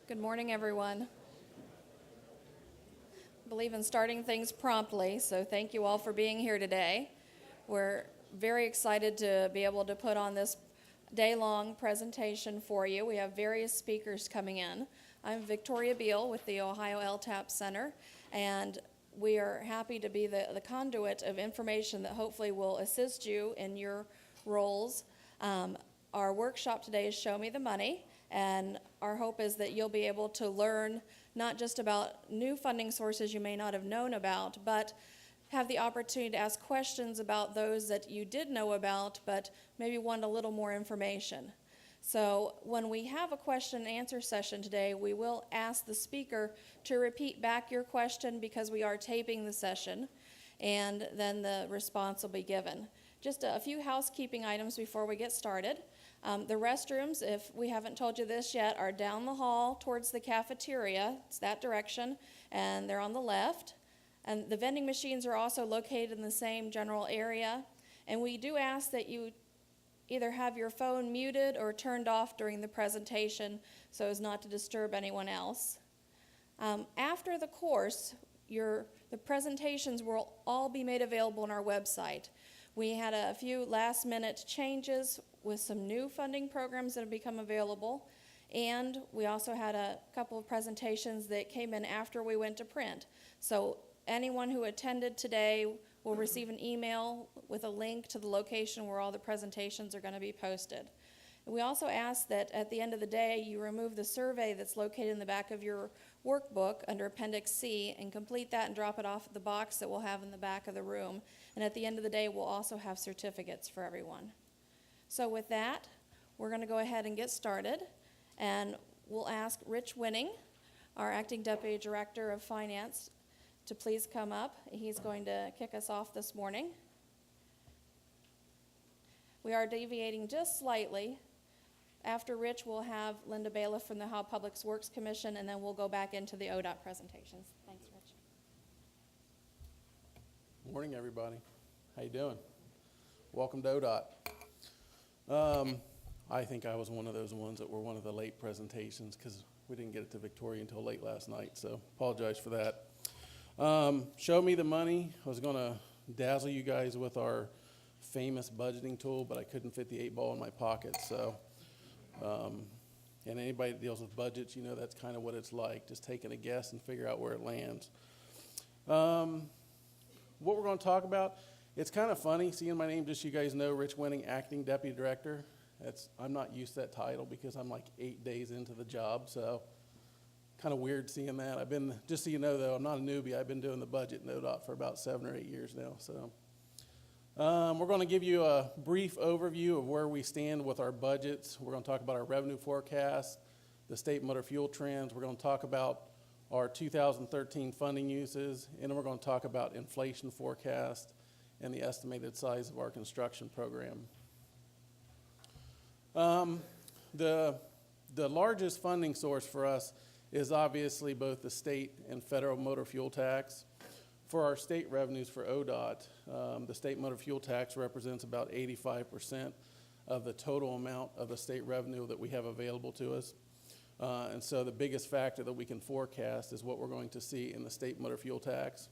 Good morning, everyone. I believe in starting things promptly, so thank you all for being here today. We're very excited to be able to put on this day-long presentation for you. We have various speakers coming in. I'm Victoria Beal with the Ohio LTAP Center, and we are happy to be the conduit of information that hopefully will assist you in your roles. Our workshop today is Show Me the Money, and our hope is that you'll be able to learn not just about new funding sources you may not have known about, but have the opportunity to ask questions about those that you did know about, but maybe want a little more information. So when we have a question and answer session today, we will ask the speaker to repeat back your question because we are taping the session, and then the response will be given. Just a few housekeeping items before we get started. The restrooms, if we haven't told you this yet, are down the hall towards the cafeteria. It's that direction, and they're on the left. And the vending machines are also located in the same general area. And we do ask that you either have your phone muted or turned off during the presentation so as not to disturb anyone else. After the course, the presentations will all be made available on our website. We had a few last-minute changes with some new funding programs that have become available, and we also had a couple of presentations that came in after we went to print. So anyone who attended today will receive an email with a link to the location where all the presentations are going to be posted. And we also ask that at the end of the day, you remove the survey that's located in the back of your workbook under Appendix C and complete that and drop it off at the box that we'll have in the back of the room. And at the end of the day, we'll also have certificates for everyone. So with that, we're going to go ahead and get started. And we'll ask Rich Winning, our Acting Deputy Director of Finance, to please come up. He's going to kick us off this morning. We are deviating just slightly. After Rich, we'll have Linda Bailiff from the Ohio Public Works Commission, and then we'll go back into the ODOT presentations. Thanks, Rich. Morning, everybody. How you doing? Welcome to ODOT. I think I was one of those ones that were one of the late presentations because we didn't get it to Victoria until late last night, so apologize for that. Show Me the Money. I was going to dazzle you guys with our famous budgeting tool, but I couldn't fit the 8-ball in my pocket, so... and anybody that deals with budgets, you know that's kind of what it's like, just taking a guess and figure out where it lands. What we're going to talk about, it's kind of funny seeing my name, just so you guys know, Rich Winning, Acting Deputy Director. I'm not used to that title because I'm like 8 days into the job, so kind of weird seeing that. Just so you know though, I'm not a newbie. I've been doing the budget in ODOT for about 7 or 8 years now, so. We're going to give you a brief overview of where we stand with our budgets. We're going to talk about our revenue forecast, the state motor fuel trends. We're going to talk about our 2013 funding uses, and then we're going to talk about inflation forecast and the estimated size of our construction program. The largest funding source for us is obviously both the state and federal motor fuel tax. For our state revenues for ODOT, the state motor fuel tax represents about 85% of the total amount of the state revenue that we have available to us. And so the biggest factor that we can forecast is what we're going to see in the state motor fuel tax.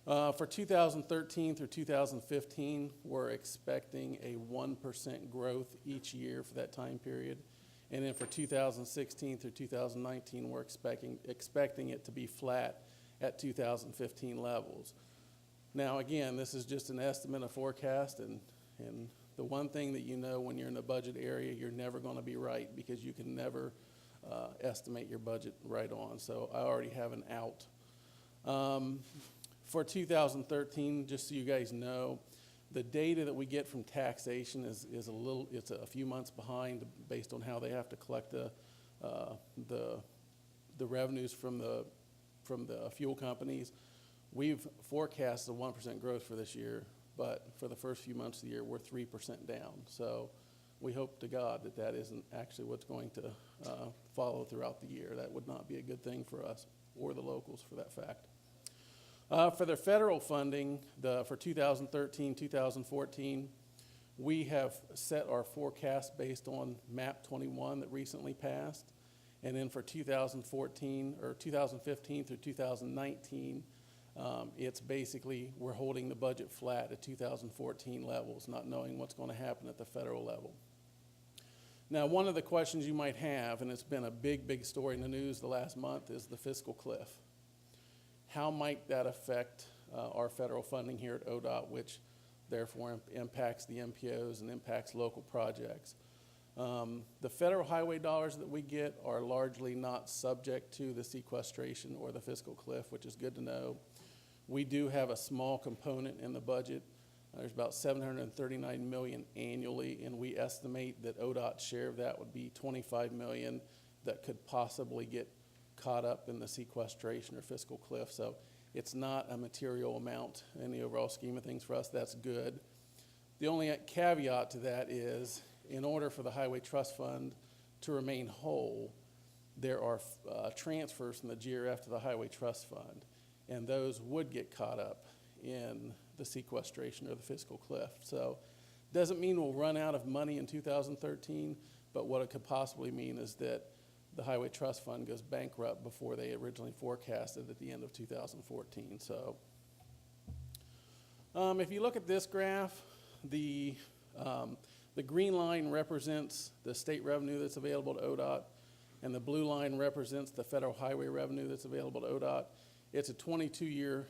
For 2013 through 2015, we're expecting a 1% growth each year for that time period. And then for 2016 through 2019, we're expecting it to be flat at 2015 levels. Now again, this is just an estimate, a forecast, and the one thing that you know when you're in the budget area, you're never going to be right because you can never estimate your budget right on. So I already have an out. For 2013, just so you guys know, the data that we get from taxation is it's a few months behind based on how they have to collect the revenues from the fuel companies. We've forecasted a 1% growth for this year, but for the first few months of the year, we're 3% down. So we hope to God that that isn't actually what's going to follow throughout the year. That would not be a good thing for us or the locals for that fact. For the federal funding, for 2013, 2014, we have set our forecast based on MAP 21 that recently passed. And then for 2014 or 2015 through 2019, it's basically we're holding the budget flat at 2014 levels, not knowing what's going to happen at the federal level. Now, one of the questions you might have, and it's been a big story in the news the last month, is the fiscal cliff. How might that affect our federal funding here at ODOT, which therefore impacts the MPOs and impacts local projects? The federal highway dollars that we get are largely not subject to the sequestration or the fiscal cliff, which is good to know. We do have a small component in the budget. There's about $739 million annually, and we estimate that ODOT's share of that would be $25 million that could possibly get caught up in the sequestration or fiscal cliff. So it's not a material amount in the overall scheme of things for us. That's good. The only caveat to that is, in order for the Highway Trust Fund to remain whole, there are transfers from the GRF to the Highway Trust Fund, and those would get caught up in the sequestration or the fiscal cliff. So doesn't mean we'll run out of money in 2013, but what it could possibly mean is that the Highway Trust Fund goes bankrupt before they originally forecasted at the end of 2014. So if you look at this graph, the green line represents the state revenue that's available to ODOT, and the blue line represents the federal highway revenue that's available to ODOT. It's a 22-year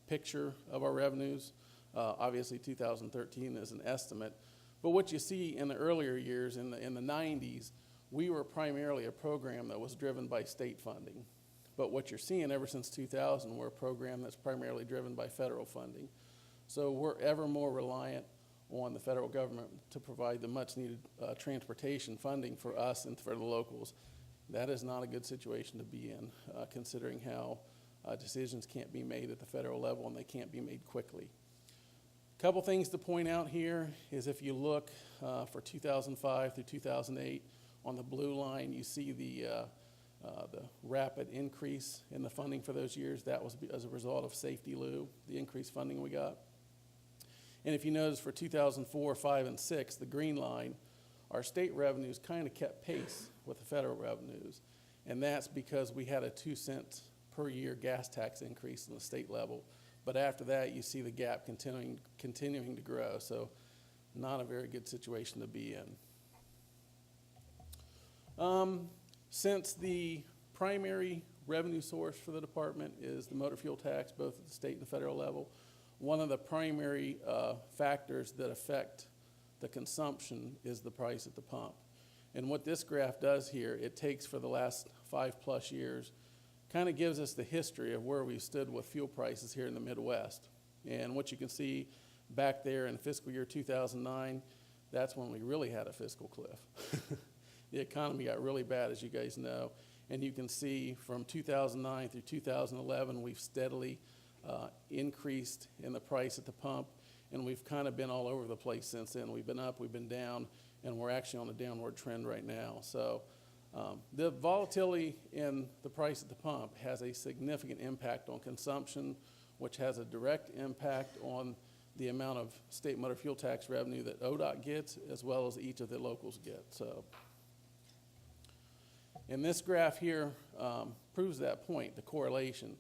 picture of our revenues. Obviously, 2013 is an estimate. But what you see in the earlier years, in the 90s, we were primarily a program that was driven by state funding. But what you're seeing ever since 2000, we're a program that's primarily driven by federal funding. So we're ever more reliant on the federal government to provide the much-needed transportation funding for us and for the locals. That is not a good situation to be in, considering how decisions can't be made at the federal level, and they can't be made quickly. A couple things to point out here is if you look for 2005 through 2008, on the blue line you see the rapid increase in the funding for those years. That was as a result of Safety Lou, the increased funding we got. And if you notice for 2004, 5, and 6, the green line, our state revenues kind of kept pace with the federal revenues. And that's because we had a 2-cent per year gas tax increase in the state level. But after that, you see the gap continuing to grow. So not a very good situation to be in. Since the primary revenue source for the department is the motor fuel tax, both at the state and the federal level, one of the primary factors that affect the consumption is the price at the pump. And what this graph does here, it takes for the last 5+ years, kind of gives us the history of where we stood with fuel prices here in the Midwest. And what you can see back there in fiscal year 2009, that's when we really had a fiscal cliff. The economy got really bad, as you guys know. And you can see from 2009 through 2011, we've steadily increased in the price at the pump, and we've kind of been all over the place since then. We've been up, we've been down, and we're actually on a downward trend right now. So the volatility in the price at the pump has a significant impact on consumption, which has a direct impact on the amount of state motor fuel tax revenue that ODOT gets, as well as each of the locals get. So, and this graph here proves that point, the correlation.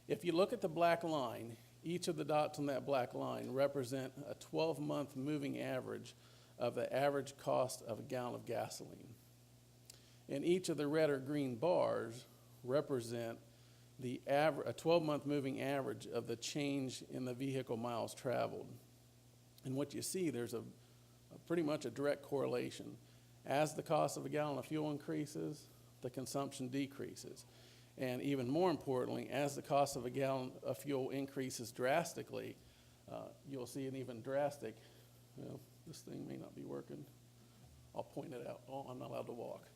If you look at the black line, each of the dots on that black line represent a 12-month moving average of the average cost of a gallon of gasoline. And each of the red or green bars represent a 12-month moving average of the change in the vehicle miles traveled. And what you see, there's a pretty much a direct correlation. As the cost of a gallon of fuel increases, the consumption decreases. And even more importantly, as the cost of a gallon of fuel increases drastically, you'll see an even drastic, this thing may not be working. I'll point it out. Oh, I'm not allowed to walk.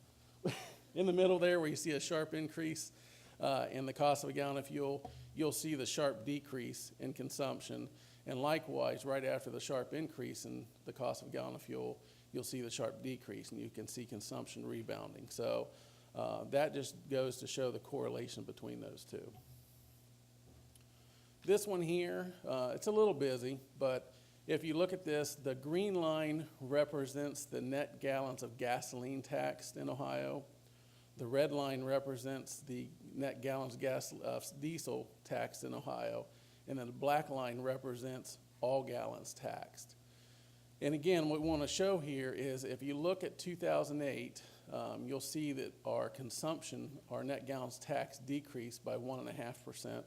In the middle there where you see a sharp increase in the cost of a gallon of fuel, you'll see the sharp decrease in consumption. And likewise, right after the sharp increase in the cost of a gallon of fuel, you'll see the sharp decrease, and you can see consumption rebounding. So that just goes to show the correlation between those two. This one here, it's a little busy, but if you look at this, the green line represents the net gallons of gasoline taxed in Ohio. The red line represents the net gallons diesel taxed in Ohio, and then the black line represents all gallons taxed. And again, what we want to show here is if you look at 2008, you'll see that our consumption, our net gallons taxed, decreased by 1.5%.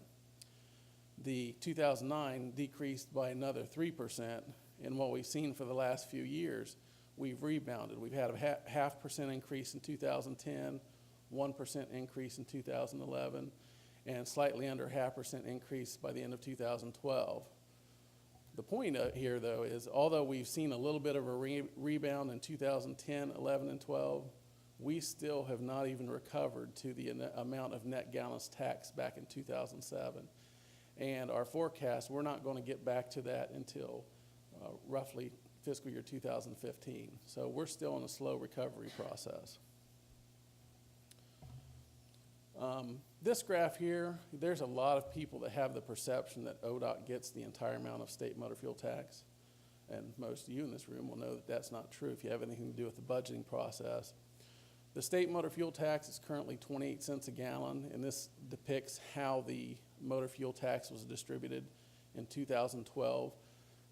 The 2009 decreased by another 3%, and what we've seen for the last few years, we've rebounded. We've had a 0.5% increase in 2010, 1% increase in 2011, and slightly under 0.5% increase by the end of 2012. The point here, though, is although we've seen a little bit of a rebound in 2010, 11, and 12, we still have not even recovered to the amount of net gallons taxed back in 2007. And our forecast, we're not going to get back to that until roughly fiscal year 2015. So we're still in a slow recovery process. This graph here, there's a lot of people that have the perception that ODOT gets the entire amount of state motor fuel tax. And most of you in this room will know that that's not true if you have anything to do with the budgeting process. The state motor fuel tax is currently 28 cents a gallon, and this depicts how the motor fuel tax was distributed in 2012.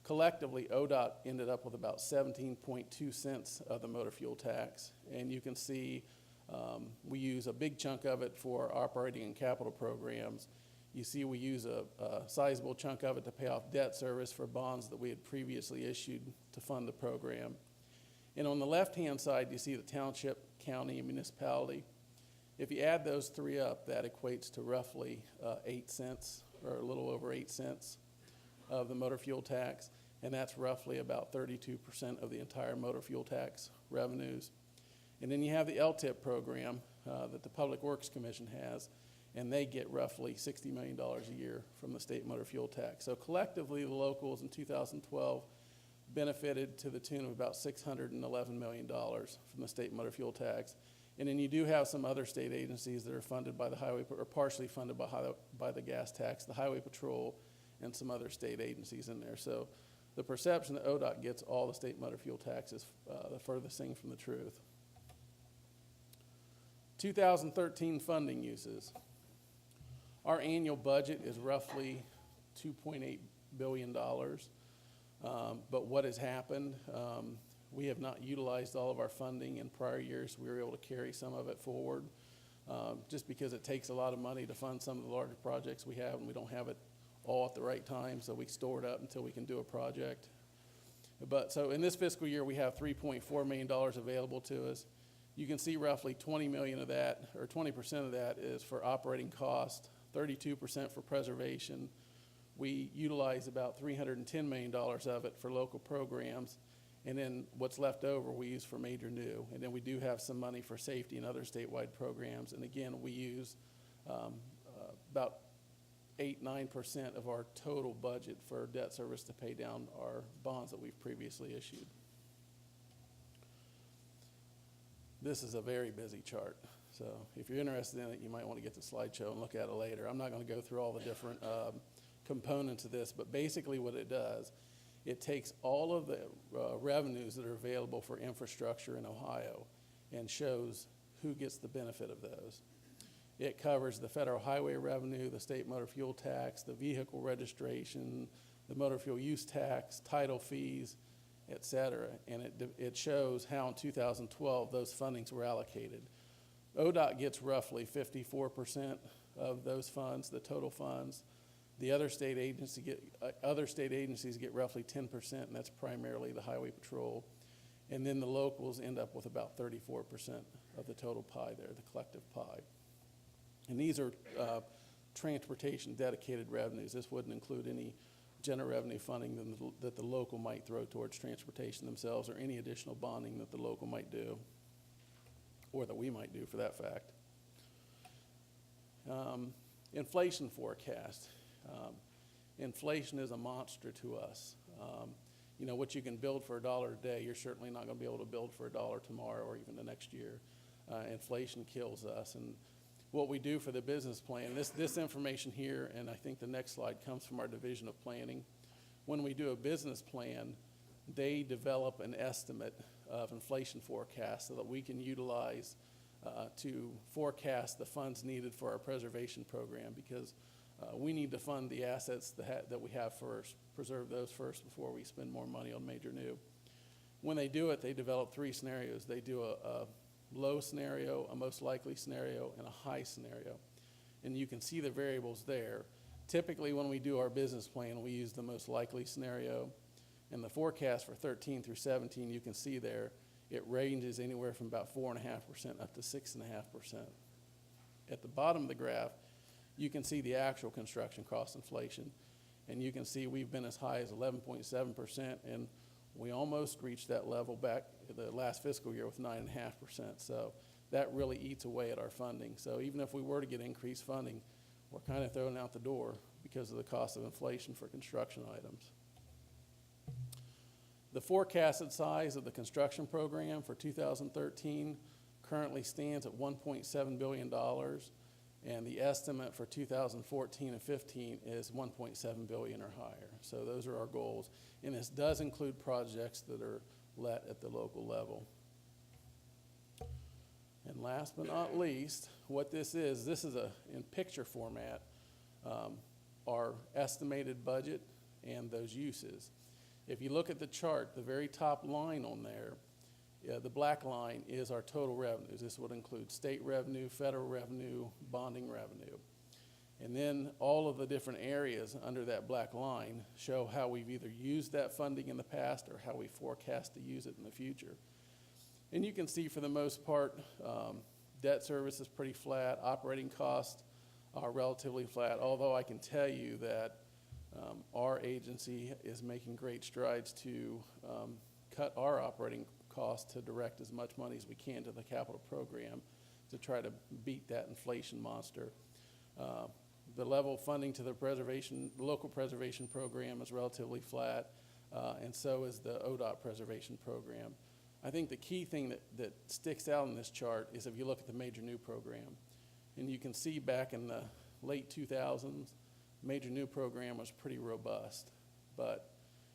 Collectively, ODOT ended up with about 17.2 cents of the motor fuel tax, and you can see we use a big chunk of it for operating and capital programs. You see we use a sizable chunk of it to pay off debt service for bonds that we had previously issued to fund the program. And on the left-hand side, you see the township, county, and municipality. If you add those three up, that equates to roughly 8 cents, or a little over 8 cents of the motor fuel tax, and that's roughly about 32% of the entire motor fuel tax revenues. And then you have the LTAP program that the Public Works Commission has, and they get roughly $60 million a year from the state motor fuel tax. So collectively, the locals in 2012 benefited to the tune of about $611 million from the state motor fuel tax. And then you do have some other state agencies that are funded by the highway, or partially funded by the gas tax, the Highway Patrol, and some other state agencies in there. So the perception that ODOT gets all the state motor fuel tax is the furthest thing from the truth. 2013 funding uses. Our annual budget is roughly $2.8 billion. But what has happened, we have not utilized all of our funding in prior years. We were able to carry some of it forward just because it takes a lot of money to fund some of the larger projects we have, and we don't have it all at the right time, so we store it up until we can do a project. But so in this fiscal year, we have $3.4 million available to us. You can see roughly 20 million of that, or 20% of that, is for operating cost, 32% for preservation. We utilize about $310 million of it for local programs, and then what's left over we use for major new. And then we do have some money for safety and other statewide programs. And again, we use about 8-9% of our total budget for debt service to pay down our bonds that we've previously issued. This is a very busy chart. So if you're interested in it, you might want to get the slideshow and look at it later. I'm not going to go through all the different components of this, but basically what it does, it takes all of the revenues that are available for infrastructure in Ohio and shows who gets the benefit of those. It covers the federal highway revenue, the state motor fuel tax, the vehicle registration, the motor fuel use tax, title fees, et cetera. And it shows how in 2012 those fundings were allocated. ODOT gets roughly 54% of those funds, the total funds. The other state agencies get roughly 10%, and that's primarily the Highway Patrol. And then the locals end up with about 34% of the total pie there, the collective pie. And these are transportation dedicated revenues. This wouldn't include any general revenue funding that the local might throw towards transportation themselves, or any additional bonding that the local might do, or that we might do for that fact. Inflation forecast. Inflation is a monster to us. You know, what you can build for $1 today, you're certainly not going to be able to build for $1 tomorrow or even the next year. Inflation kills us. And what we do for the business plan, this information here, and I think the next slide, comes from our Division of Planning. When we do a business plan, they develop an estimate of inflation forecast so that we can utilize to forecast the funds needed for our preservation program, because we need to fund the assets that we have first, preserve those first before we spend more money on major new. When they do it, they develop 3 scenarios. They do a low scenario, a most likely scenario, and a high scenario. And you can see the variables there. Typically, when we do our business plan, we use the most likely scenario. And the forecast for 13 through 17, you can see there, it ranges anywhere from about 4.5% up to 6.5%. At the bottom of the graph, you can see the actual construction cost inflation. And you can see we've been as high as 11.7%, and we almost reached that level back the last fiscal year with 9.5%. So that really eats away at our funding. So even if we were to get increased funding, we're kind of thrown out the door because of the cost of inflation for construction items. The forecasted size of the construction program for 2013 currently stands at $1.7 billion, and the estimate for 2014 and 15 is $1.7 billion or higher. So those are our goals, and this does include projects that are let at the local level. And last but not least, what this is in picture format, our estimated budget and those uses. If you look at the chart, the very top line on there, the black line is our total revenues. This would include state revenue, federal revenue, bonding revenue. And then all of the different areas under that black line show how we've either used that funding in the past or how we forecast to use it in the future. And you can see for the most part, debt service is pretty flat. Operating costs are relatively flat, although I can tell you that our agency is making great strides to cut our operating costs to direct as much money as we can to the capital program to try to beat that inflation monster. The level of funding to the local preservation program is relatively flat, and so is the ODOT preservation program. I think the key thing that sticks out in this chart is if you look at the major new program. And you can see back in the late 2000s, major new program was pretty robust. But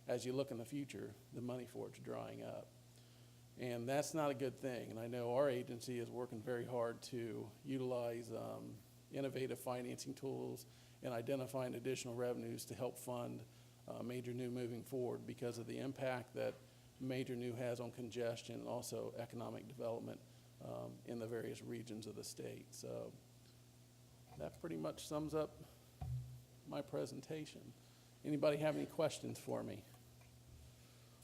as you look in the future, the money for it's drying up. And that's not a good thing. And I know our agency is working very hard to utilize innovative financing tools and identifying additional revenues to help fund major new moving forward because of the impact that major new has on congestion and also economic development in the various regions of the state. So that pretty much sums up my presentation. Anybody have any questions for me?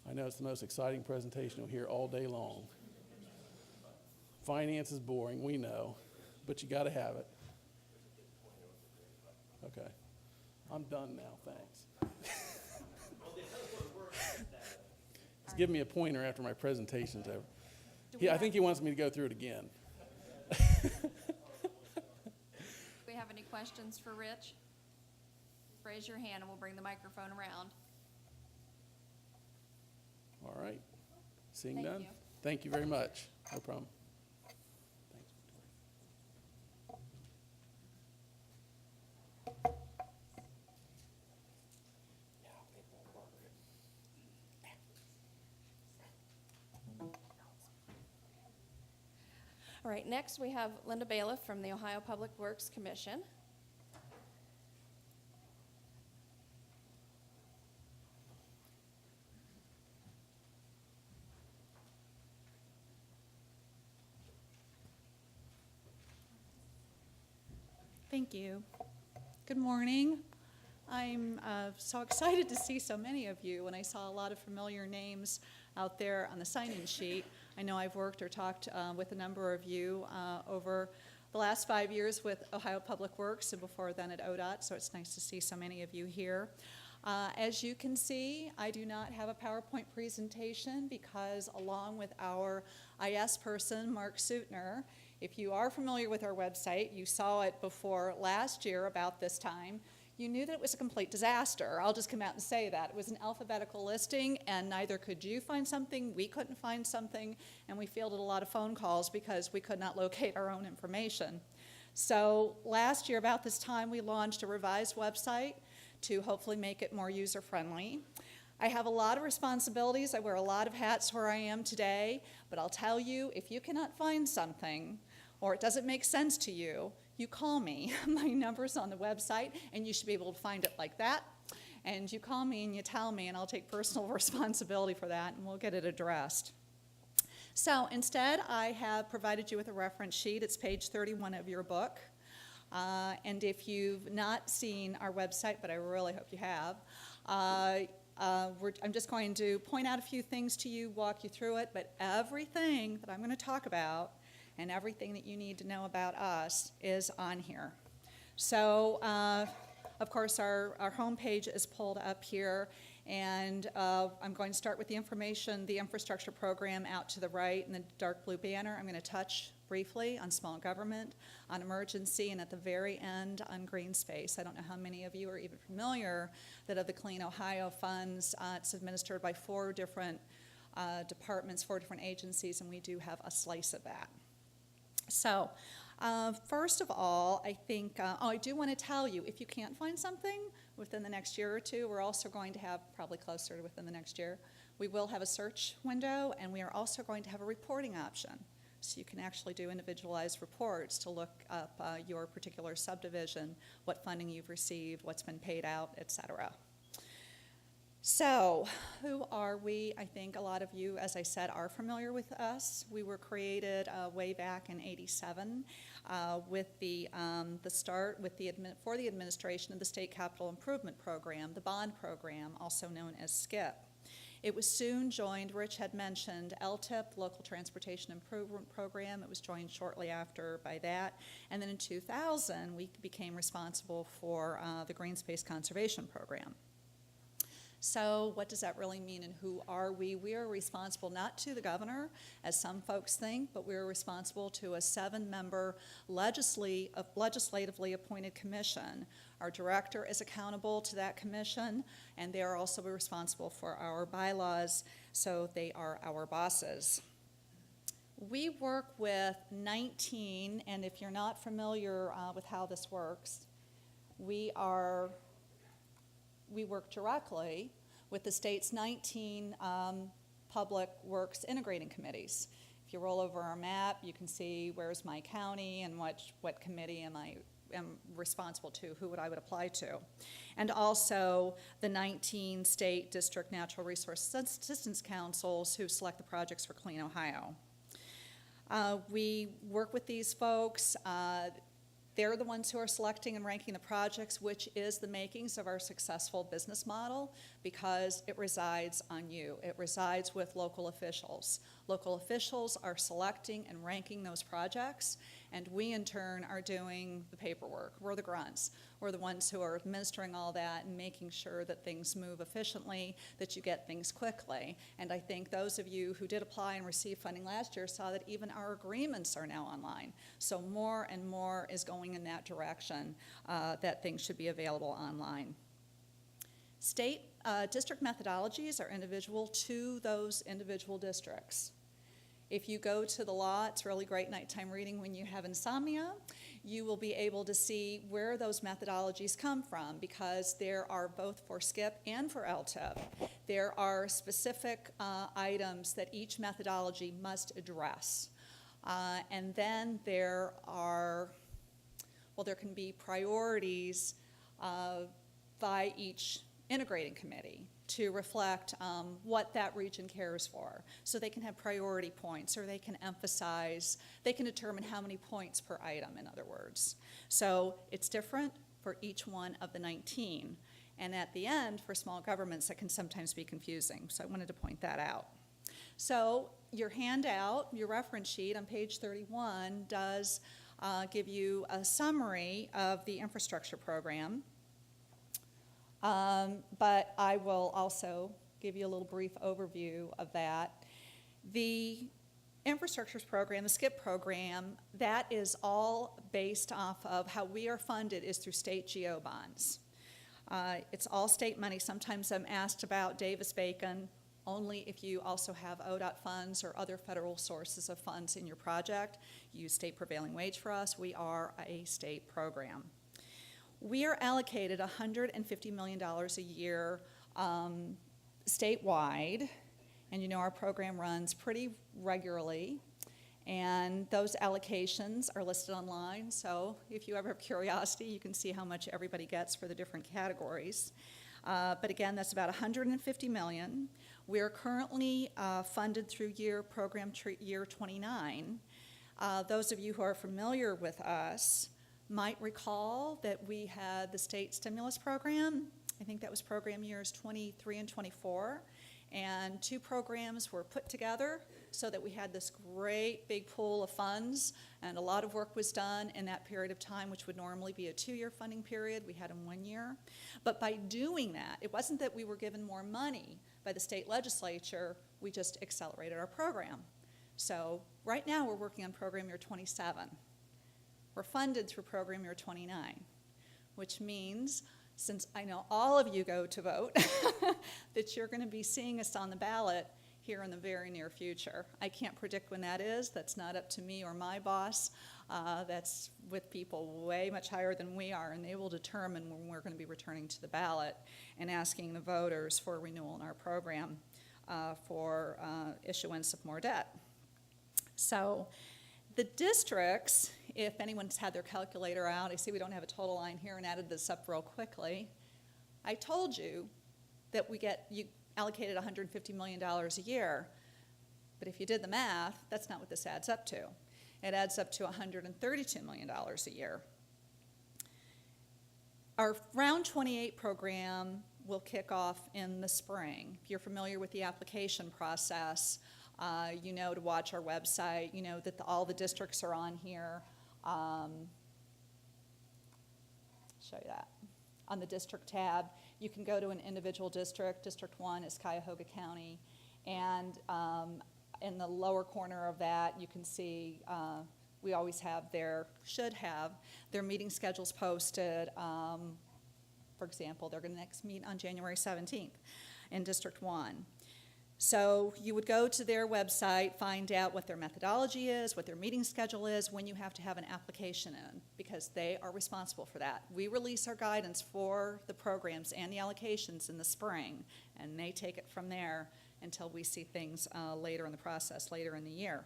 I know it's the most exciting presentation you'll hear all day long. Finance is boring, we know, but you got to have it. Okay. I'm done now, thanks. Just give me a pointer after my presentation's over. I think he wants me to go through it again. Do we have any questions for Rich? Raise your hand and we'll bring the microphone around. All right. Seeing Thank none? you. Thank you very much. No problem. All right, next we have Linda Bailiff from the Ohio Public Works Commission. Thank you. Good morning. I'm so excited to see so many of you, and I saw a lot of familiar names out there on the sign-in sheet. I know I've worked or talked with a number of you over the last 5 years with Ohio Public Works and before then at ODOT, so it's nice to see so many of you here. As you can see, I do not have a PowerPoint presentation because along with our IS person, Mark Suitner, if you are familiar with our website, you saw it before last year about this time, you knew that it was a complete disaster. I'll just come out and say that. It was an alphabetical listing, and neither could you find something, we couldn't find something, and we fielded a lot of phone calls because we could not locate our own information. So last year, about this time, we launched a revised website to hopefully make it more user-friendly. I have a lot of responsibilities. I wear a lot of hats where I am today, but I'll tell you, if you cannot find something, or it doesn't make sense to you, you call me. My number's on the website, and you should be able to find it like that. And you call me and you tell me, and I'll take personal responsibility for that, and we'll get it addressed. So instead, I have provided you with a reference sheet. It's page 31 of your book. And if you've not seen our website, but I really hope you have, I'm just going to point out a few things to you, walk you through it, but everything that I'm going to talk about and everything that you need to know about us is on here. So, of course, our homepage is pulled up here, and I'm going to start with the information, the infrastructure program out to the right in the dark blue banner. I'm going to touch briefly on small government, on emergency, and at the very end on green space. I don't know how many of you are even familiar that of the Clean Ohio funds, it's administered by 4 different departments, 4 different agencies, and we do have a slice of that. So, first of all, I think, I do want to tell you, if you can't find something within the next year or two, we're also going to have, probably closer to within the next year, we will have a search window, and we are also going to have a reporting option. So you can actually do individualized reports to look up your particular subdivision, what funding you've received, what's been paid out, et cetera. So, who are we? I think a lot of you, as I said, are familiar with us. We were created way back in '87 with for the administration of the State Capital Improvement Program, the bond program, also known as SCIP. It was soon joined, Rich had mentioned, LTAP, Local Transportation Improvement Program. It was joined shortly after by that. And then in 2000, we became responsible for the Green Space Conservation Program. So what does that really mean, and who are we? We are responsible not to the governor, as some folks think, but we are responsible to a 7-member legislatively appointed commission. Our director is accountable to that commission, and they are also responsible for our bylaws, so they are our bosses. We work with 19, and if you're not familiar with how this works, we work directly with the state's 19 public works integrating committees. If you roll over our map, you can see where's my county and what committee am responsible to, who I would apply to. And also the 19 state district natural resource assistance councils who select the projects for Clean Ohio. We work with these folks. They're the ones who are selecting and ranking the projects, which is the makings of our successful business model, because it resides on you. It resides with local officials. Local officials are selecting and ranking those projects, and we in turn are doing the paperwork. We're the grunts. We're the ones who are administering all that and making sure that things move efficiently, that you get things quickly. And I think those of you who did apply and receive funding last year saw that even our agreements are now online. So more and more is going in that direction, that things should be available online. State district methodologies are individual to those individual districts. If you go to the law, it's really great nighttime reading when you have insomnia. You will be able to see where those methodologies come from, because there are, both for SCIP and for LTAP, there are specific items that each methodology must address. And then there can be priorities by each integrating committee to reflect what that region cares for. So they can have priority points, or they can emphasize, they can determine how many points per item, in other words. So it's different for each one of the 19. And at the end, for small governments, that can sometimes be confusing. So I wanted to point that out. So your handout, your reference sheet on page 31 does give you a summary of the infrastructure program. But I will also give you a little brief overview of that. The infrastructures program, the SCIP program, that is all based off of how we are funded is through state GO bonds. It's all state money. Sometimes I'm asked about Davis-Bacon, only if you also have ODOT funds or other federal sources of funds in your project. Use state prevailing wage for us. We are a state program. We are allocated $150 million a year statewide, and you know our program runs pretty regularly, and And those allocations are listed online, so if you ever have curiosity, you can see how much everybody gets for the different categories. But again, that's about $150 million. We're currently funded through program year 29. Those of you who are familiar with us might recall that we had the state stimulus program. I think that was program years 23 and 24. And 2 programs were put together so that we had this great big pool of funds, and a lot of work was done in that period of time, which would normally be a 2-year funding period. We had them 1 year. But by doing that, it wasn't that we were given more money by the state legislature, we just accelerated our program. So right now we're working on program year 27. We're funded through program year 29, which means, since I know all of you go to vote, that you're going to be seeing us on the ballot here in the very near future. I can't predict when that is. That's not up to me or my boss. That's with people way much higher than we are, and they will determine when we're going to be returning to the ballot and asking the voters for renewal in our program for issuance of more debt. So the districts, if anyone's had their calculator out, I see we don't have a total line here and added this up real quickly. I told you that you allocated $150 million a year, but if you did the math, that's not what this adds up to. It adds up to $132 million a year. Our Round 28 program will kick off in the spring. If you're familiar with the application process, you know to watch our website. You know that all the districts are on here. Show you that. On the district tab, you can go to an individual district. District 1 is Cuyahoga County. And in the lower corner of that, you can see we always should have their meeting schedules posted. For example, they're going to next meet on January 17th in District 1. So you would go to their website, find out what their methodology is, what their meeting schedule is, when you have to have an application in, because they are responsible for that. We release our guidance for the programs and the allocations in the spring, and they take it from there until we see things later in the process, later in the year.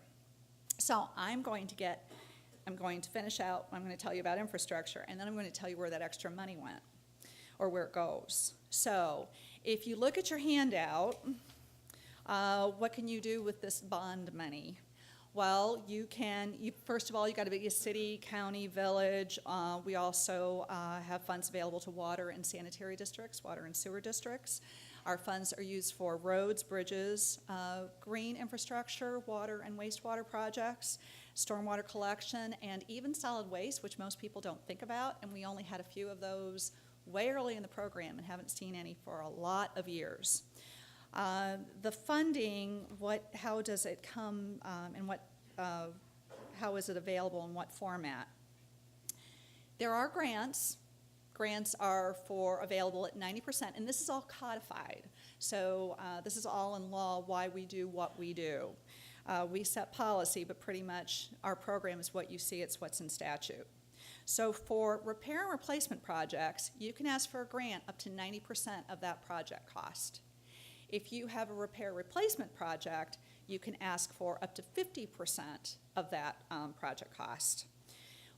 So I'm going to finish out, I'm going to tell you about infrastructure, and then I'm going to tell you where that extra money went, or where it goes. So if you look at your handout, what can you do with this bond money? Well, first of all, you got to be a city, county, village. We also have funds available to water and sanitary districts, water and sewer districts. Our funds are used for roads, bridges, green infrastructure, water and wastewater projects, stormwater collection, and even solid waste, which most people don't think about, and we only had a few of those way early in the program and haven't seen any for a lot of years. The funding, how does it come, and how is it available in what format? There are grants. Grants are available at 90%, and this is all codified. So this is all in law, why we do what we do. We set policy, but pretty much our program is what you see, it's what's in statute. So for repair and replacement projects, you can ask for a grant up to 90% of that project cost. If you have a repair replacement project, you can ask for up to 50% of that project cost.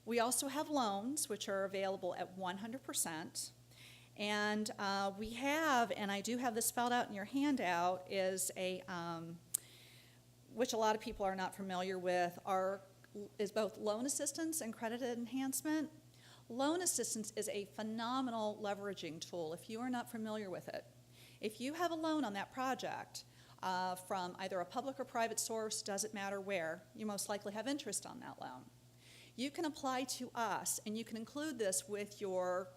We also have loans, which are available at 100%. And we have, and I do have this spelled out in your handout, is which a lot of people are not familiar with, is both loan assistance and credit enhancement. Loan assistance is a phenomenal leveraging tool if you are not familiar with it. If you have a loan on that project from either a public or private source, doesn't matter where, you most likely have interest on that loan. You can apply to us, and you can include this with your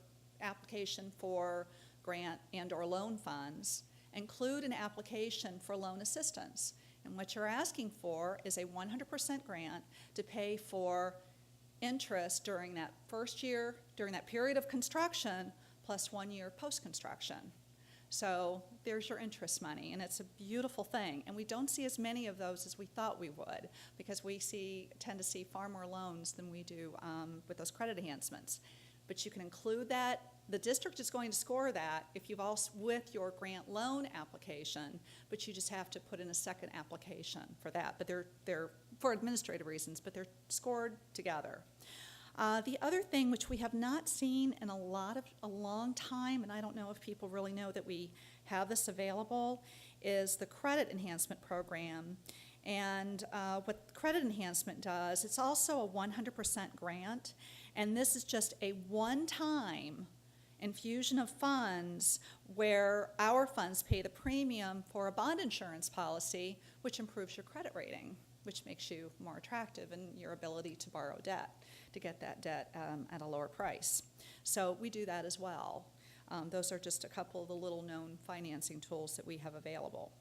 application for grant and or loan funds. Include an application for loan assistance. And what you're asking for is a 100% grant to pay for interest during that first year, during that period of construction, plus 1 year post-construction. So there's your interest money, and it's a beautiful thing. And we don't see as many of those as we thought we would, because we tend to see far more loans than we do with those credit enhancements. But you can include that. The district is going to score that if you've also with your grant loan application, but you just have to put in a second application for that. But they're for administrative reasons, but they're scored together. The other thing which we have not seen in a long time, and I don't know if people really know that we have this available, is the credit enhancement program. And what credit enhancement does, it's also a 100% grant, and this is just a one-time infusion of funds where our funds pay the premium for a bond insurance policy, which improves your credit rating, which makes you more attractive in your ability to borrow debt, to get that debt at a lower price. So we do that as well. Those are just a couple of the little known financing tools that we have available.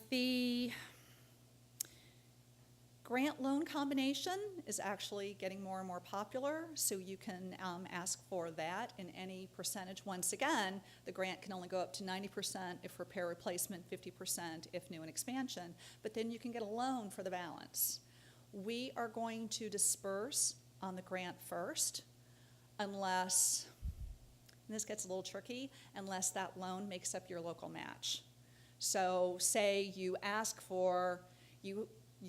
The grant loan combination is actually getting more and more popular, so you can ask for that in any percentage. Once again, the grant can only go up to 90% if repair replacement, 50% if new and expansion, but then you can get a loan for the balance. We are going to disperse on the grant first unless, and this gets a little tricky, unless that loan makes up your local match. So say you ask for, you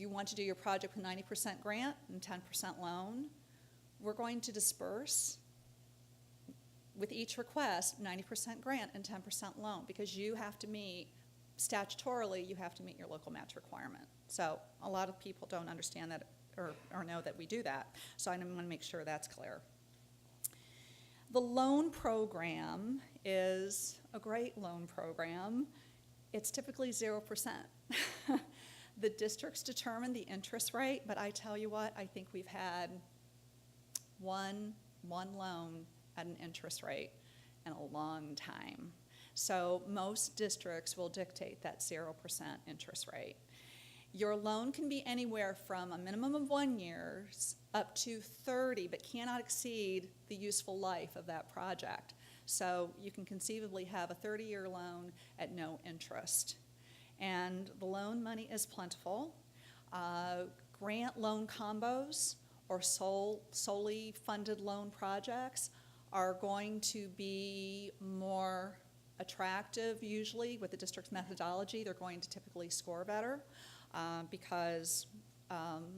want to do your project with 90% grant and 10% loan, we're going to disperse with each request 90% grant and 10% loan, because you have to meet, statutorily, you have to meet your local match requirement. So a lot of people don't understand that or know that we do that, so I want to make sure that's clear. The loan program is a great loan program. It's typically 0%. The districts determine the interest rate, but I tell you what, I think we've had one loan at an interest rate in a long time. So most districts will dictate that 0% interest rate. Your loan can be anywhere from a minimum of 1 year up to 30, but cannot exceed the useful life of that project. So you can conceivably have a 30-year loan at no interest. And the loan money is plentiful. Grant loan combos or solely funded loan projects are going to be more attractive usually with the district's methodology. They're going to typically score better because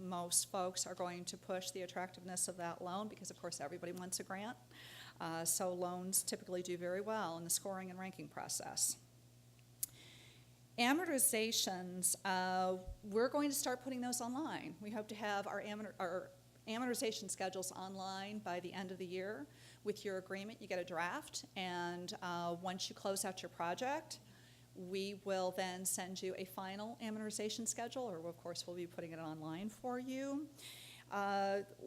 most folks are going to push the attractiveness of that loan because, of course, everybody wants a grant. So loans typically do very well in the scoring and ranking process. Amortizations, we're going to start putting those online. We hope to have our amortization schedules online by the end of the year. With your agreement, you get a draft, and once you close out your project, we will then send you a final amortization schedule, or of course we'll be putting it online for you.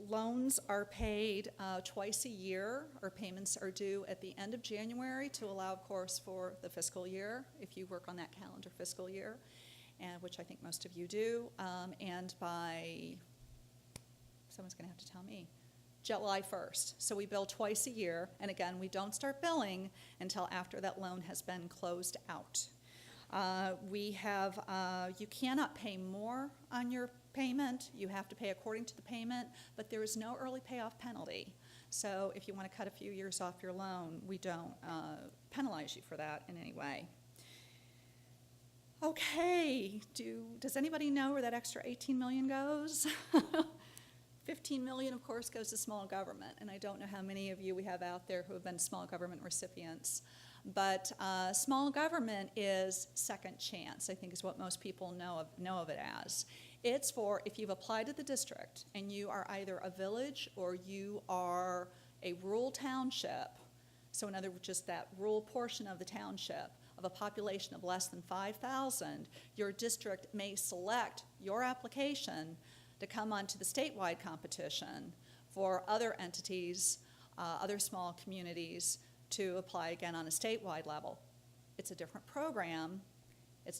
Loans are paid twice a year, or payments are due at the end of January to allow, of course, for the fiscal year, if you work on that calendar fiscal year, and which I think most of you do, and by, someone's going to have to tell me, July 1st. So we bill twice a year, and again, we don't start billing until after that loan has been closed out. You cannot pay more on your payment. You have to pay according to the payment, but there is no early payoff penalty. So if you want to cut a few years off your loan, we don't penalize you for that in any way. Okay, does anybody know where that extra $18 million goes? $15 million, of course, goes to small government, and I don't know how many of you we have out there who have been small government recipients. But small government is second chance, I think is what most people know of it as. It's for if you've applied to the district and you are either a village or you are a rural township, so in other words, just that rural portion of the township of a population of less than 5,000, your district may select your application to come onto the statewide competition for other entities, other small communities, to apply again on a statewide level. It's a different program.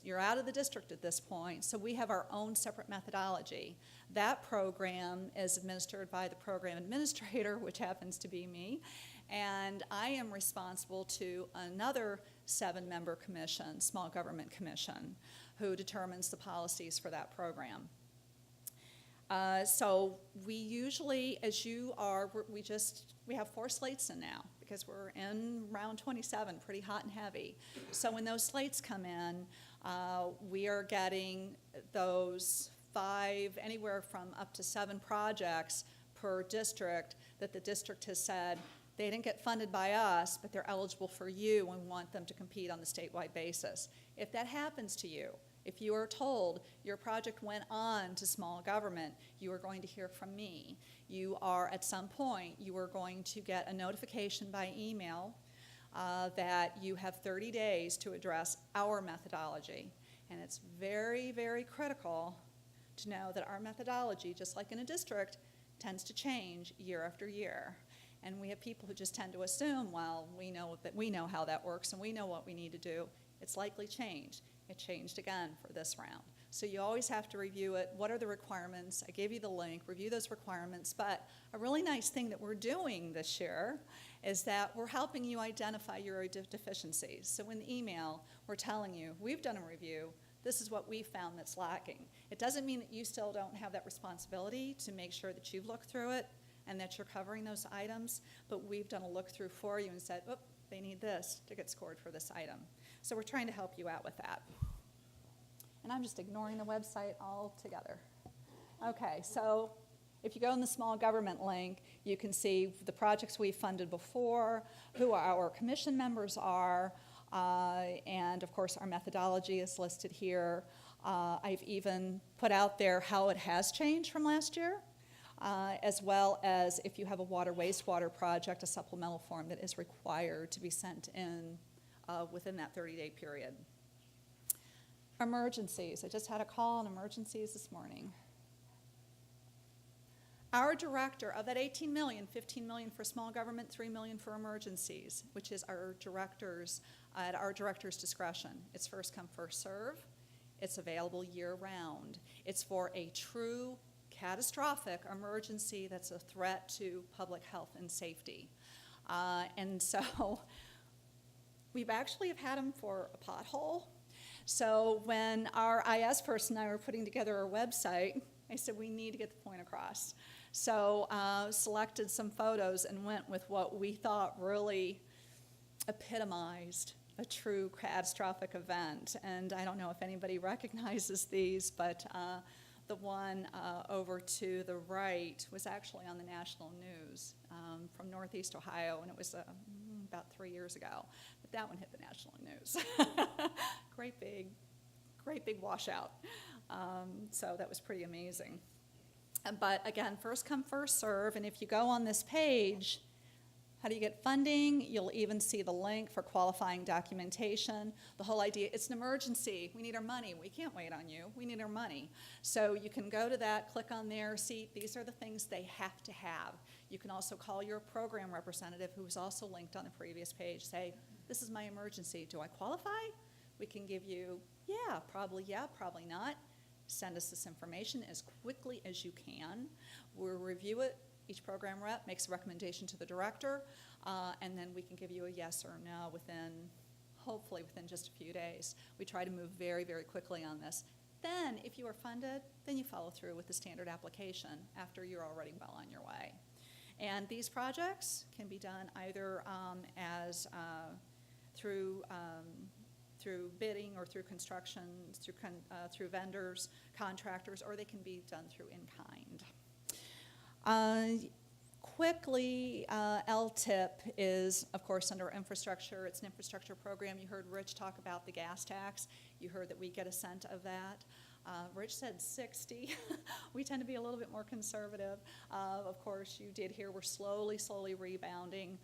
You're out of the district at this point, so we have our own separate methodology. That program is administered by the program administrator, which happens to be me, and I am responsible to another 7-member commission, small government commission, who determines the policies for that program. So we usually, as you are, we have 4 slates in now because we're in round 27, pretty hot and heavy. So when those slates come in, We are getting those 5, anywhere from up to 7 projects per district that the district has said, they didn't get funded by us, but they're eligible for you and we want them to compete on the statewide basis. If that happens to you, if you are told your project went on to small government, you are going to hear from me. You are, at some point, you are going to get a notification by email that you have 30 days to address our methodology. And it's very, very critical to know that our methodology, just like in a district, tends to change year after year. And we have people who just tend to assume, well, we know how that works and we know what we need to do. It's likely changed. It changed again for this round. So you always have to review it. What are the requirements? I gave you the link. Review those requirements. But a really nice thing that we're doing this year is that we're helping you identify your deficiencies. So in the email, we're telling you, we've done a review. This is what we found that's lacking. It doesn't mean that you still don't have that responsibility to make sure that you've looked through it and that you're covering those items, but we've done a look through for you and said, oh, they need this to get scored for this item. So we're trying to help you out with that. And I'm just ignoring the website altogether. Okay, so if you go in the small government link, you can see the projects we've funded before, who our commission members are, and of course our methodology is listed here. I've even put out there how it has changed from last year, as well as if you have a water wastewater project, a supplemental form that is required to be sent in within that 30-day period. Emergencies. I just had a call on emergencies this morning. Our director, of that 18 million, 15 million for small government, 3 million for emergencies, which is our directors, at our director's discretion. It's first come, first serve. It's available year round. It's for a true catastrophic emergency that's a threat to public health and safety. And so we've actually have had them for a pothole. So when our IS person and I were putting together our website, I said we need to get the point across. So selected some photos and went with what we thought really epitomized a true catastrophic event. And I don't know if anybody recognizes these, but the one over to the right was actually on the national news from Northeast Ohio, and it was about 3 years ago. But that one hit the national news. Great big washout. So that was pretty amazing. But again, first come, first serve, and if you go on this page, how do you get funding? You'll even see the link for qualifying documentation. The whole idea, it's an emergency. We need our money. We can't wait on you. We need our money. So you can go to that, click on there, see these are the things they have to have. You can also call your program representative, who was also linked on the previous page, say, this is my emergency. Do I qualify? We can give you, yeah, probably not. Send us this information as quickly as you can. We'll review it. Each program rep makes a recommendation to the director, and then we can give you a yes or no hopefully within just a few days. We try to move very, very quickly on this. Then, if you are funded, then you follow through with the standard application after you're already well on your way. And these projects can be done either through bidding or through construction, through vendors, contractors, or they can be done through in-kind. Quickly, LTAP is, of course, under infrastructure. It's an infrastructure program. You heard Rich talk about the gas tax. You heard that we get a cent of that. Rich said 60. We tend to be a little bit more conservative. Of course, you did hear we're slowly rebounding.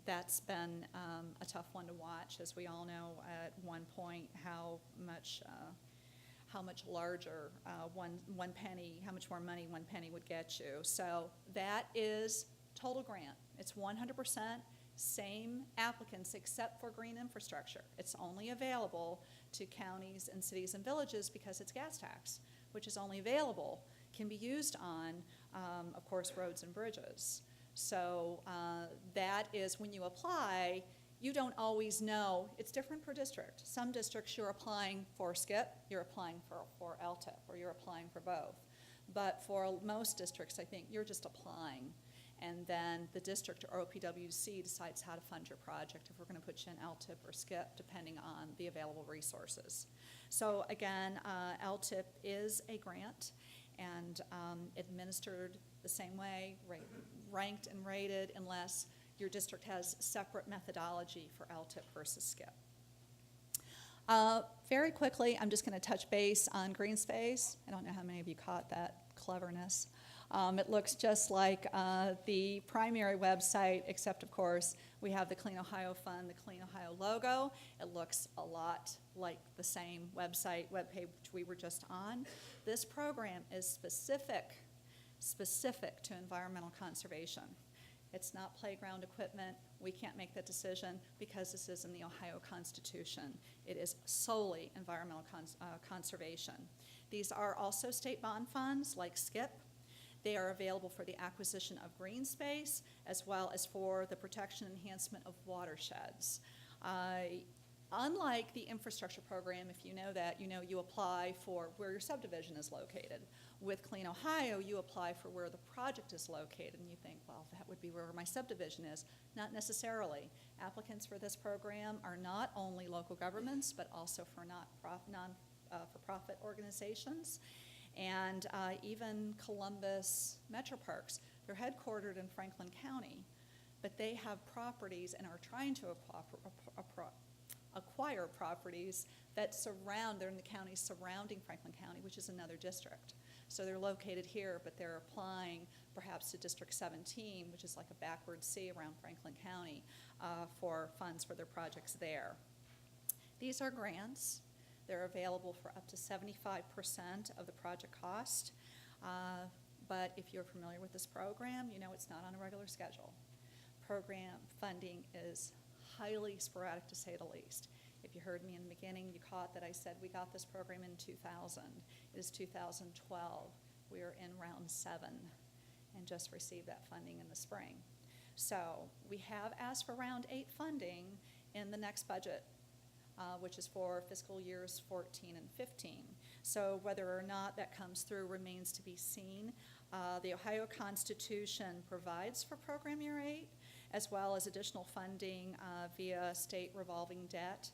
That's been a tough one to watch, as we all know at one point how much larger one penny, how much more money 1 penny would get you. So that is total grant. It's 100% same applicants except for green infrastructure. It's only available to counties and cities and villages because it's gas tax, which is only available, can be used on, of course, roads and bridges. So that is when you apply, you don't always know. It's different per district. Some districts you're applying for SKIP, you're applying for LTAP, or you're applying for both. But for most districts, I think you're just applying. and then the district or OPWC decides how to fund your project, if we're going to put you in LTIP or SKIP, depending on the available resources. So again, LTIP is a grant and administered the same way, ranked and rated, unless your district has separate methodology for LTIP versus SKIP. Very quickly, I'm just going to touch base on green space. I don't know how many of you caught that cleverness. It looks just like the primary website, except of course we have the Clean Ohio Fund, the Clean Ohio logo. It looks a lot like the same website, webpage we were just on. This program is specific to environmental conservation. It's not playground equipment. We can't make that decision because this is in the Ohio Constitution. It is solely environmental conservation. These are also state bond funds like SKIP. They are available for the acquisition of green space as well as for the protection and enhancement of watersheds. Unlike the infrastructure program, if you know that, you know you apply for where your subdivision is located. With Clean Ohio, you apply for where the project is located, and you think, well, that would be where my subdivision is. Not necessarily. Applicants for this program are not only local governments, but also for non-for-profit organizations, and even Columbus Metro Parks. They're headquartered in Franklin County, but they have properties and are trying to acquire properties that surround, they're in the counties surrounding Franklin County, which is another district. So they're located here, but they're applying perhaps to District 17, which is like a backward C around Franklin County, for funds for their projects there. These are grants. They're available for up to 75% of the project cost. But if you're familiar with this program, you know it's not on a regular schedule. Program funding is highly sporadic, to say the least. If you heard me in the beginning, you caught that I said we got this program in 2000. It is 2012. We are in round 7 and just received that funding in the spring. So we have asked for round 8 funding in the next budget, which is for fiscal years 14 and 15. So whether or not that comes through remains to be seen. The Ohio Constitution provides for program year 8, as well as additional funding via state revolving debt.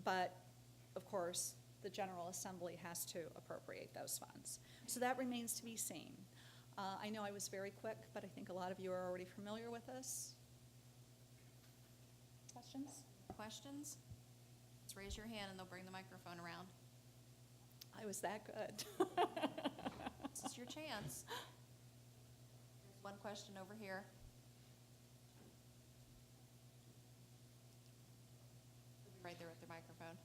But of course, the General Assembly has to appropriate those funds. So that remains to be seen. I know I was very quick, but I think a lot of you are already familiar with this. Questions? Questions? Just raise your hand and they'll bring the microphone around. I was that good. This is your chance. There's one question over here. Right there with the microphone.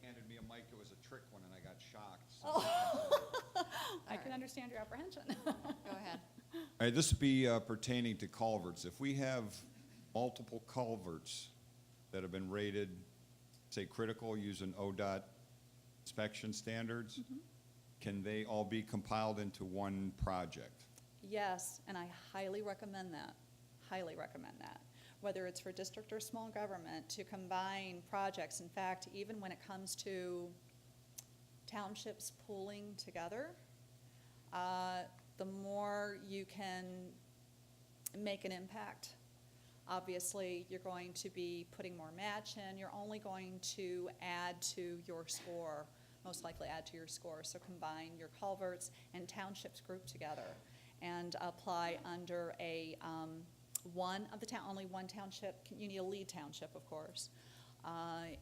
Handed me a mic, it was a trick one, and I got shocked. So. Oh. I right. can understand your apprehension. Go ahead. All right, this would be pertaining to culverts. If we have multiple culverts that have been rated, say, critical using ODOT inspection standards, can they all be compiled into one project? Yes, and I highly recommend that. Highly recommend that. Whether it's for district or small government, to combine projects. In fact, even when it comes to townships pooling together, the more you can make an impact. Obviously, you're going to be putting more match in. You're only going to add to your score, most likely add to your score. So combine your culverts and townships grouped together and apply under a one of the town, only one township. You need a lead township, of course.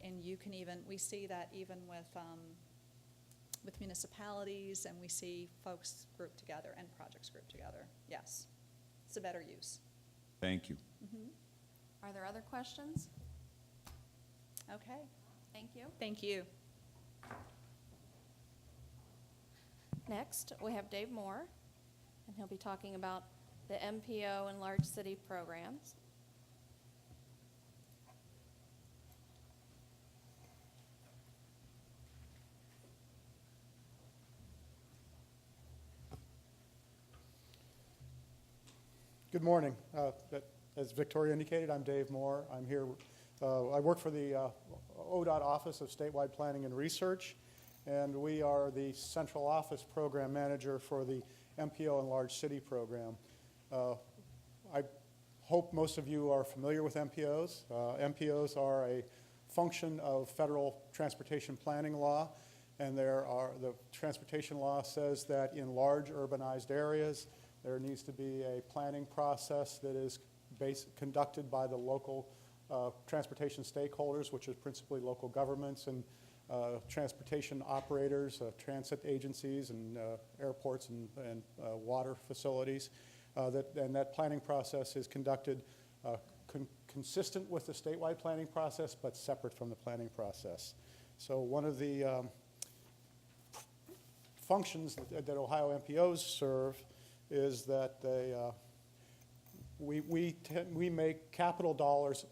And you can even, we see that even with municipalities, and we see folks grouped together and projects grouped together. Yes, it's a better use. Thank you. Are there other questions? Okay, Thank you. thank you. Next, we have Dave Moore, and he'll be talking about the MPO and large city programs. Good morning. As Victoria indicated, I'm Dave Moore. I'm here. I work for the ODOT Office of Statewide Planning and Research, and we are the central office program manager for the MPO and Large City program. I hope most of you are familiar with MPOs. MPOs are a function of federal transportation planning law, and the transportation law says that in large urbanized areas, there needs to be a planning process that is conducted by the local transportation stakeholders, which is principally local governments and transportation operators, transit agencies, and airports and water facilities. And that planning process is conducted consistent with the statewide planning process, but separate from the planning process. So one of the functions that Ohio MPOs serve is that we make capital dollars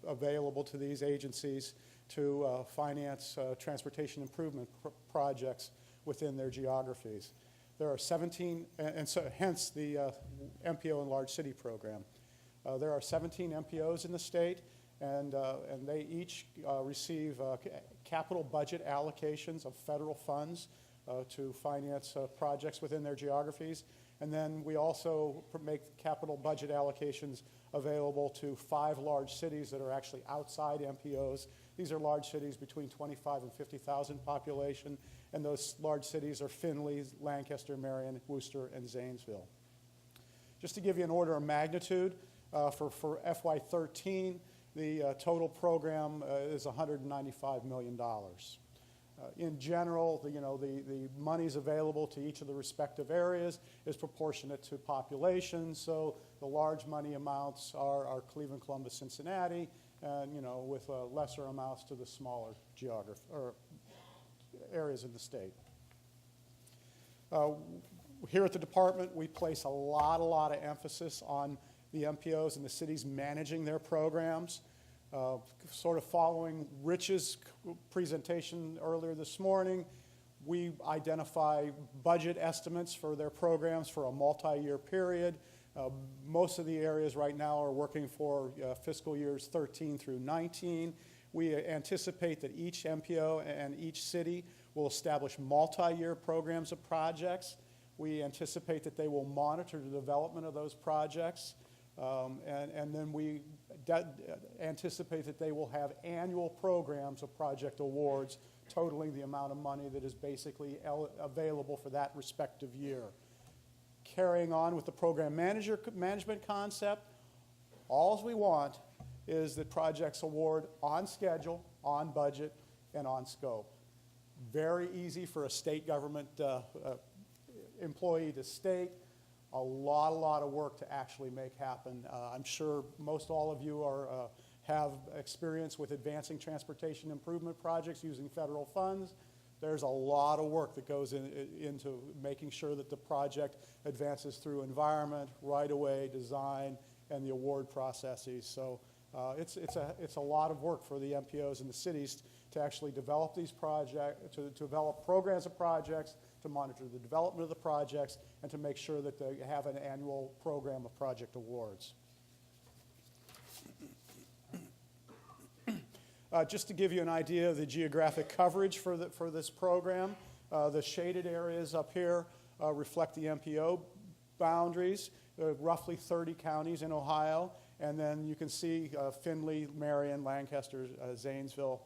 available to these agencies to finance transportation improvement projects within their geographies. There are 17, and so hence the MPO and Large City program. There are 17 MPOs in the state, and they each receive capital budget allocations of federal funds to finance projects within their geographies. And then we also make capital budget allocations available to 5 large cities that are actually outside MPOs. These are large cities between 25 and 50,000 population, and those large cities are Findlay, Lancaster, Marion, Worcester, and Zanesville. Just to give you an order of magnitude, for FY13, the total program is $195 million. In general, the monies available to each of the respective areas is proportionate to population. So the large money amounts are Cleveland, Columbus, Cincinnati, and with lesser amounts to the smaller geography or areas in the state. Here at the department, we place a lot of emphasis on the MPOs and the cities managing their programs. Sort of following Rich's presentation earlier this morning, we identify budget estimates for their programs for a multi-year period. Most of the areas right now are working for fiscal years 13 through 19. We anticipate that each MPO and each city will establish multi-year programs of projects. We anticipate that they will monitor the development of those projects. And then we anticipate that they will have annual programs of project awards totaling the amount of money that is basically available for that respective year. Carrying on with the program management concept, all we want is that projects award on schedule, on budget, and on scope. Very easy for a state government employee to state. A lot of work to actually make happen. I'm sure most all of you have experience with advancing transportation improvement projects using federal funds. There's a lot of work that goes into making sure that the project advances through environment, right-of-way, design, and the award processes. So it's a lot of work for the MPOs and the cities to actually develop these projects, to develop programs of projects, to monitor the development of the projects, and to make sure that they have an annual program of project awards. Just to give you an idea of the geographic coverage for this program, the shaded areas up here reflect the MPO boundaries, roughly 30 counties in Ohio, and then you can see Findlay, Marion, Lancaster, Zanesville,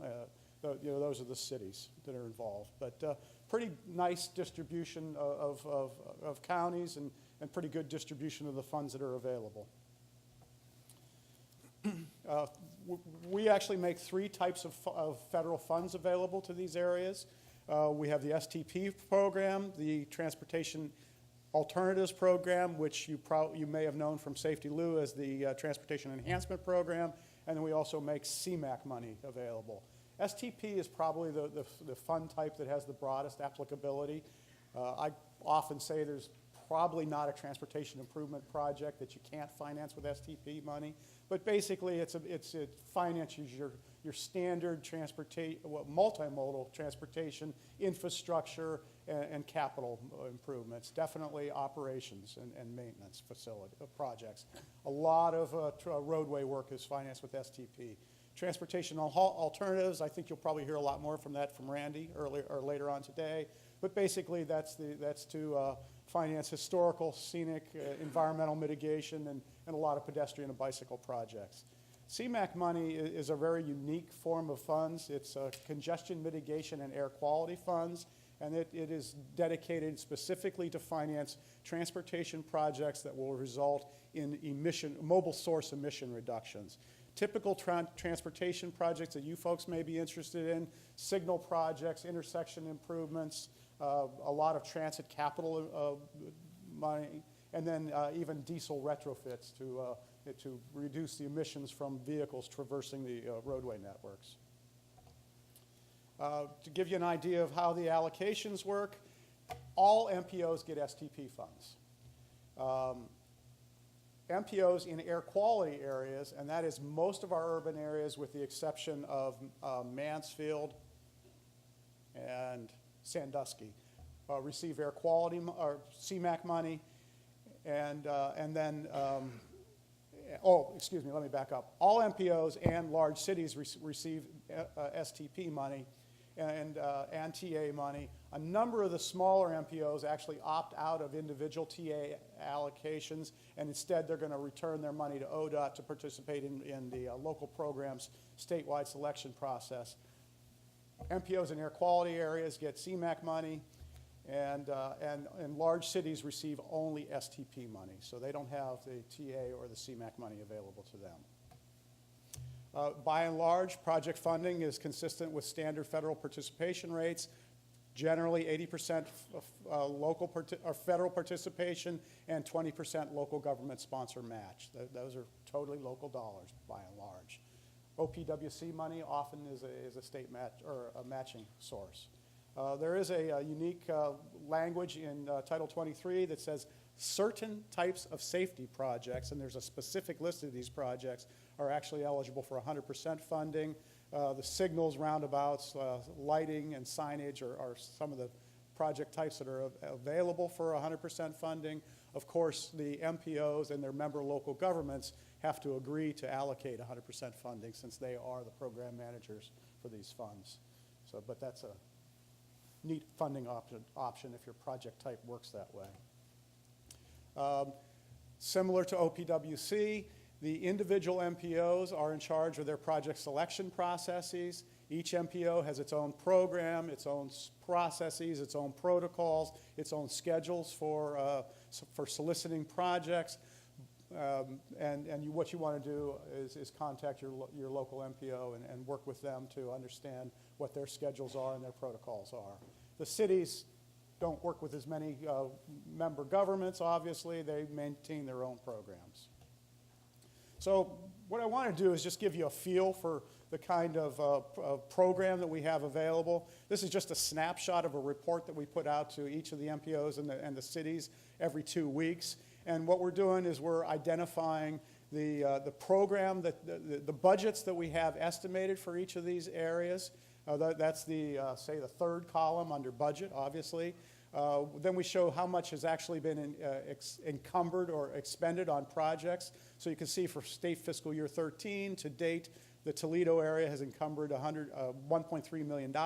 those are the cities that are involved. But pretty nice distribution of counties and pretty good distribution of the funds that are available. We actually make 3 types of federal funds available to these areas. We have the STP program, the Transportation Alternatives Program, which you may have known from Safety Lou as the Transportation Enhancement Program, and then we also make CMAQ money available. STP is probably the fund type that has the broadest applicability. I often say there's probably not a transportation improvement project that you can't finance with STP money, but basically it finances your standard multimodal transportation infrastructure and capital improvements, definitely operations and maintenance facility projects. A lot of roadway work is financed with STP. Transportation alternatives, I think you'll probably hear a lot more from that from Randy earlier or later on today. But basically, that's to finance historical, scenic, environmental mitigation, and a lot of pedestrian and bicycle projects. CMAQ money is a very unique form of funds. It's congestion mitigation and air quality funds, and it is dedicated specifically to finance transportation projects that will result in mobile source emission reductions. Typical transportation projects that you folks may be interested in: signal projects, intersection improvements, a lot of transit capital money, and then even diesel retrofits to reduce the emissions from vehicles traversing the roadway networks. To give you an idea of how the allocations work, all MPOs get STP funds. MPOs in air quality areas, and that is most of our urban areas with the exception of Mansfield and Sandusky, receive air quality or CMAQ money, and then, excuse me, let me back up. All MPOs and large cities receive STP money and TA money. A number of the smaller MPOs actually opt out of individual TA allocations, and instead they're going to return their money to ODOT to participate in the local program's statewide selection process. MPOs in air quality areas get CMAQ money, and large cities receive only STP money, so they don't have the TA or the CMAQ money available to them. By and large, project funding is consistent with standard federal participation rates, generally 80% local or federal participation and 20% local government sponsor match. Those are totally local dollars by and large. OPWC money often is a state match or a matching source. There is a unique language in Title 23 that says certain types of safety projects, and there's a specific list of these projects, are actually eligible for 100% funding. The signals, roundabouts, lighting, and signage are some of the project types that are available for 100% funding. Of course, the MPOs and their member local governments have to agree to allocate 100% funding since they are the program managers for these funds. So, but that's a neat funding option if your project type works that way. Similar to OPWC, the individual MPOs are in charge of their project selection processes. Each MPO has its own program, its own processes, its own protocols, its own schedules for soliciting projects. What you want to do is contact your local MPO and work with them to understand what their schedules are and their protocols are. The cities don't work with as many member governments, obviously. They maintain their own programs. So what I want to do is just give you a feel for the kind of program that we have available. This is just a snapshot of a report that we put out to each of the MPOs and the cities every 2 weeks. And what we're doing is we're identifying the program, the budgets that we have estimated for each of these areas. That's say the third column under budget, obviously. Then we show how much has actually been encumbered or expended on projects. So you can see for state fiscal year 13 to date, the Toledo area has encumbered $1.3 million.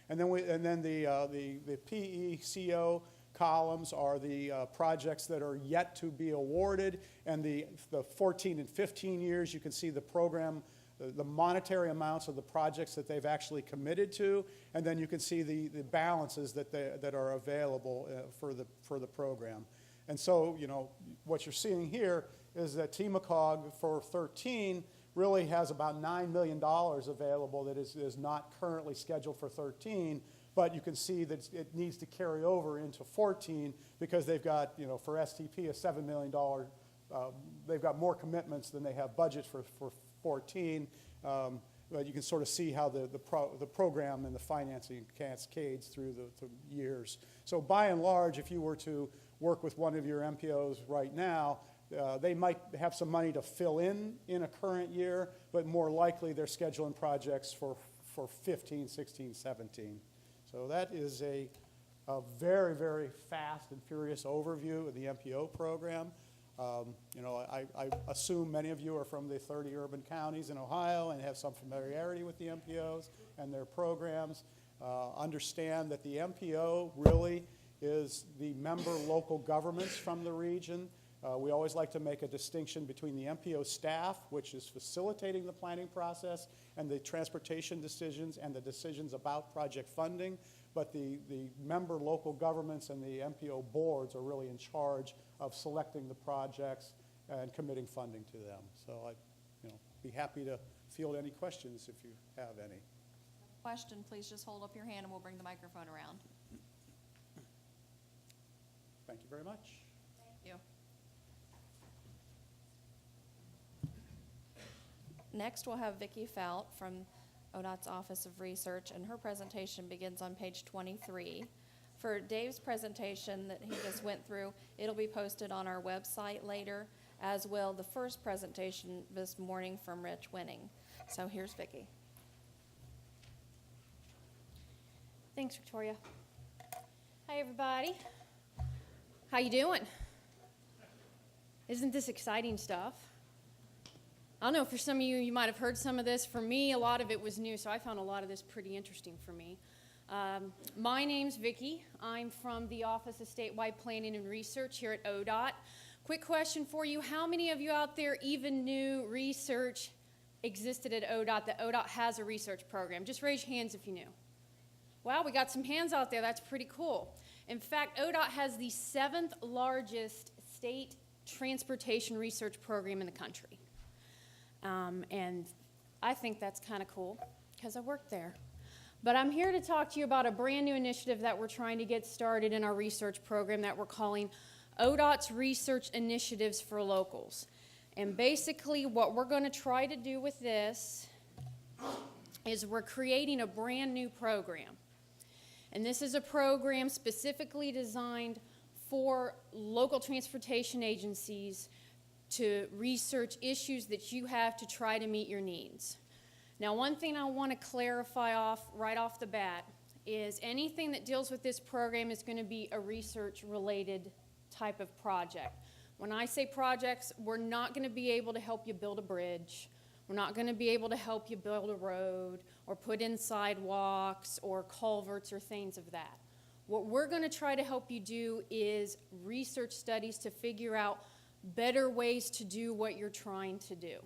And then the PECO columns are the projects that are yet to be awarded. And the 14 and 15 years, you can see the program, the monetary amounts of the projects that they've actually committed to, and then you can see the balances that are available for the program. And so, you know, what you're seeing here is that TMACOG for 13 really has about $9 million available that is not currently scheduled for 13, but you can see that it needs to carry over into 14 because they've got, you know, for STP a $7 million, they've got more commitments than they have budget for 14, but you can sort of see how the program and the financing cascades through the years. So by and large, if you were to work with one of your MPOs right now, they might have some money to fill in a current year, but more likely they're scheduling projects for 15, 16, 17. So that is a very, very fast and furious overview of the MPO program. You know, I assume many of you are from the 30 urban counties in Ohio and have some familiarity with the MPOs and their programs. Understand that the MPO really is the member local governments from the region. We always like to make a distinction between the MPO staff, which is facilitating the planning process and the transportation decisions and the decisions about project funding, but the member local governments and the MPO boards are really in charge of selecting the projects and committing funding to them. So I'd be happy to field any questions if you have any. Question, please just hold up your hand and we'll bring the microphone around. Thank you very much. Thank you. Next, we'll have Vicki Fout from ODOT's Office of Research, and her presentation begins on page 23. For Dave's presentation that he just went through, it'll be posted on our website later, as will the first presentation this morning from Rich Winning. So here's Vicki. Thanks, Victoria. Hi, everybody. How you doing? Isn't this exciting stuff? I don't know, for some of you, you might have heard some of this. For me, a lot of it was new, so I found a lot of this pretty interesting for me. My name's Vicki. I'm from the Office of Statewide Planning and Research here at ODOT. Quick question for you. How many of you out there even knew research existed at ODOT, that ODOT has a research program? Just raise your hands if you knew. Wow, we got some hands out there. That's pretty cool. In fact, ODOT has the 7th largest state transportation research program in the country. And I think that's kind of cool because I worked there. But I'm here to talk to you about a brand new initiative that we're trying to get started in our research program that we're calling ODOT's Research Initiatives for Locals. And basically what we're going to try to do with this is we're creating a brand new program. And this is a program specifically designed for local transportation agencies to research issues that you have to try to meet your needs. Now, one thing I want to clarify right off the bat is anything that deals with this program is going to be a research-related type of project. When I say projects, we're not going to be able to help you build a bridge. We're not going to be able to help you build a road or put in sidewalks or culverts or things of that. What we're going to try to help you do is research studies to figure out better ways to do what you're trying to do.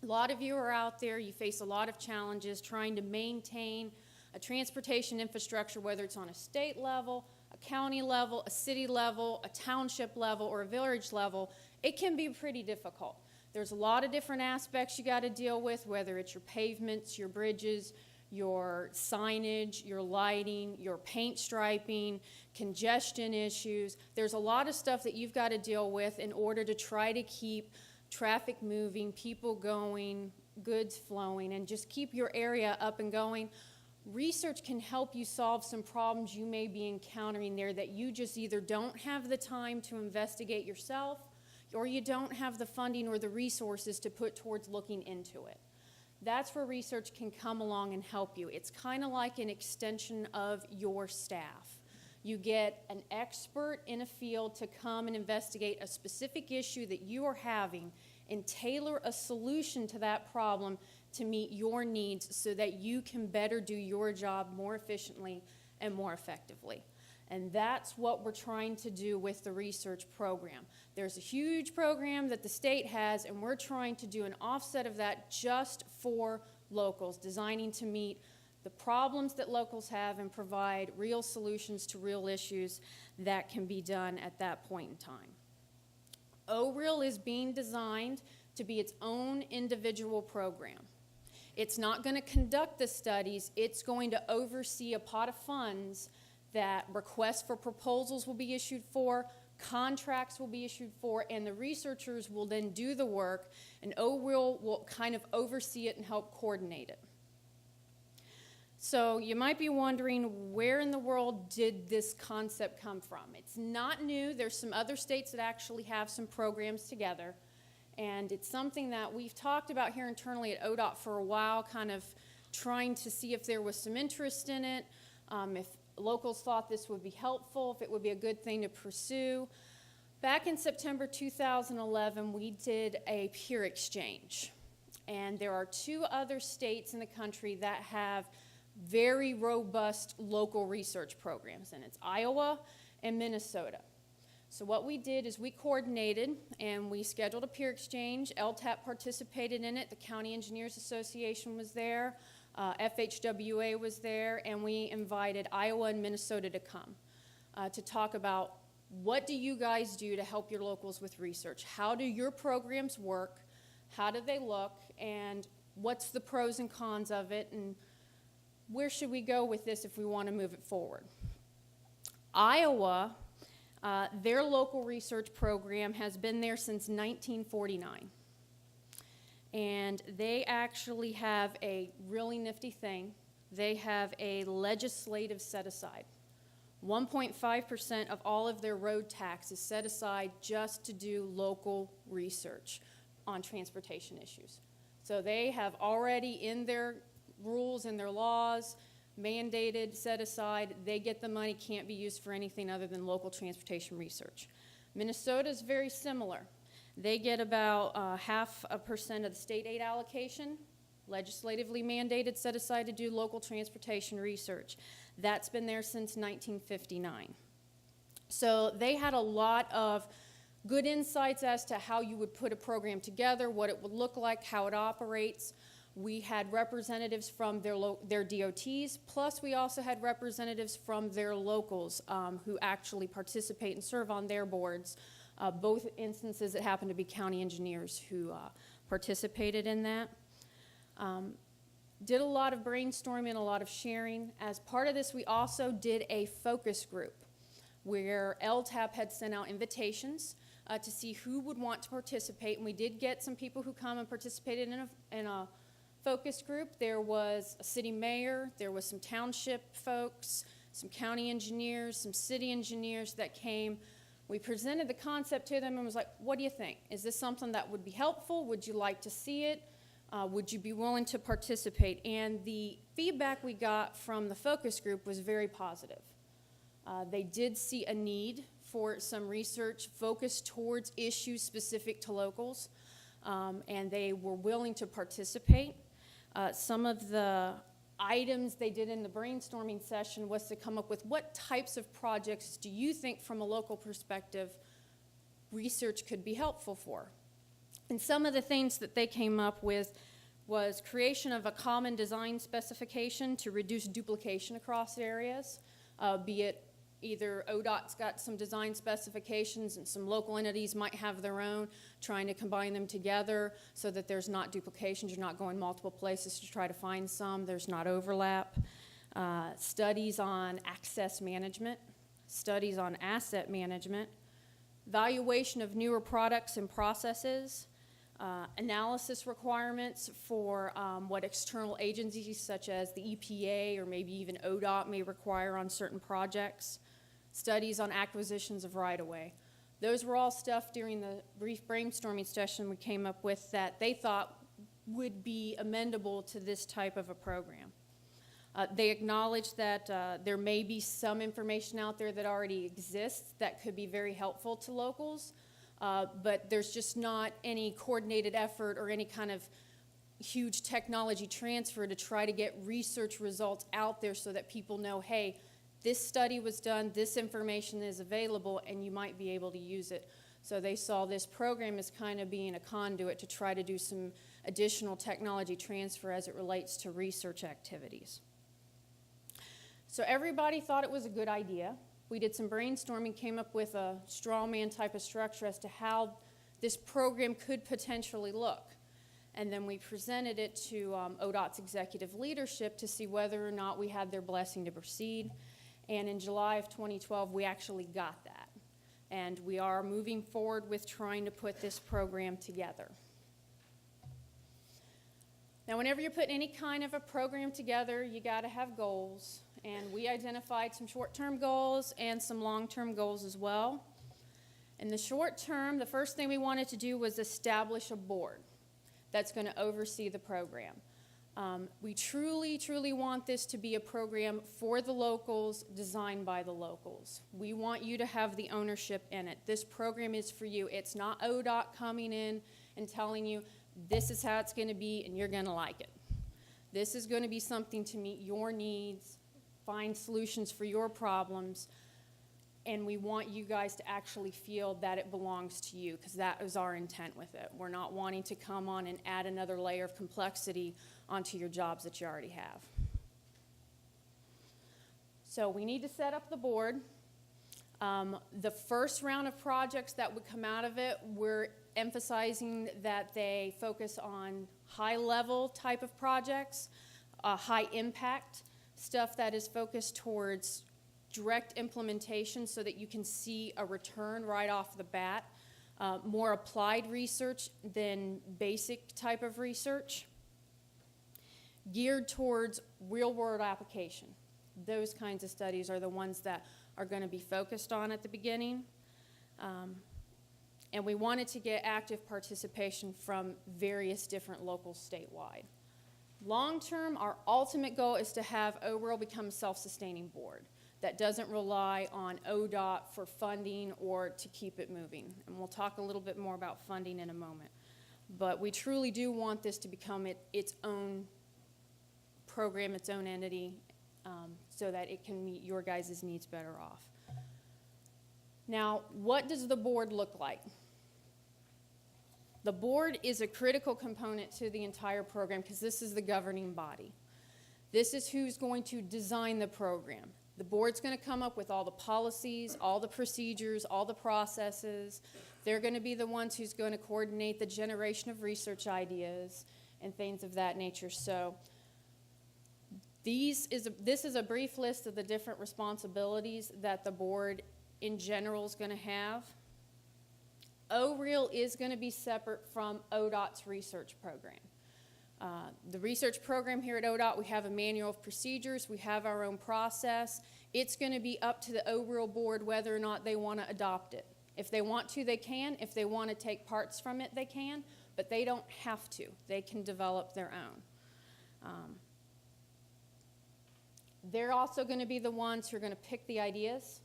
A lot of you are out there, you face a lot of challenges trying to maintain a transportation infrastructure, whether it's on a state level, a county level, a city level, a township level, or a village level. It can be pretty difficult. There's a lot of different aspects you got to deal with, whether it's your pavements, your bridges, your signage, your lighting, your paint striping, congestion issues. There's a lot of stuff that you've got to deal with in order to try to keep traffic moving, people going, goods flowing, and just keep your area up and going. Research can help you solve some problems you may be encountering there that you just either don't have the time to investigate yourself or you don't have the funding or the resources to put towards looking into it. That's where research can come along and help you. It's kind of like an extension of your staff. You get an expert in a field to come and investigate a specific issue that you are having and tailor a solution to that problem to meet your needs so that you can better do your job more efficiently and more effectively. And that's what we're trying to do with the research program. There's a huge program that the state has, and we're trying to do an offset of that just for locals, designing to meet the problems that locals have and provide real solutions to real issues that can be done at that point in time. OREAL is being designed to be its own individual program. It's not going to conduct the studies. It's going to oversee a pot of funds that requests for proposals will be issued for, contracts will be issued for, and the researchers will then do the work, and OREAL will kind of oversee it and help coordinate it. So you might be wondering, where in the world did this concept come from? It's not new. There's some other states that actually have some programs together. And it's something that we've talked about here internally at ODOT for a while, kind of trying to see if there was some interest in it, if locals thought this would be helpful, if it would be a good thing to pursue. Back in September 2011, we did a peer exchange. And there are 2 other states in the country that have very robust local research programs, and it's Iowa and Minnesota. So what we did is we coordinated and we scheduled a peer exchange. LTAP participated in it. The County Engineers Association was there. FHWA was there, and we invited Iowa and Minnesota to come to talk about what do you guys do to help your locals with research? How do your programs work? How do they look? And what's the pros and cons of it? And where should we go with this if we want to move it forward? Iowa, their local research program has been there since 1949. And they actually have a really nifty thing. They have a legislative set-aside. 1.5% of all of their road tax is set aside just to do local research on transportation issues. So they have already in their rules and their laws mandated, set aside, they get the money, can't be used for anything other than local transportation research. Minnesota is very similar. They get about 0.5% of the state aid allocation, legislatively mandated, set aside to do local transportation research. That's been there since 1959. So they had a lot of good insights as to how you would put a program together, what it would look like, how it operates. We had representatives from their DOTs, plus we also had representatives from their locals who actually participate and serve on their boards. Both instances, it happened to be county engineers who participated in that. Did a lot of brainstorming, a lot of sharing. As part of this, we also did a focus group where LTAP had sent out invitations to see who would want to participate, and we did get some people who come and participated in a focus group. There was a city mayor, there was some township folks, some county engineers, some city engineers that came. We presented the concept to them and was like, what do you think? Is this something that would be helpful? Would you like to see it? Would you be willing to participate? And the feedback we got from the focus group was very positive. They did see a need for some research focused towards issues specific to locals, and they were willing to participate. Some of the items they did in the brainstorming session was to come up with what types of projects do you think from a local perspective research could be helpful for. And some of the things that they came up with was creation of a common design specification to reduce duplication across areas, be it either ODOT's got some design specifications and some local entities might have their own, trying to combine them together so that there's not duplications, you're not going multiple places to try to find some, there's not overlap. Studies on access management, studies on asset management, evaluation of newer products and processes, analysis requirements for what external agencies such as the EPA or maybe even ODOT may require on certain projects, studies on acquisitions of right-of-way. Those were all stuff during the brief brainstorming session we came up with that they thought would be amendable to this type of a program. They acknowledged that there may be some information out there that already exists that could be very helpful to locals, but there's just not any coordinated effort or any kind of huge technology transfer to try to get research results out there so that people know, hey, this study was done, this information is available, and you might be able to use it. So they saw this program as kind of being a conduit to try to do some additional technology transfer as it relates to research activities. So everybody thought it was a good idea. We did some brainstorming, came up with a straw man type of structure as to how this program could potentially look. And then we presented it to ODOT's executive leadership to see whether or not we had their blessing to proceed. And in July of 2012, we actually got that. And we are moving forward with trying to put this program together. Now, whenever you're putting any kind of a program together, you got to have goals. And we identified some short-term goals and some long-term goals as well. In the short term, the first thing we wanted to do was establish a board that's going to oversee the program. We truly, truly want this to be a program for the locals, designed by the locals. We want you to have the ownership in it. This program is for you. It's not ODOT coming in and telling you, this is how it's going to be and you're going to like it. This is going to be something to meet your needs, find solutions for your problems, and we want you guys to actually feel that it belongs to you, because that is our intent with it. We're not wanting to come on and add another layer of complexity onto your jobs that you already have. So we need to set up the board. The first round of projects that would come out of it, we're emphasizing that they focus on high-level type of projects, high-impact stuff that is focused towards direct implementation so that you can see a return right off the bat, more applied research than basic type of research, geared towards real-world application. Those kinds of studies are the ones that are going to be focused on at the beginning. And we wanted to get active participation from various different locals statewide. Long-term, our ultimate goal is to have OWRL become a self-sustaining board that doesn't rely on ODOT for funding or to keep it moving. And we'll talk a little bit more about funding in a moment. But we truly do want this to become its own program, its own entity, so that it can meet your guys' needs better off. Now, what does the board look like? The board is a critical component to the entire program because this is the governing body. This is who's going to design the program. The board's going to come up with all the policies, all the procedures, all the processes. They're going to be the ones who's going to coordinate the generation of research ideas and things of that nature. So this is a brief list of the different responsibilities that the board in general is going to have. OREAL is going to be separate from ODOT's research program. The research program here at ODOT, we have a manual of procedures, we have our own process. It's going to be up to the OREAL board whether or not they want to adopt it. If they want to, they can. If they want to take parts from it, they can, but they don't have to. They can develop their own. They're also going to be the ones who are going to pick the ideas.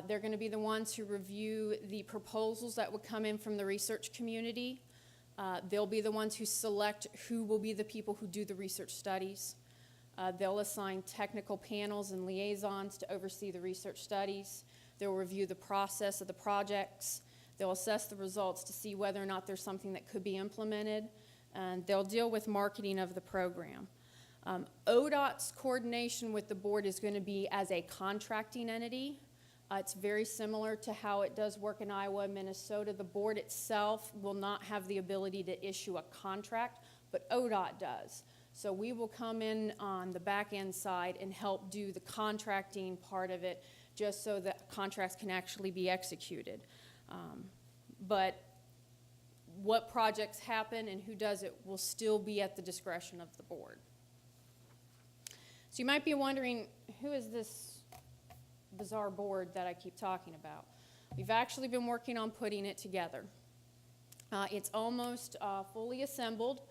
They're going to be the ones who review the proposals that would come in from the research community. They'll be the ones who select who will be the people who do the research studies. They'll assign technical panels and liaisons to oversee the research studies. They'll review the process of the projects. They'll assess the results to see whether or not there's something that could be implemented. And they'll deal with marketing of the program. ODOT's coordination with the board is going to be as a contracting entity. It's very similar to how it does work in Iowa and Minnesota. The board itself will not have the ability to issue a contract, but ODOT does. So we will come in on the back end side and help do the contracting part of it just so that contracts can actually be executed. But what projects happen and who does it will still be at the discretion of the board. So you might be wondering, who is this bizarre board that I keep talking about? We've actually been working on putting it together. It's almost fully assembled.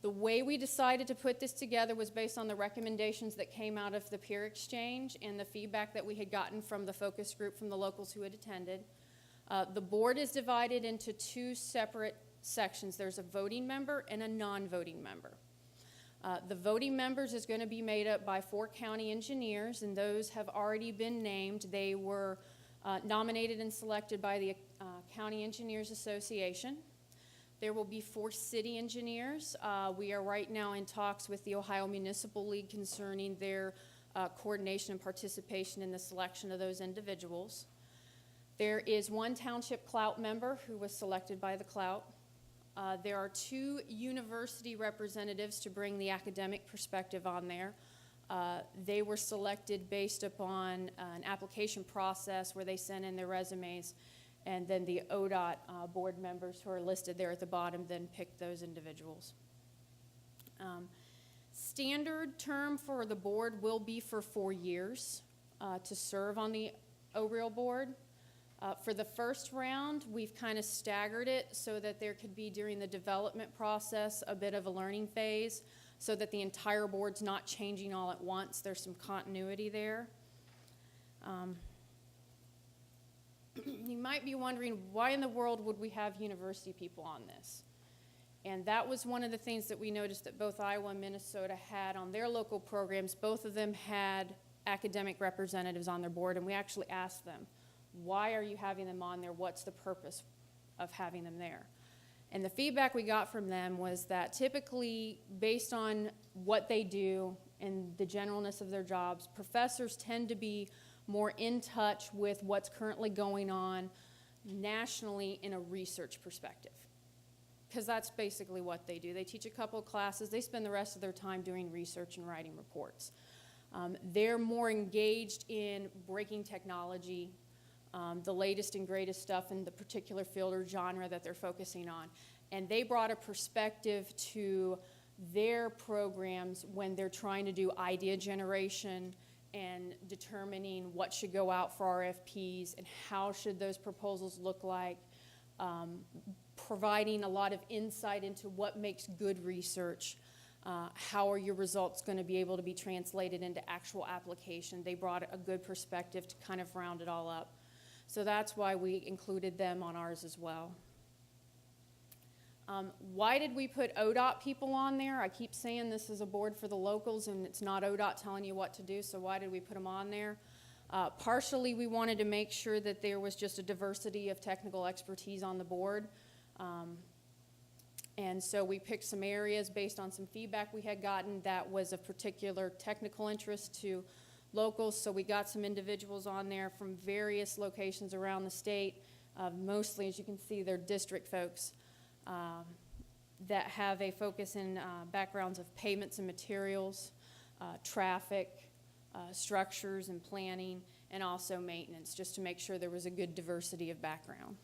The way we decided to put this together was based on the recommendations that came out of the peer exchange and the feedback that we had gotten from the focus group from the locals who had attended. The board is divided into two separate sections. There's a voting member and a non-voting member. The voting members is going to be made up by 4 county engineers, and those have already been named. They were nominated and selected by the County Engineers Association. There will be 4 city engineers. We are right now in talks with the Ohio Municipal League concerning their coordination and participation in the selection of those individuals. There is 1 township clout member who was selected by the clout. There are 2 university representatives to bring the academic perspective on there. They were selected based upon an application process where they sent in their resumes, and then the ODOT board members who are listed there at the bottom then picked those individuals. Standard term for the board will be for 4 years to serve on the OREAL board. For the first round, we've kind of staggered it so that there could be, during the development process, a bit of a learning phase so that the entire board's not changing all at once. There's some continuity there. You might be wondering, why in the world would we have university people on this? And that was one of the things that we noticed that both Iowa and Minnesota had on their local programs. Both of them had academic representatives on their board, and we actually asked them, why are you having them on there? What's the purpose of having them there? And the feedback we got from them was that typically, based on what they do and the generalness of their jobs, professors tend to be more in touch with what's currently going on nationally in a research perspective. Because that's basically what they do. They teach a couple of classes. They spend the rest of their time doing research and writing reports. They're more engaged in breaking technology, the latest and greatest stuff in the particular field or genre that they're focusing on. And they brought a perspective to their programs when they're trying to do idea generation and determining what should go out for RFPs and how should those proposals look like, providing a lot of insight into what makes good research, how are your results going to be able to be translated into actual application. They brought a good perspective to kind of round it all up. So that's why we included them on ours as well. Why did we put ODOT people on there? I keep saying this is a board for the locals and it's not ODOT telling you what to do, so why did we put them on there? Partially, we wanted to make sure that there was just a diversity of technical expertise on the board. And so we picked some areas based on some feedback we had gotten that was of particular technical interest to locals. So we got some individuals on there from various locations around the state. Mostly, as you can see, they're district folks that have a focus in backgrounds of payments and materials, traffic, structures and planning, and also maintenance, just to make sure there was a good diversity of background.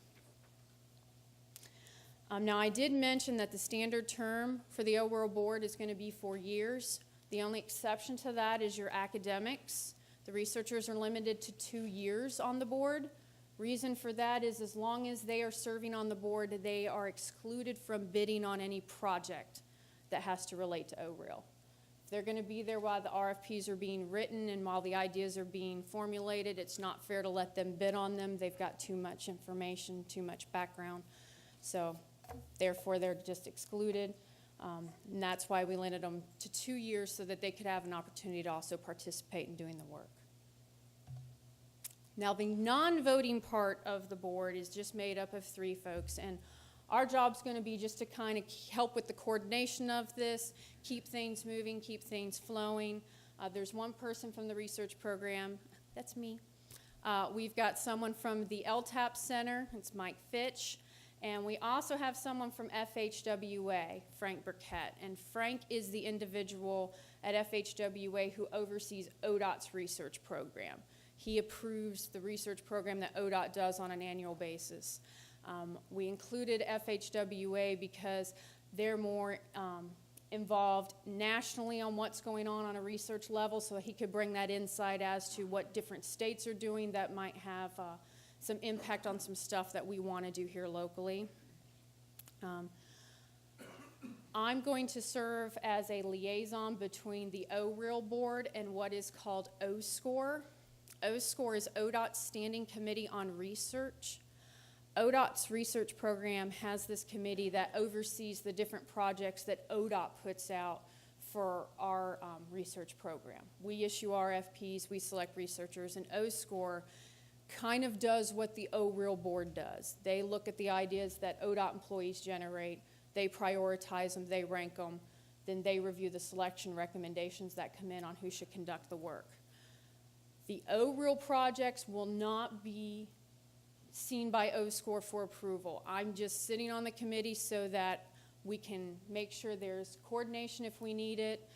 Now, I did mention that the standard term for the OWORLD board is going to be 4 years. The only exception to that is your academics. The researchers are limited to 2 years on the board. Reason for that is as long as they are serving on the board, they are excluded from bidding on any project that has to relate to OREAL. If they're going to be there while the RFPs are being written and while the ideas are being formulated, it's not fair to let them bid on them. They've got too much information, too much background. So therefore, they're just excluded. And that's why we limited them to 2 years so that they could have an opportunity to also participate in doing the work. Now, the non-voting part of the board is just made up of 3 folks, and our job's going to be just to kind of help with the coordination of this, keep things moving, keep things flowing. There's one person from the research program. That's me. We've got someone from the LTAP Center. It's Mike Fitch. And we also have someone from FHWA, Frank Burkett. And Frank is the individual at FHWA who oversees ODOT's research program. He approves the research program that ODOT does on an annual basis. We included FHWA because they're more involved nationally on what's going on a research level, so he could bring that insight as to what different states are doing that might have some impact on some stuff that we want to do here locally. I'm going to serve as a liaison between the OREAL board and what is called OSCORE. OSCORE is ODOT's Standing Committee on Research. ODOT's research program has this committee that oversees the different projects that ODOT puts out for our research program. We issue RFPs, we select researchers, and OSCORE kind of does what the OREAL board does. They look at the ideas that ODOT employees generate, they prioritize them, they rank them, then they review the selection recommendations that come in on who should conduct the work. The OREAL projects will not be seen by OSCORE for approval. I'm just sitting on the committee so that we can make sure there's coordination if we need it.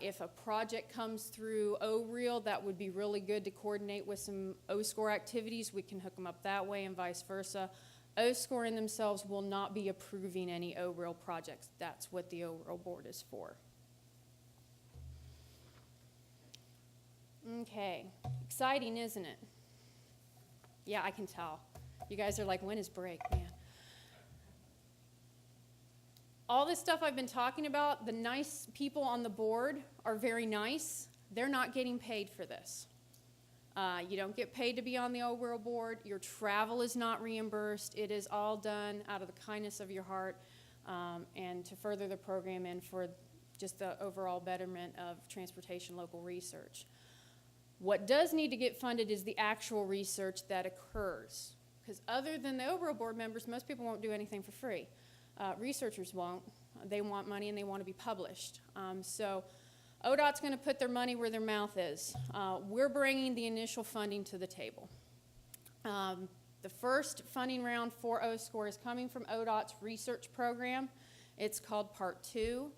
If a project comes through OREAL, that would be really good to coordinate with some OSCORE activities. We can hook them up that way and vice versa. OSCORE in themselves will not be approving any OREAL projects. That's what the OREAL board is for. Okay, exciting, isn't it? Yeah, I can tell. You guys are like, when is break, man? All this stuff I've been talking about, the nice people on the board are very nice. They're not getting paid for this. You don't get paid to be on the OWRL board. Your travel is not reimbursed. It is all done out of the kindness of your heart and to further the program and for just the overall betterment of transportation local research. What does need to get funded is the actual research that occurs. Because other than the OWRL board members, most people won't do anything for free. Researchers won't. They want money and they want to be published. So ODOT's going to put their money where their mouth is. We're bringing the initial funding to the table. The first funding round for OSCORE is coming from ODOT's research program. It's called Part 2.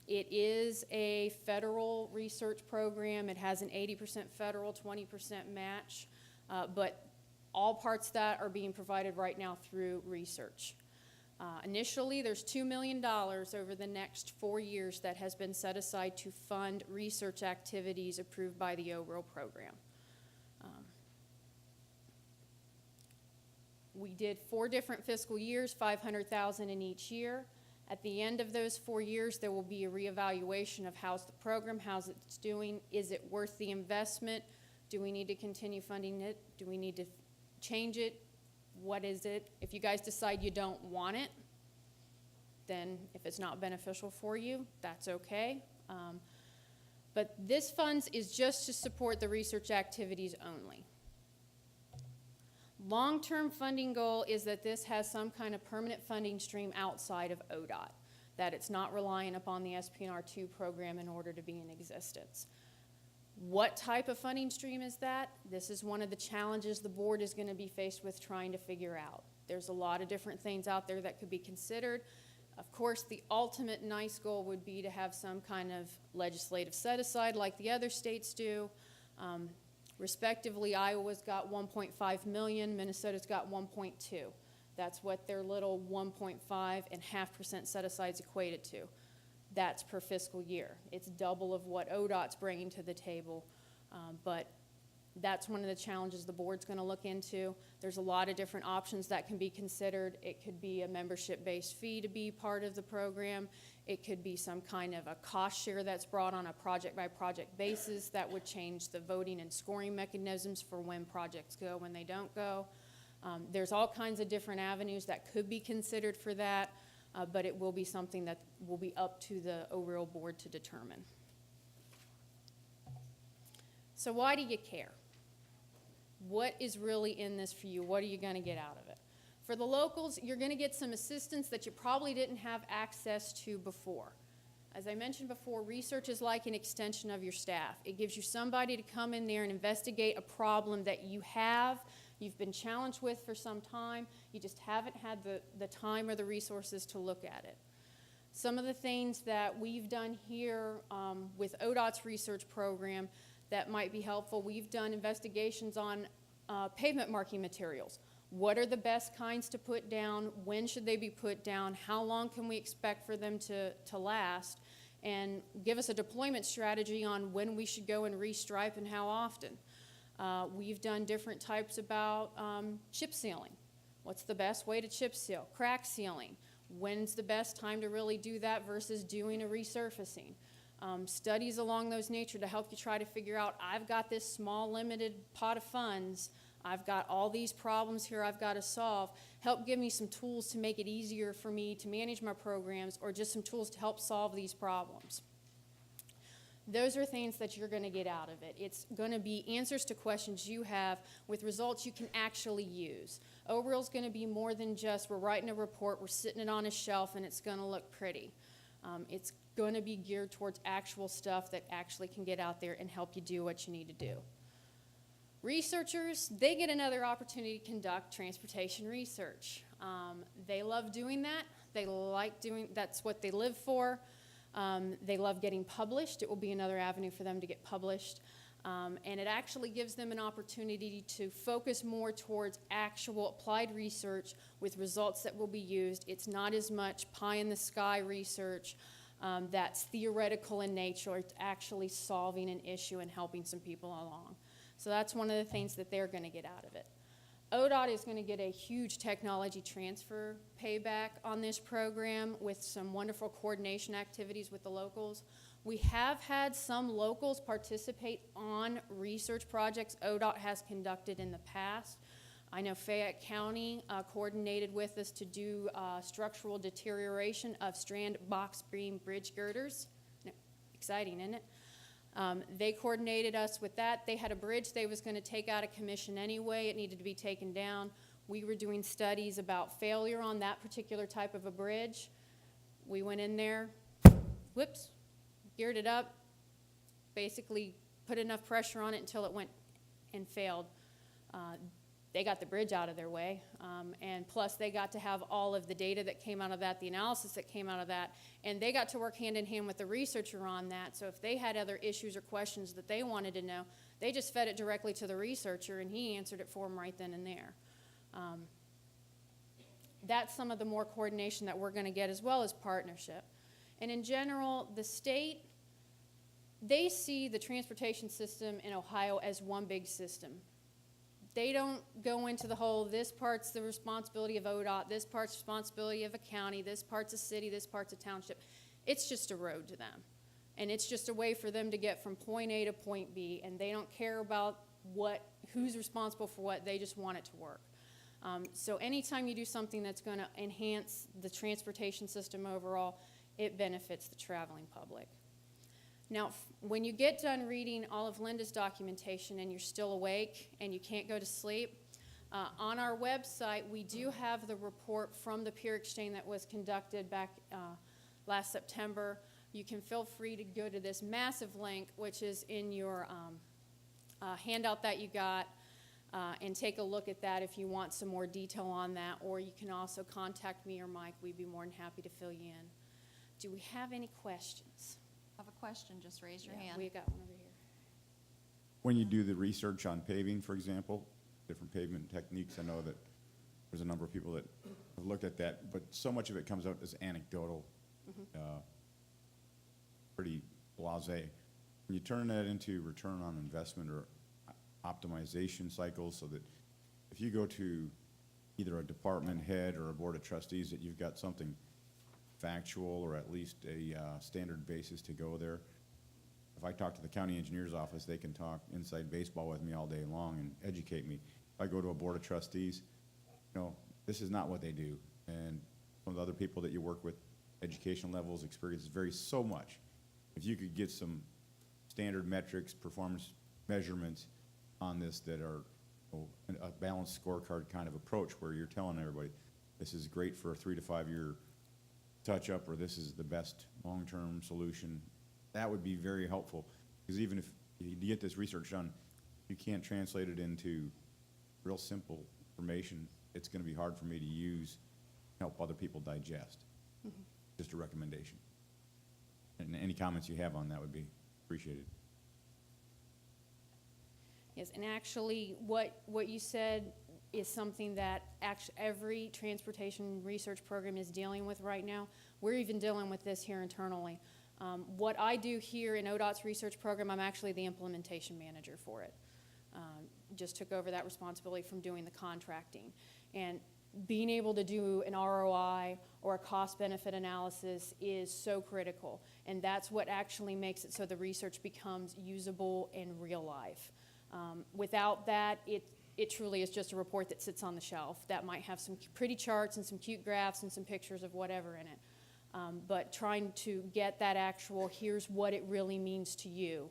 It is a federal research program. It has an 80% federal, 20% match, but all parts of that are being provided right now through research. Initially, there's $2 million over the next 4 years that has been set aside to fund research activities approved by the OWRL program. We did 4 different fiscal years, $500,000 in each year. At the end of those 4 years, there will be a reevaluation of how's the program, how's it doing, is it worth the investment, do we need to continue funding it, do we need to change it, what is it? If you guys decide you don't want it, then if it's not beneficial for you, that's okay. But this funds is just to support the research activities only. Long-term funding goal is that this has some kind of permanent funding stream outside of ODOT, that it's not relying upon the SPNR2 program in order to be in existence. What type of funding stream is that? This is one of the challenges the board is going to be faced with trying to figure out. There's a lot of different things out there that could be considered. Of course, the ultimate nice goal would be to have some kind of legislative set-aside like the other states do. Respectively, Iowa's got 1.5 million, Minnesota's got 1.2. That's what their little 1.5% set-asides equated to. That's per fiscal year. It's double of what ODOT's bringing to the table, but that's one of the challenges the board's going to look into. There's a lot of different options that can be considered. It could be a membership-based fee to be part of the program. It could be some kind of a cost share that's brought on a project-by-project basis that would change the voting and scoring mechanisms for when projects go, when they don't go. There's all kinds of different avenues that could be considered for that, but it will be something that will be up to the OWRL board to determine. So why do you care? What is really in this for you? What are you going to get out of it? For the locals, you're going to get some assistance that you probably didn't have access to before. As I mentioned before, research is like an extension of your staff. It gives you somebody to come in there and investigate a problem that you've been challenged with for some time. You just haven't had the time or the resources to look at it. Some of the things that we've done here with ODOT's research program that might be helpful, we've done investigations on pavement marking materials. What are the best kinds to put down? When should they be put down? How long can we expect for them to last? And give us a deployment strategy on when we should go and restripe and how often. We've done different types about chip sealing. What's the best way to chip seal? Crack sealing. When's the best time to really do that versus doing a resurfacing? Studies along those nature to help you try to figure out, I've got this small limited pot of funds, I've got all these problems here I've got to solve. Help give me some tools to make it easier for me to manage my programs, or just some tools to help solve these problems. Those are things that you're going to get out of it. It's going to be answers to questions you have with results you can actually use. OWRL's going to be more than just we're writing a report, we're sitting it on a shelf, and it's going to look pretty. It's going to be geared towards actual stuff that actually can get out there and help you do what you need to do. Researchers, they get another opportunity to conduct transportation research. They love doing that. They like doing, that's what they live for. They love getting published. It will be another avenue for them to get published. And it actually gives them an opportunity to focus more towards actual applied research with results that will be used. It's not as much pie in the sky research. that's theoretical in nature. It's actually solving an issue and helping some people along. So that's one of the things that they're going to get out of it. ODOT is going to get a huge technology transfer payback on this program with some wonderful coordination activities with the locals. We have had some locals participate on research projects ODOT has conducted in the past. I know Fayette County coordinated with us to do structural deterioration of strand box beam bridge girders. Exciting, isn't it? They coordinated us with that. They had a bridge they was going to take out of commission anyway. It needed to be taken down. We were doing studies about failure on that particular type of a bridge. We went in there, whoops, geared it up, basically put enough pressure on it until it went and failed. They got the bridge out of their way, and plus they got to have all of the data that came out of that, the analysis that came out of that, and they got to work hand in hand with the researcher on that. So if they had other issues or questions that they wanted to know, they just fed it directly to the researcher, and he answered it for them right then and there. That's some of the more coordination that we're going to get, as well as partnership. And in general, the state, they see the transportation system in Ohio as one big system. They don't go into the whole, this part's the responsibility of ODOT, this part's responsibility of a county, this part's a city, this part's a township. It's just a road to them. And it's just a way for them to get from point A to point B, and they don't care about who's responsible for what, they just want it to work. So anytime you do something that's going to enhance the transportation system overall, it benefits the traveling public. Now, when you get done reading all of Linda's documentation and you're still awake and you can't go to sleep, on our website we do have the report from the peer exchange that was conducted back last September. You can feel free to go to this massive link, which is in your handout that you got, and take a look at that if you want some more detail on that, or you can also contact me or Mike. We'd be more than happy to fill you in. Do we have any questions? Have a question, just raise your Yeah, hand. we got one over here. When you do the research on paving, for example, different pavement techniques, I know that there's a number of people that have looked at that, but so much of it comes out as anecdotal, pretty blasé. When you turn that into return on investment or optimization cycles, so that if you go to either a department head or a board of trustees, that you've got something factual or at least a standard basis to go there. If I talk to the county engineer's office, they can talk inside baseball with me all day long and educate me. If I go to a board of trustees, this is not what they do. And some of the other people that you work with, education levels, experiences vary so much. If you could get some standard metrics, performance measurements on this that are a balanced scorecard kind of approach where you're telling everybody, this is great for a 3 to 5 year touch-up, or this is the best long-term solution, that would be very helpful. Because even if you get this research done, you can't translate it into real simple information. It's going to be hard for me to use, help other people digest. Just a recommendation. And any comments you have on that would be appreciated. Yes, and actually, what you said is something that every transportation research program is dealing with right now. We're even dealing with this here internally. What I do here in ODOT's research program, I'm actually the implementation manager for it. Just took over that responsibility from doing the contracting. And being able to do an ROI or a cost-benefit analysis is so critical. And that's what actually makes it so the research becomes usable in real life. Without that, it truly is just a report that sits on the shelf that might have some pretty charts and some cute graphs and some pictures of whatever in it. But trying to get that actual, here's what it really means to you,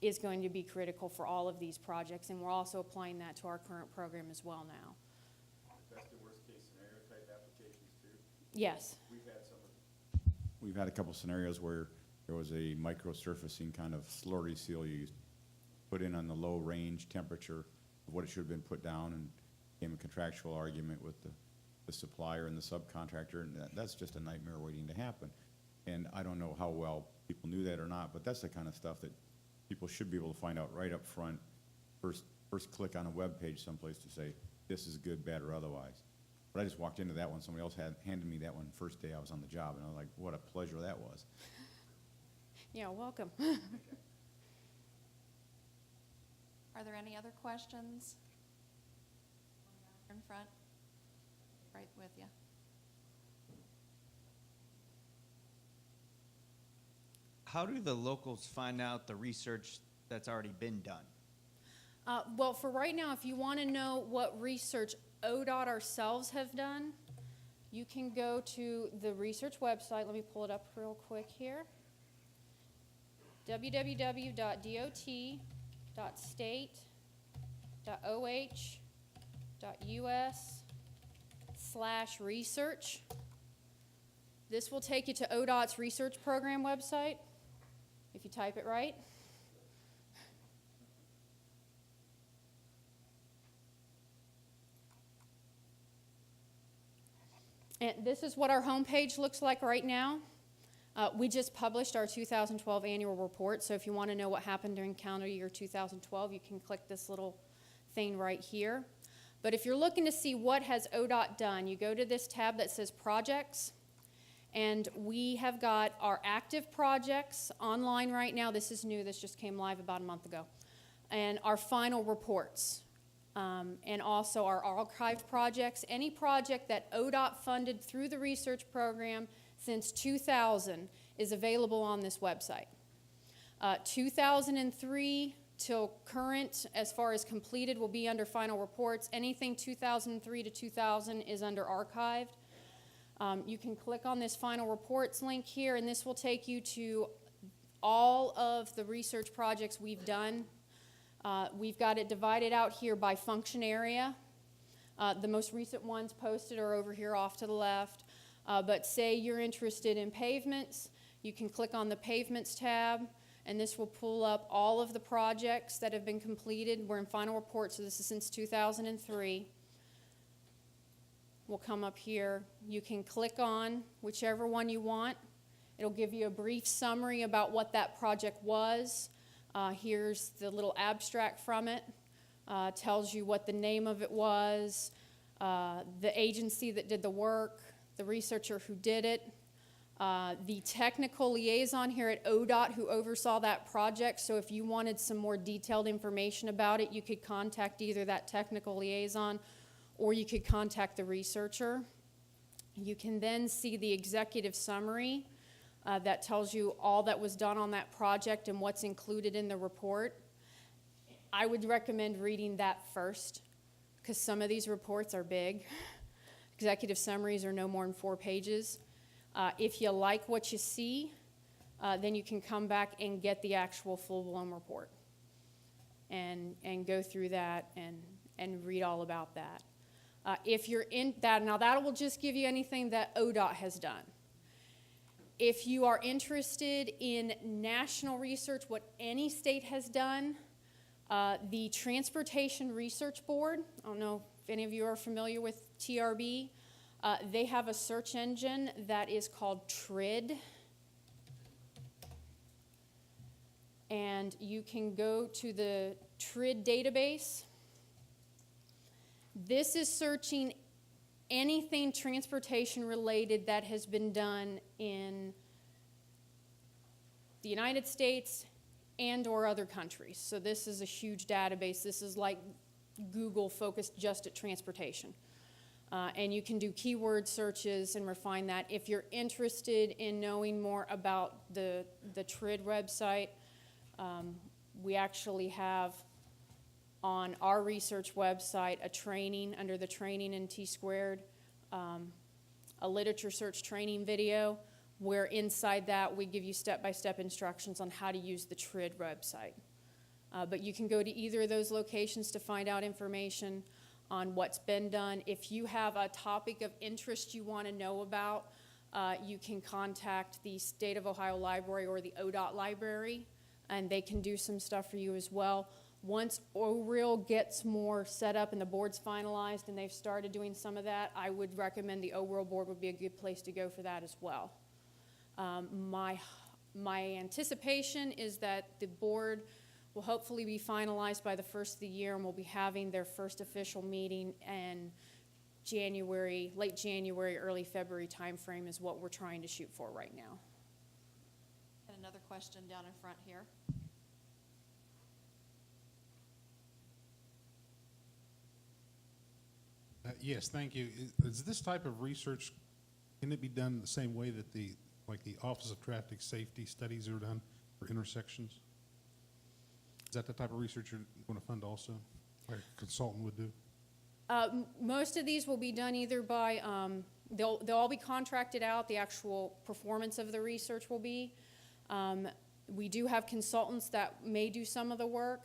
is going to be critical for all of these projects. And we're also applying that to our current program as well now. That's the worst case scenario type applications too. Yes. We've had a couple scenarios where there was a micro-surfacing kind of slurry seal used, put in on the low range temperature of what it should have been put down, and became a contractual argument with the supplier and the subcontractor, and that's just a nightmare waiting to happen. And I don't know how well people knew that or not, but that's the kind of stuff that people should be able to find out right up front. First click on a web page someplace to say, this is good, bad, or otherwise. But I just walked into that one. Somebody else handed me that one first day I was on the job, and I was like, what a pleasure that was. Yeah, welcome. Are there any other questions? In front, right with you. How do the locals find out the research that's already been done? Well, for right now, if you want to know what research ODOT ourselves have done, you can go to the research website. Let me pull it up real quick here. www.dot.state.oh.us/research. This will take you to ODOT's research program website, if you type it right. And this is what our homepage looks like right now. We just published our 2012 annual report, so if you want to know what happened during calendar year 2012, you can click this little thing right here. But if you're looking to see what has ODOT done, you go to this tab that says Projects, and we have got our active projects online right now. This is new. This just came live about a month ago. And our final reports. And also our archived projects. Any project that ODOT funded through the research program since 2000 is available on this website. 2003 till current, as far as completed, will be under final reports. Anything 2003 to 2000 is under archived. You can click on this final reports link here, and this will take you to all of the research projects we've done. We've got it divided out here by function area. The most recent ones posted are over here off to the left. But say you're interested in pavements, you can click on the Pavements tab, and this will pull up all of the projects that have been completed. We're in final report, so this is since 2003. We'll come up here. You can click on whichever one you want. It'll give you a brief summary about what that project was. Here's the little abstract from it. Tells you what the name of it was, the agency that did the work, the researcher who did it, the technical liaison here at ODOT who oversaw that project. So if you wanted some more detailed information about it, you could contact either that technical liaison or you could contact the researcher. You can then see the executive summary. That tells you all that was done on that project and what's included in the report. I would recommend reading that first because some of these reports are big. Executive summaries are no more than 4 pages. If you like what you see, then you can come back and get the actual full-blown report and go through that and read all about that. If you're in that, now that will just give you anything that ODOT has done. If you are interested in national research, what any state has done, the Transportation Research Board, I don't know if any of you are familiar with TRB, they have a search engine that is called TRID. And you can go to the TRID database. This is searching anything transportation related that has been done in the United States and or other countries. So this is a huge database. This is like Google focused just at transportation. And you can do keyword searches and refine that. If you're interested in knowing more about the TRID website, we actually have on our research website a training under the training in T-squared, a literature search training video where inside that we give you step-by-step instructions on how to use the TRID website. But you can go to either of those locations to find out information on what's been done. If you have a topic of interest you want to know about, you can contact the State of Ohio Library or the ODOT Library, and they can do some stuff for you as well. Once OREAL gets more set up and the board's finalized and they've started doing some of that, I would recommend the OREAL board would be a good place to go for that as well. My anticipation is that the board will hopefully be finalized by the first of the year and will be having their first official meeting in January, late January, early February timeframe is what we're trying to shoot for right now. And another question down in front here. Yes, thank you. Is this type of research, can it be done the same way that like the Office of Traffic Safety studies are done for intersections? Is that the type of research you're going to fund also, like a consultant would do? Most of these will be done either by, they'll all be contracted out, the actual performance of the research will be. We do have consultants that may do some of the work.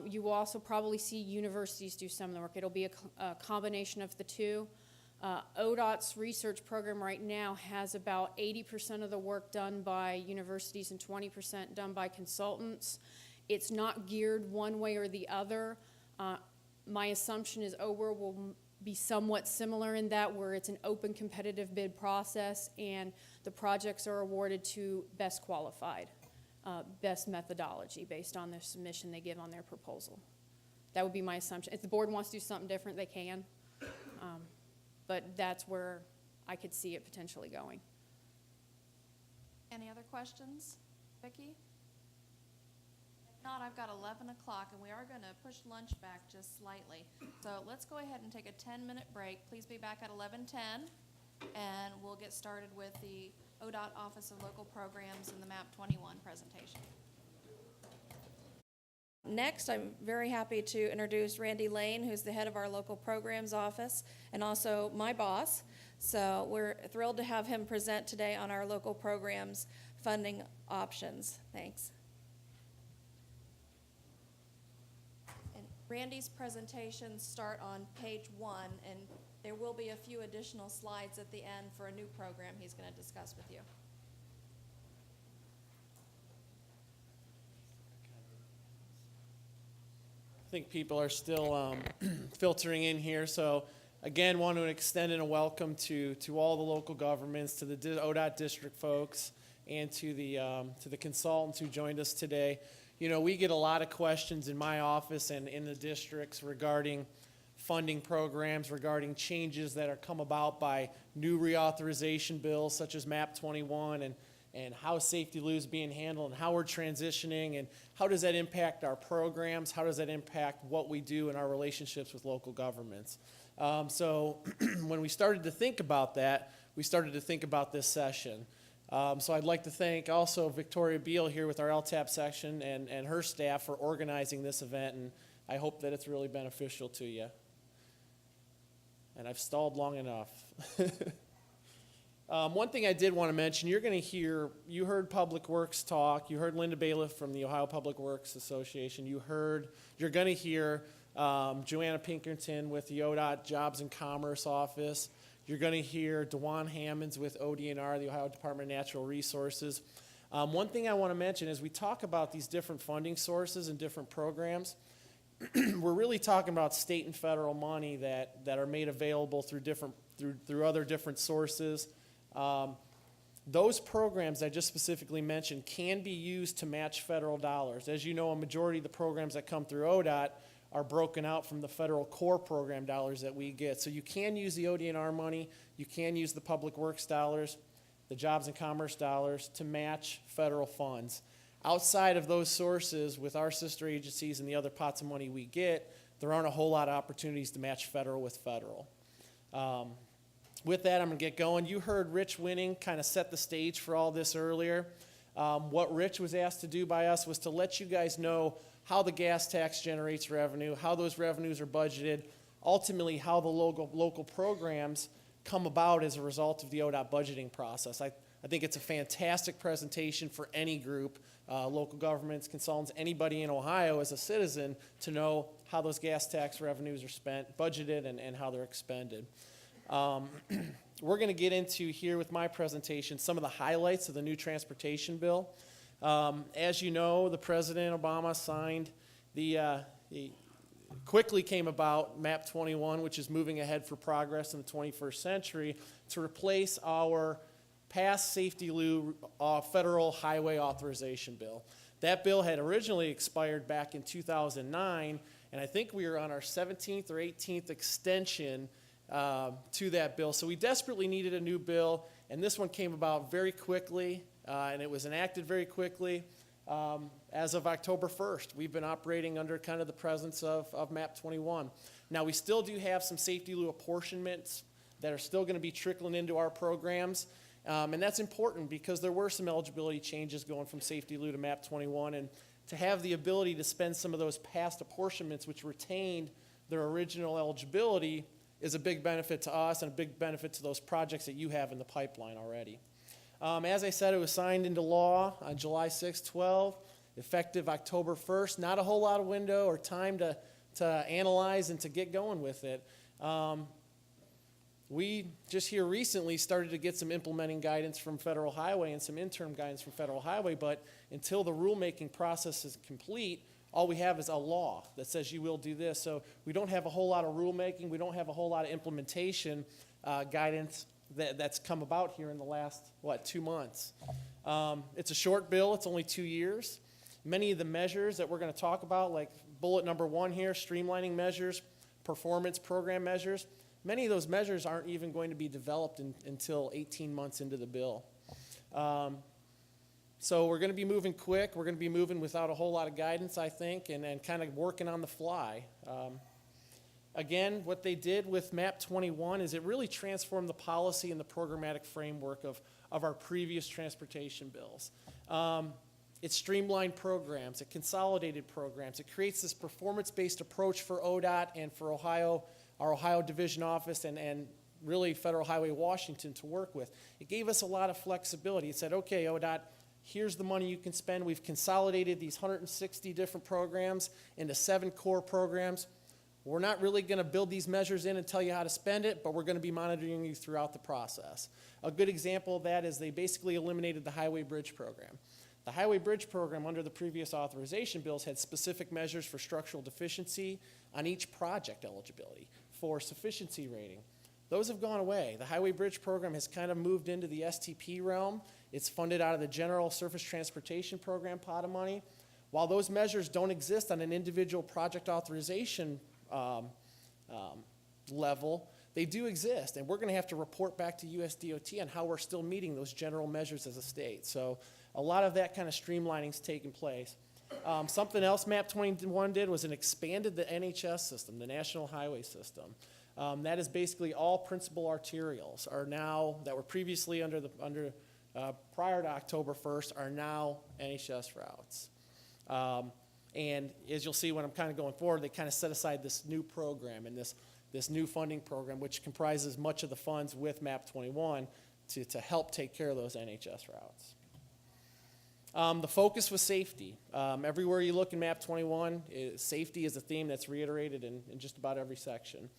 You will also probably see universities do some of the work. It'll be a combination of the two. ODOT's research program right now has about 80% of the work done by universities and 20% done by consultants. It's not geared one way or the other. My assumption is OWER will be somewhat similar in that, where it's an open competitive bid process and the projects are awarded to best qualified, best methodology based on the submission they give on their proposal. That would be my assumption. If the board wants to do something different, they can. But that's where I could see it potentially going. Any other questions? Vicki? If not, I've got 11 o'clock, and we are going to push lunch back just slightly. So let's go ahead and take a 10-minute break. Please be back at 11:10, and we'll get started with the ODOT Office of Local Programs and the MAP 21 presentation. Next, I'm very happy to introduce Randy Lane, who's the head of our local programs office and also my boss. So we're thrilled to have him present today on our local programs funding options. Thanks. And Randy's presentations start on page 1, and there will be a few additional slides at the end for a new program he's going to discuss with you. I think people are still filtering in here. So again, want to extend a welcome to all the local governments, to the ODOT district folks, and to the consultants who joined us today. You know, we get a lot of questions in my office and in the districts regarding funding programs, regarding changes that are come about by new reauthorization bills such as MAP 21 and how Safety Lou is being handled and how we're transitioning and how does that impact our programs, how does that impact what we do in our relationships with local governments. So when we started to think about that, we started to think about this session. So I'd like to thank also Victoria Beal here with our LTAP section and her staff for organizing this event, and I hope that it's really beneficial to you. And I've stalled long enough. One thing I did want to mention, you're going to hear, you heard Public Works talk, you heard Linda Bailiff from the Ohio Public Works Association, you're going to hear Joanna Pinkerton with the ODOT Jobs and Commerce Office, you're going to hear DeJuan Hammonds with ODNR, the Ohio Department of Natural Resources. One thing I want to mention is we talk about these different funding sources and different programs. We're really talking about state and federal money that are made available through other different sources. Those programs I just specifically mentioned can be used to match federal dollars. As you know, a majority of the programs that come through ODOT are broken out from the federal core program dollars that we get. So you can use the ODNR money, you can use the Public Works dollars, the Jobs and Commerce dollars to match federal funds. Outside of those sources, with our sister agencies and the other pots of money we get, there aren't a whole lot of opportunities to match federal with federal. With that, I'm going to get going. You heard Rich Winning kind of set the stage for all this earlier. What Rich was asked to do by us was to let you guys know how the gas tax generates revenue, how those revenues are budgeted, ultimately how the local programs come about as a result of the ODOT budgeting process. I think it's a fantastic presentation for any group, local governments, consultants, anybody in Ohio as a citizen to know how those gas tax revenues are spent, budgeted, and how they're expended. We're going to get into here with my presentation some of the highlights of the new transportation bill. As you know, the President Obama signed quickly came about MAP 21, which is moving ahead for progress in the 21st century to replace our past Safety Lou federal highway authorization bill. That bill had originally expired back in 2009, and I think we were on our 17th or 18th extension to that bill. So we desperately needed a new bill, and this one came about very quickly and it was enacted very quickly. As of October 1st, we've been operating under kind of the presence of MAP 21. Now, we still do have some safety lieu apportionments that are still going to be trickling into our programs, and that's important because there were some eligibility changes going from safety lieu to MAP 21, and to have the ability to spend some of those past apportionments which retained their original eligibility is a big benefit to us and a big benefit to those projects that you have in the pipeline already. As I said, it was signed into law on July 6, 12, effective October 1st. Not a whole lot of window or time to analyze and to get going with it. We just here recently started to get some implementing guidance from Federal Highway and some interim guidance from Federal Highway, but until the rulemaking process is complete, all we have is a law that says you will do this. So we don't have a whole lot of rulemaking. We don't have a whole lot of implementation guidance that's come about here in the last, 2 months. It's a short bill. It's only 2 years. Many of the measures that we're going to talk about, like bullet number 1 here, streamlining measures, performance program measures, many of those measures aren't even going to be developed until 18 months into the bill. So we're going to be moving quick. We're going to be moving without a whole lot of guidance, I think, and kind of working on the fly. Again, what they did with MAP 21 is it really transformed the policy and the programmatic framework of our previous transportation bills. It streamlined programs. It consolidated programs. It creates this performance-based approach for ODOT and for Ohio, our Ohio Division Office, and really Federal Highway Washington to work with. It gave us a lot of flexibility. It said, okay, ODOT, here's the money you can spend. We've consolidated these 160 different programs into 7 core programs. We're not really going to build these measures in and tell you how to spend it, but we're going to be monitoring you throughout the process. A good example of that is they basically eliminated the Highway Bridge Program. The Highway Bridge Program under the previous authorization bills had specific measures for structural deficiency on each project eligibility for sufficiency rating. Those have gone away. The Highway Bridge Program has kind of moved into the STP realm. It's funded out of the General Surface Transportation Program pot of money. While those measures don't exist on an individual project authorization level, they do exist, and we're going to have to report back to USDOT on how we're still meeting those general measures as a state. So a lot of that kind of streamlining is taking place. Something else MAP 21 did was it expanded the NHS system, the National Highway System. That is basically all principal arterials are now, that were previously prior to October 1st, are now NHS routes. And as you'll see when I'm kind of going forward, they kind of set aside this new program and this new funding program, which comprises much of the funds with MAP 21 to help take care of those NHS routes. The focus was safety. Everywhere you look in MAP 21, safety is a theme that's reiterated in just about every section.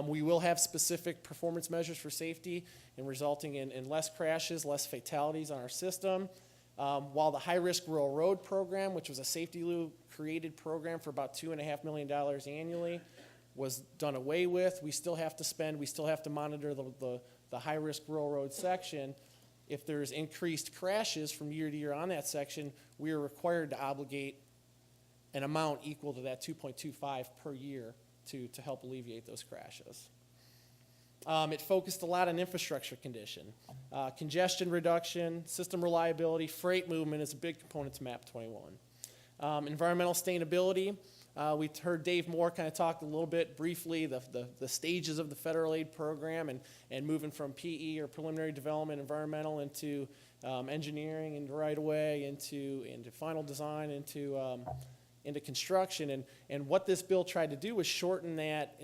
We will have specific performance measures for safety and resulting in less crashes, less fatalities on our system. While the high-risk rural road program, which was a safety lieu created program for about $2.5 million annually, was done away with, we still have to spend, we still have to monitor the high-risk rural road section. If there's increased crashes from year to year on that section, we are required to obligate an amount equal to that 2.25 per year to help alleviate those crashes. It focused a lot on infrastructure condition. Congestion reduction, system reliability, freight movement is a big component to MAP 21. Environmental sustainability, we heard Dave Moore kind of talk a little bit briefly, the stages of the federal aid program and moving from PE or preliminary development environmental into engineering and right-of-way into final design into construction. And what this bill tried to do was shorten that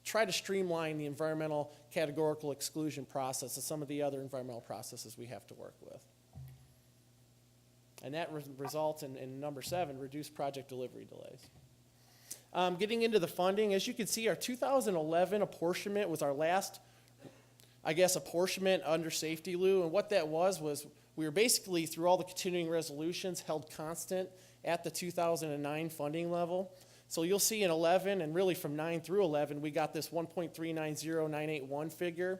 try to streamline the environmental categorical exclusion process and some of the other environmental processes we have to work with. And that results in number 7, reduced project delivery delays. Getting into the funding, as you can see, our 2011 apportionment was our last, apportionment under safety lieu. And what that was we were basically, through all the continuing resolutions, held constant at the 2009 funding level. So you'll see in 11, and really from 9 through 11, we got this 1.390981 figure.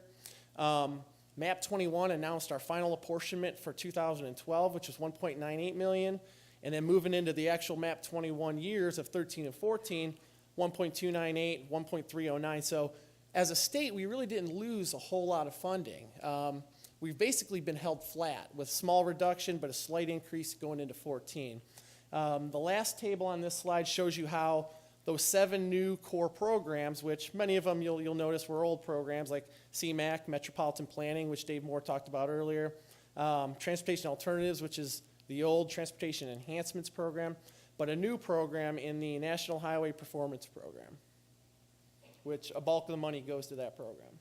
MAP 21 announced our final apportionment for 2012, which was 1.98 million. And then moving into the actual MAP 21 years of 13 and 14, 1.298, 1.309. So as a state, we really didn't lose a whole lot of funding. we've basically been held flat with small reduction, but a slight increase going into 14. The last table on this slide shows you how those 7 new core programs, which many of them you'll notice were old programs like CMAC, Metropolitan Planning, which Dave Moore talked about earlier, Transportation Alternatives, which is the old Transportation Enhancements Program, but a new program in the National Highway Performance Program, which a bulk of the money goes to that program.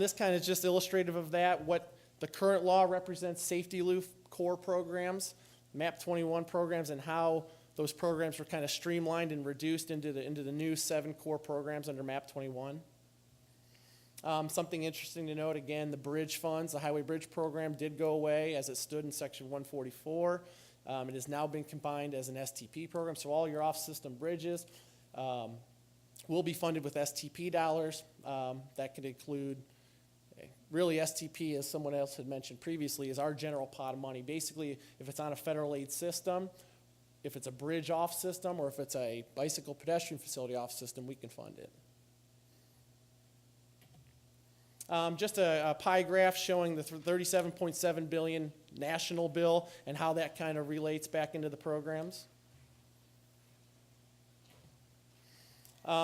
This kind of just illustrative of that, what the current law represents safety loop core programs, MAP 21 programs, and how those programs were kind of streamlined and reduced into the new 7 core programs under MAP 21. Something interesting to note, again, the bridge funds, the Highway Bridge Program did go away as it stood in Section 144. It has now been combined as an STP program, so all your off-system bridges will be funded with STP dollars. That could include, really STP, as someone else had mentioned previously, is our general pot of money. Basically, if it's on a federal aid system, if it's a bridge off system, or if it's a bicycle pedestrian facility off system, we can fund it. Just a pie graph showing the 37.7 billion national bill and how that kind of relates back into the programs.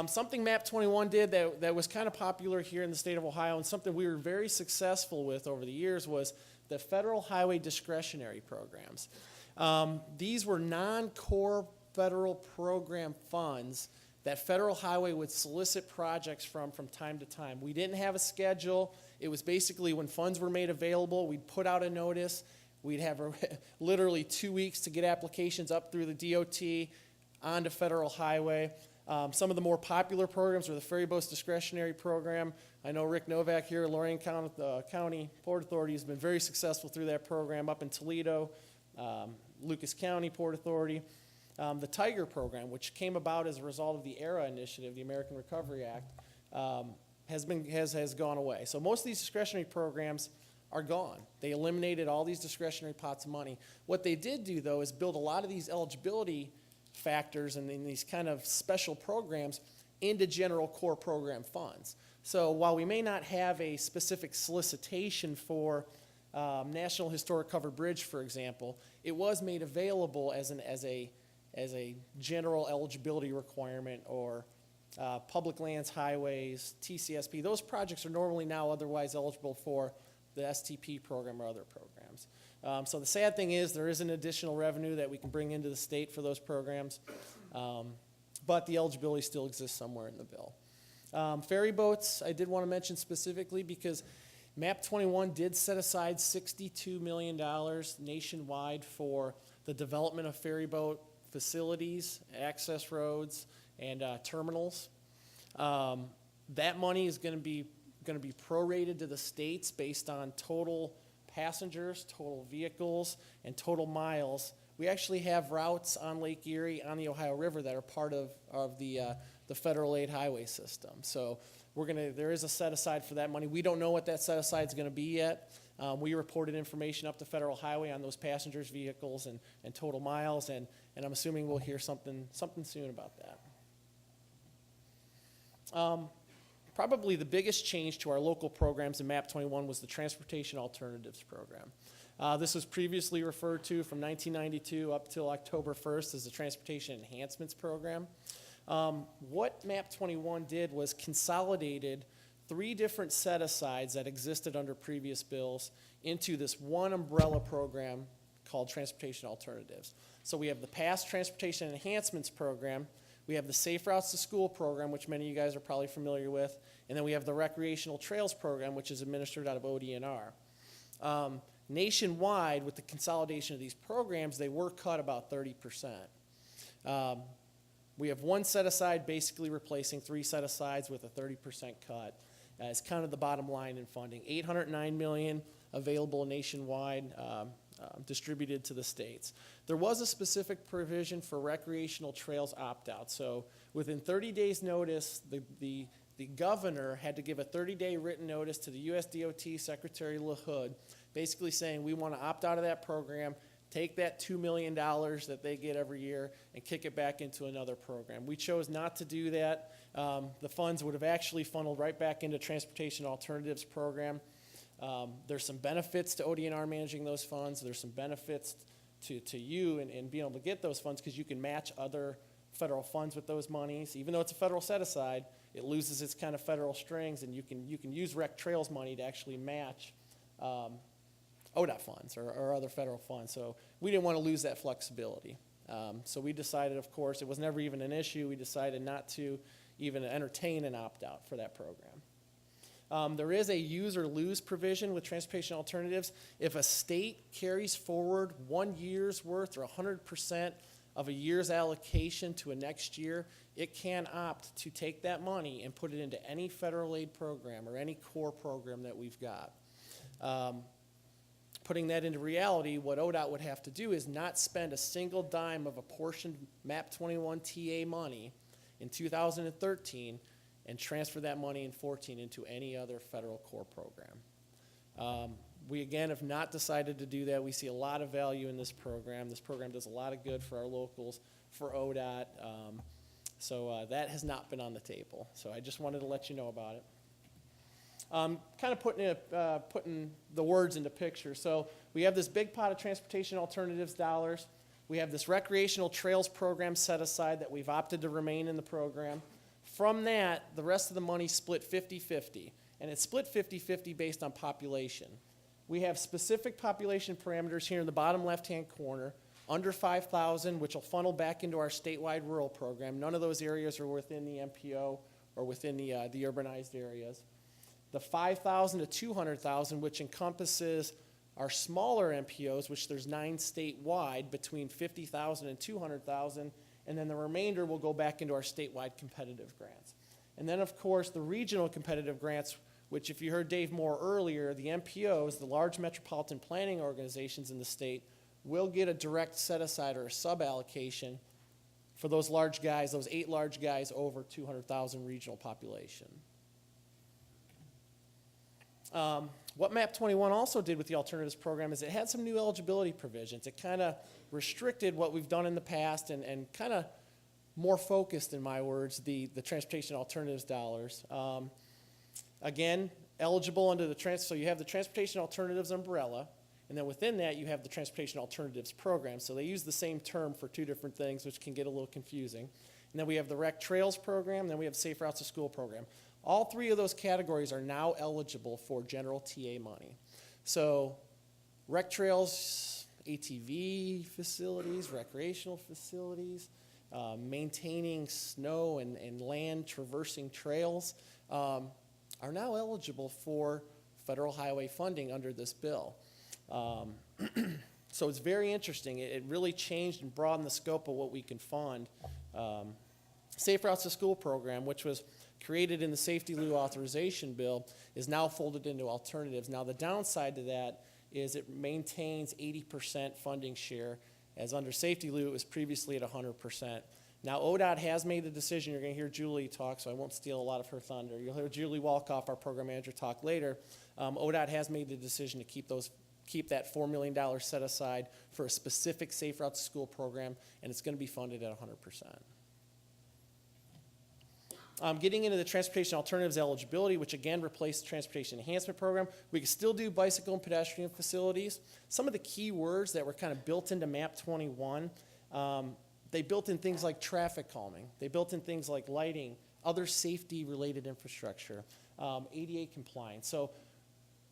Something MAP 21 did that was kind of popular here in the state of Ohio, and something we were very successful with over the years, was the federal highway discretionary programs. These were non-core federal program funds that Federal Highway would solicit projects from time to time. We didn't have a schedule. It was basically when funds were made available, we'd put out a notice. We'd have literally 2 weeks to get applications up through the DOT onto Federal Highway. Some of the more popular programs were the Ferry Boats Discretionary Program. I know Rick Novak here, Lorraine County Port Authority, has been very successful through that program up in Toledo, Lucas County Port Authority. The Tiger Program, which came about as a result of the ARA initiative, the American Recovery Act, has gone away. So most of these discretionary programs are gone. They eliminated all these discretionary pots of money. What they did do, though, is build a lot of these eligibility factors and these kind of special programs into general core program funds. So while we may not have a specific solicitation for National Historic Covered Bridge, for example, it was made available as a general eligibility requirement, or public lands, highways, TCSP. Those projects are normally now otherwise eligible for the STP program or other programs. So the sad thing is there is an additional revenue that we can bring into the state for those programs, but the eligibility still exists somewhere in the bill. Ferry boats, I did want to mention specifically because MAP 21 did set aside $62 million nationwide for the development of ferry boat facilities, access roads, and terminals. That money is going to be prorated to the states based on total passengers, total vehicles, and total miles. We actually have routes on Lake Erie, on the Ohio River, that are part of the federal aid highway system. So there is a set aside for that money. We don't know what that set aside is going to be yet. We reported information up to Federal Highway on those passengers, vehicles, and total miles, and I'm assuming we'll hear something soon about that. Probably the biggest change to our local programs in MAP 21 was the Transportation Alternatives Program. This was previously referred to from 1992 up till October 1st as the Transportation Enhancements Program. What MAP 21 did was consolidated 3 different set-asides that existed under previous bills into this one umbrella program called Transportation Alternatives. So we have the past Transportation Enhancements Program, we have the Safe Routes to School program, which many of you guys are probably familiar with, and then we have the Recreational Trails program, which is administered out of ODNR. Nationwide, with the consolidation of these programs, they were cut about 30%. We have one set-aside basically replacing 3 set-asides with a 30% cut. It's kind of the bottom line in funding. $809 million available nationwide, distributed to the states. There was a specific provision for recreational trails opt-out. So within 30 days' notice, the governor had to give a 30-day written notice to the U.S. DOT Secretary LaHood, basically saying we want to opt out of that program, take that $2 million that they get every year, and kick it back into another program. We chose not to do that. The funds would have actually funneled right back into Transportation Alternatives Program. There's some benefits to ODNR managing those funds. There's some benefits to you in being able to get those funds because you can match other federal funds with those monies. Even though it's a federal set-aside, it loses its kind of federal strings, and you can use Rec Trails money to actually match ODOT funds or other federal funds. So we didn't want to lose that flexibility. So we decided, of course, it was never even an issue. We decided not to even entertain an opt-out for that program. There is a use or lose provision with transportation alternatives. If a state carries forward 1 year's worth or 100% of a year's allocation to a next year, it can opt to take that money and put it into any federal aid program or any core program that we've got. Putting that into reality, what ODOT would have to do is not spend a single dime of apportioned MAP 21 TA money in 2013 and transfer that money in 14 into any other federal core program. We, again, have not decided to do that. We see a lot of value in this program. This program does a lot of good for our locals, for ODOT. So that has not been on the table. So I just wanted to let you know about it. Kind of putting the words into picture. So we have this big pot of transportation alternatives dollars. We have this recreational trails program set aside that we've opted to remain in the program. From that, the rest of the money split 50-50, and it's split 50-50 based on population. We have specific population parameters here in the bottom left-hand corner, under 5,000, which will funnel back into our statewide rural program. None of those areas are within the MPO or within the urbanized areas. The 5,000 to 200,000, which encompasses our smaller MPOs, which there's 9 statewide, between 50,000 and 200,000, and then the remainder will go back into our statewide competitive grants. And then, of course, the regional competitive grants, which if you heard Dave Moore earlier, the MPOs, the large metropolitan planning organizations in the state, will get a direct set-aside or a sub-allocation for those large guys, those 8 large guys over 200,000 regional population. What MAP 21 also did with the alternatives program is it had some new eligibility provisions. It kind of restricted what we've done in the past and kind of more focused, in my words, the transportation alternatives dollars. Again, eligible under the so you have the transportation alternatives umbrella, and then within that you have the transportation alternatives program. So they use the same term for 2 different things, which can get a little confusing. And then we have the Rec Trails program, then we have Safe Routes to School program. All 3 of those categories are now eligible for general TA money. So Rec Trails, ATV facilities, recreational facilities, maintaining snow and land traversing trails are now eligible for federal highway funding under this bill. So it's very interesting. It really changed and broadened the scope of what we can fund. Safe Routes to School program, which was created in the Safety Lou authorization bill, is now folded into alternatives. Now the downside to that is it maintains 80% funding share, as under Safety Lou it was previously at 100%. Now ODOT has made the decision, you're going to hear Julie talk, so I won't steal a lot of her thunder. You'll hear Julie Walkoff, our program manager, talk later. ODOT has made the decision to keep that $4 million set aside for a specific Safe Routes to School program, and it's going to be funded at 100%. Getting into the transportation alternatives eligibility, which again replaced the transportation enhancement program, we can still do bicycle and pedestrian facilities. Some of the key words that were kind of built into MAP 21, they built in things like traffic calming. They built in things like lighting, other safety-related infrastructure, ADA compliance. So,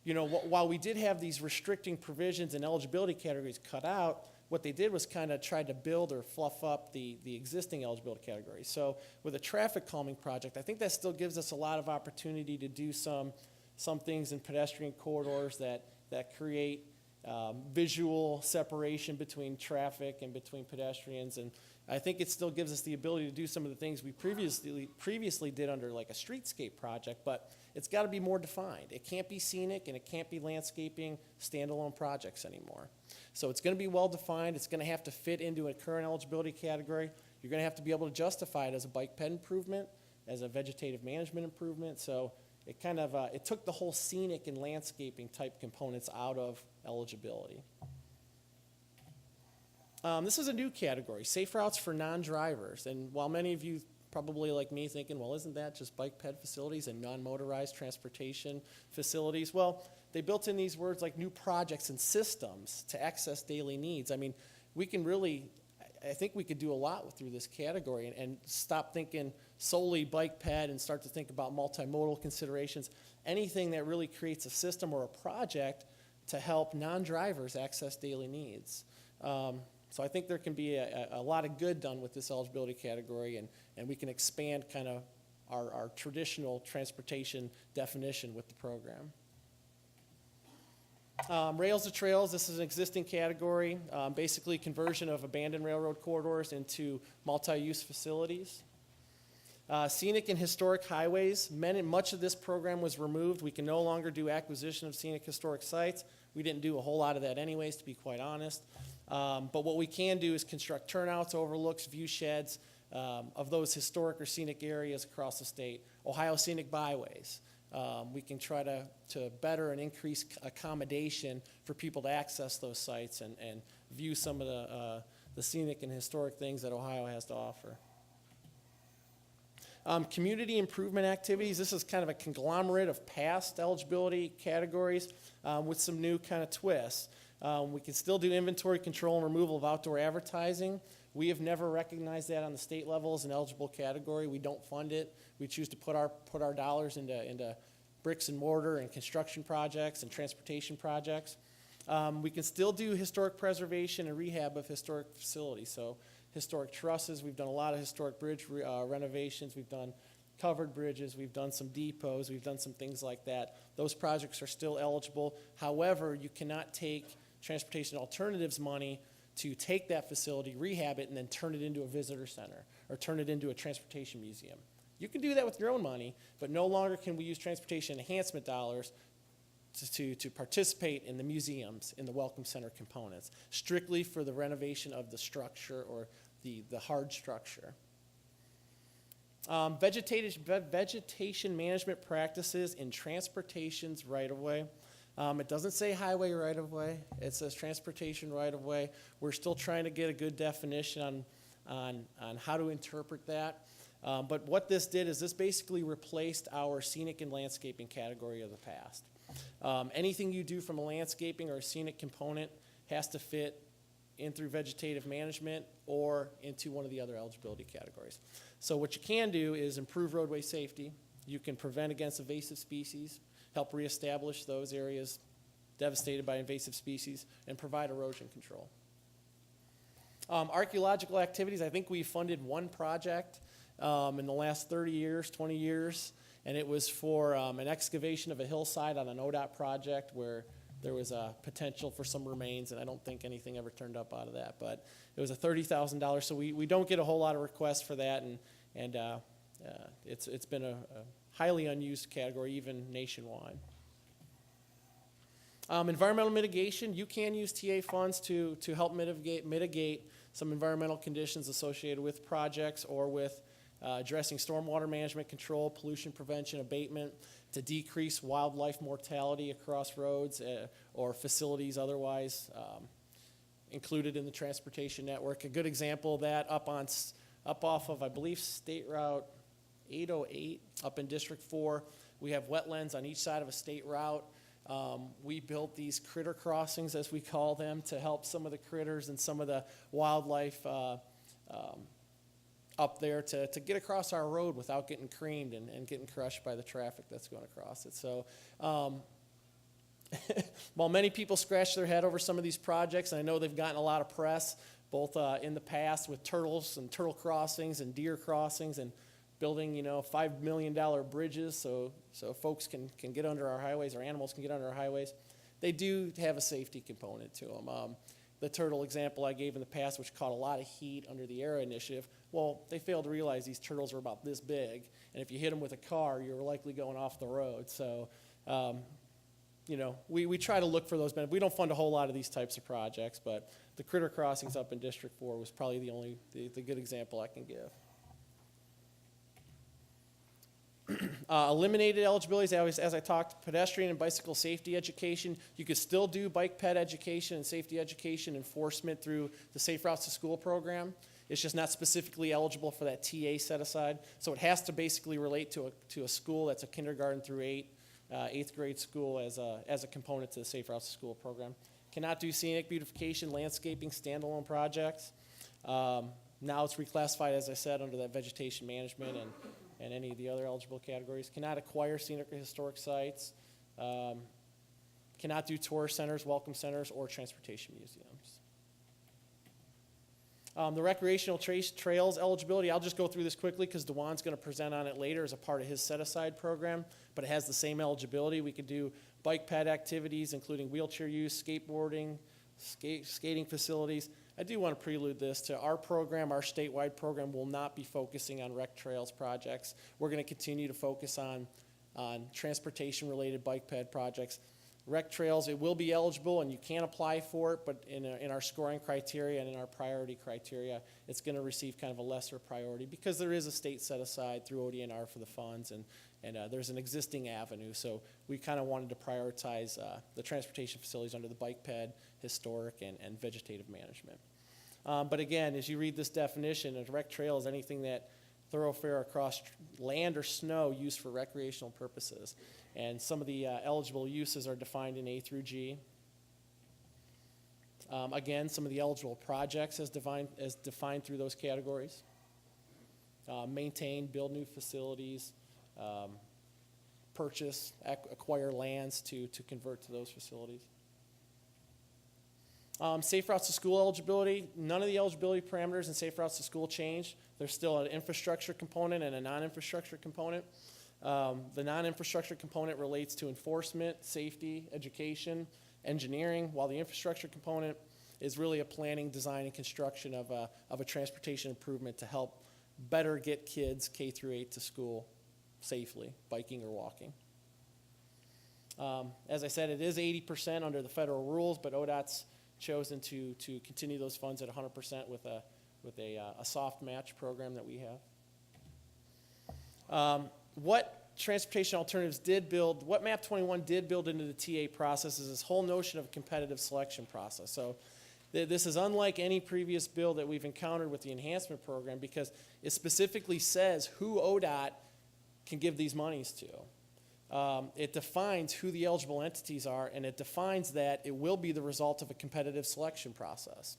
you know, while we did have these restricting provisions and eligibility categories cut out, what they did was kind of try to build or fluff up the existing eligibility categories. So with a traffic calming project, I think that still gives us a lot of opportunity to do some things in pedestrian corridors that create visual separation between traffic and between pedestrians. And I think it still gives us the ability to do some of the things we previously did under like a streetscape project, but it's got to be more defined. It can't be scenic and it can't be landscaping standalone projects anymore. So it's going to be well defined. It's going to have to fit into a current eligibility category. You're going to have to be able to justify it as a bike ped improvement, as a vegetative management improvement. So it kind of it took the whole scenic and landscaping type components out of eligibility. This is a new category, safe routes for non-drivers. And while many of you probably like me thinking, well, isn't that just bike ped facilities and non-motorized transportation facilities? Well, they built in these words like new projects and systems to access daily needs. I mean, we can really, I think we could do a lot through this category and stop thinking solely bike ped and start to think about multimodal considerations. Anything that really creates a system or a project to help non-drivers access daily needs. So I think there can be a lot of good done with this eligibility category, and we can expand kind of our traditional transportation definition with the program. Rails to trails, this is an existing category, basically conversion of abandoned railroad corridors into multi-use facilities. Scenic and historic highways, much of this program was removed. We can no longer do acquisition of scenic historic sites. We didn't do a whole lot of that anyways, to be quite honest. But what we can do is construct turnouts, overlooks, view sheds of those historic or scenic areas across the state. Ohio Scenic Byways. We can try to better and increase accommodation for people to access those sites and view some of the scenic and historic things that Ohio has to offer. Community improvement activities, this is kind of a conglomerate of past eligibility categories with some new kind of twists. We can still do inventory control and removal of outdoor advertising. We have never recognized that on the state level as an eligible category. We don't fund it. We choose to put our dollars into bricks and mortar and construction projects and transportation projects. We can still do historic preservation and rehab of historic facilities. So historic trusses, we've done a lot of historic bridge renovations, we've done covered bridges, we've done some depots, we've done some things like that. Those projects are still eligible. However, you cannot take transportation alternatives money to take that facility, rehab it, and then turn it into a visitor center or turn it into a transportation museum. You can do that with your own money, but no longer can we use transportation enhancement dollars to participate in the museums, in the welcome center components, strictly for the renovation of the structure or the hard structure. Vegetation management practices in transportation's right-of-way. It doesn't say highway right-of-way. It says transportation right-of-way. We're still trying to get a good definition on how to interpret that. But what this did is this basically replaced our scenic and landscaping category of the past. Anything you do from a landscaping or a scenic component has to fit in through vegetative management or into one of the other eligibility categories. So what you can do is improve roadway safety. You can prevent against invasive species, help reestablish those areas devastated by invasive species, and provide erosion control. Archaeological activities, I think we funded one project in the last 30 years, 20 years, and it was for an excavation of a hillside on an ODOT project where there was a potential for some remains, and I don't think anything ever turned up out of that, but it was a $30,000, so we don't get a whole lot of requests for that, and it's been a highly unused category, even nationwide. Environmental mitigation, you can use TA funds to help mitigate some environmental conditions associated with projects or with addressing stormwater management control, pollution prevention, abatement, to decrease wildlife mortality across roads or facilities otherwise included in the transportation network. A good example of that up off of, I believe, State Route 808 up in District 4. We have wetlands on each side of a state route. We built these critter crossings, as we call them, to help some of the critters and some of the wildlife up there to get across our road without getting creamed and getting crushed by the traffic that's going across it. So while many people scratch their head over some of these projects, and I know they've gotten a lot of press, both in the past with turtles and turtle crossings and deer crossings and building, $5 million bridges so folks can get under our highways or animals can get under our highways, they do have a safety component to them. The turtle example I gave in the past, which caught a lot of heat under the ERA initiative, well, they failed to realize these turtles are about this big, and if you hit them with a car, you're likely going off the road. So, we try to look for those benefits. We don't fund a whole lot of these types of projects, but the critter crossings up in District 4 was probably the good example I can give. Eliminated eligibilities, as I talked, pedestrian and bicycle safety education. You could still do bike ped education and safety education enforcement through the Safe Routes to School program. It's just not specifically eligible for that TA set aside. So it has to basically relate to a school that's a kindergarten through eighth grade school as a component to the Safe Routes to School program. Cannot do scenic beautification, landscaping, standalone projects. Now it's reclassified, as I said, under that vegetation management and any of the other eligible categories. Cannot acquire scenic or historic sites. Cannot do tourist centers, welcome centers, or transportation museums. The recreational trails eligibility, I'll just go through this quickly because DeJuan's going to present on it later as a part of his set-aside program, but it has the same eligibility. We could do bike ped activities, including wheelchair use, skateboarding, skating facilities. I do want to prelude this to our program. Our statewide program will not be focusing on rec trails projects. We're going to continue to focus on transportation-related bike ped projects. Rec trails, it will be eligible and you can apply for it, but in our scoring criteria and in our priority criteria, it's going to receive kind of a lesser priority because there is a state set aside through ODNR for the funds and there's an existing avenue. So we kind of wanted to prioritize the transportation facilities under the bike ped, historic, and vegetative management. But again, as you read this definition, a rec trail is anything that thoroughfare across land or snow used for recreational purposes. And some of the eligible uses are defined in A through G. Again, some of the eligible projects as defined through those categories. Maintain, build new facilities, purchase, acquire lands to convert to those facilities. Safe Routes to School eligibility, none of the eligibility parameters in Safe Routes to School change. There's still an infrastructure component and a non-infrastructure component. The non-infrastructure component relates to enforcement, safety, education, engineering, while the infrastructure component is really a planning, design, and construction of a transportation improvement to help better get kids K through 8 to school safely, biking or walking. As I said, it is 80% under the federal rules, but ODOT's chosen to continue those funds at 100% with a soft match program that we have. What Transportation Alternatives did build, what MAP 21 did build into the TA process is this whole notion of a competitive selection process. So this is unlike any previous bill that we've encountered with the enhancement program because it specifically says who ODOT can give these monies to. It defines who the eligible entities are, and it defines that it will be the result of a competitive selection process.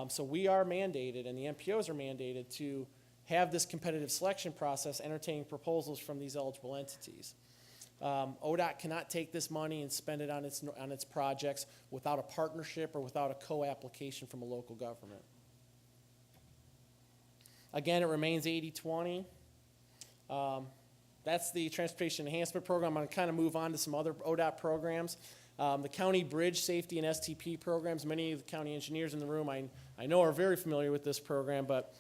So we are mandated, and the MPOs are mandated to have this competitive selection process entertaining proposals from these eligible entities. ODOT cannot take this money and spend it on its projects without a partnership or without a co-application from a local government. Again, it remains 80-20. That's the Transportation Enhancement Program. I'm going to kind of move on to some other ODOT programs. The County Bridge Safety and STP programs, many of the county engineers in the room I know are very familiar with this program, but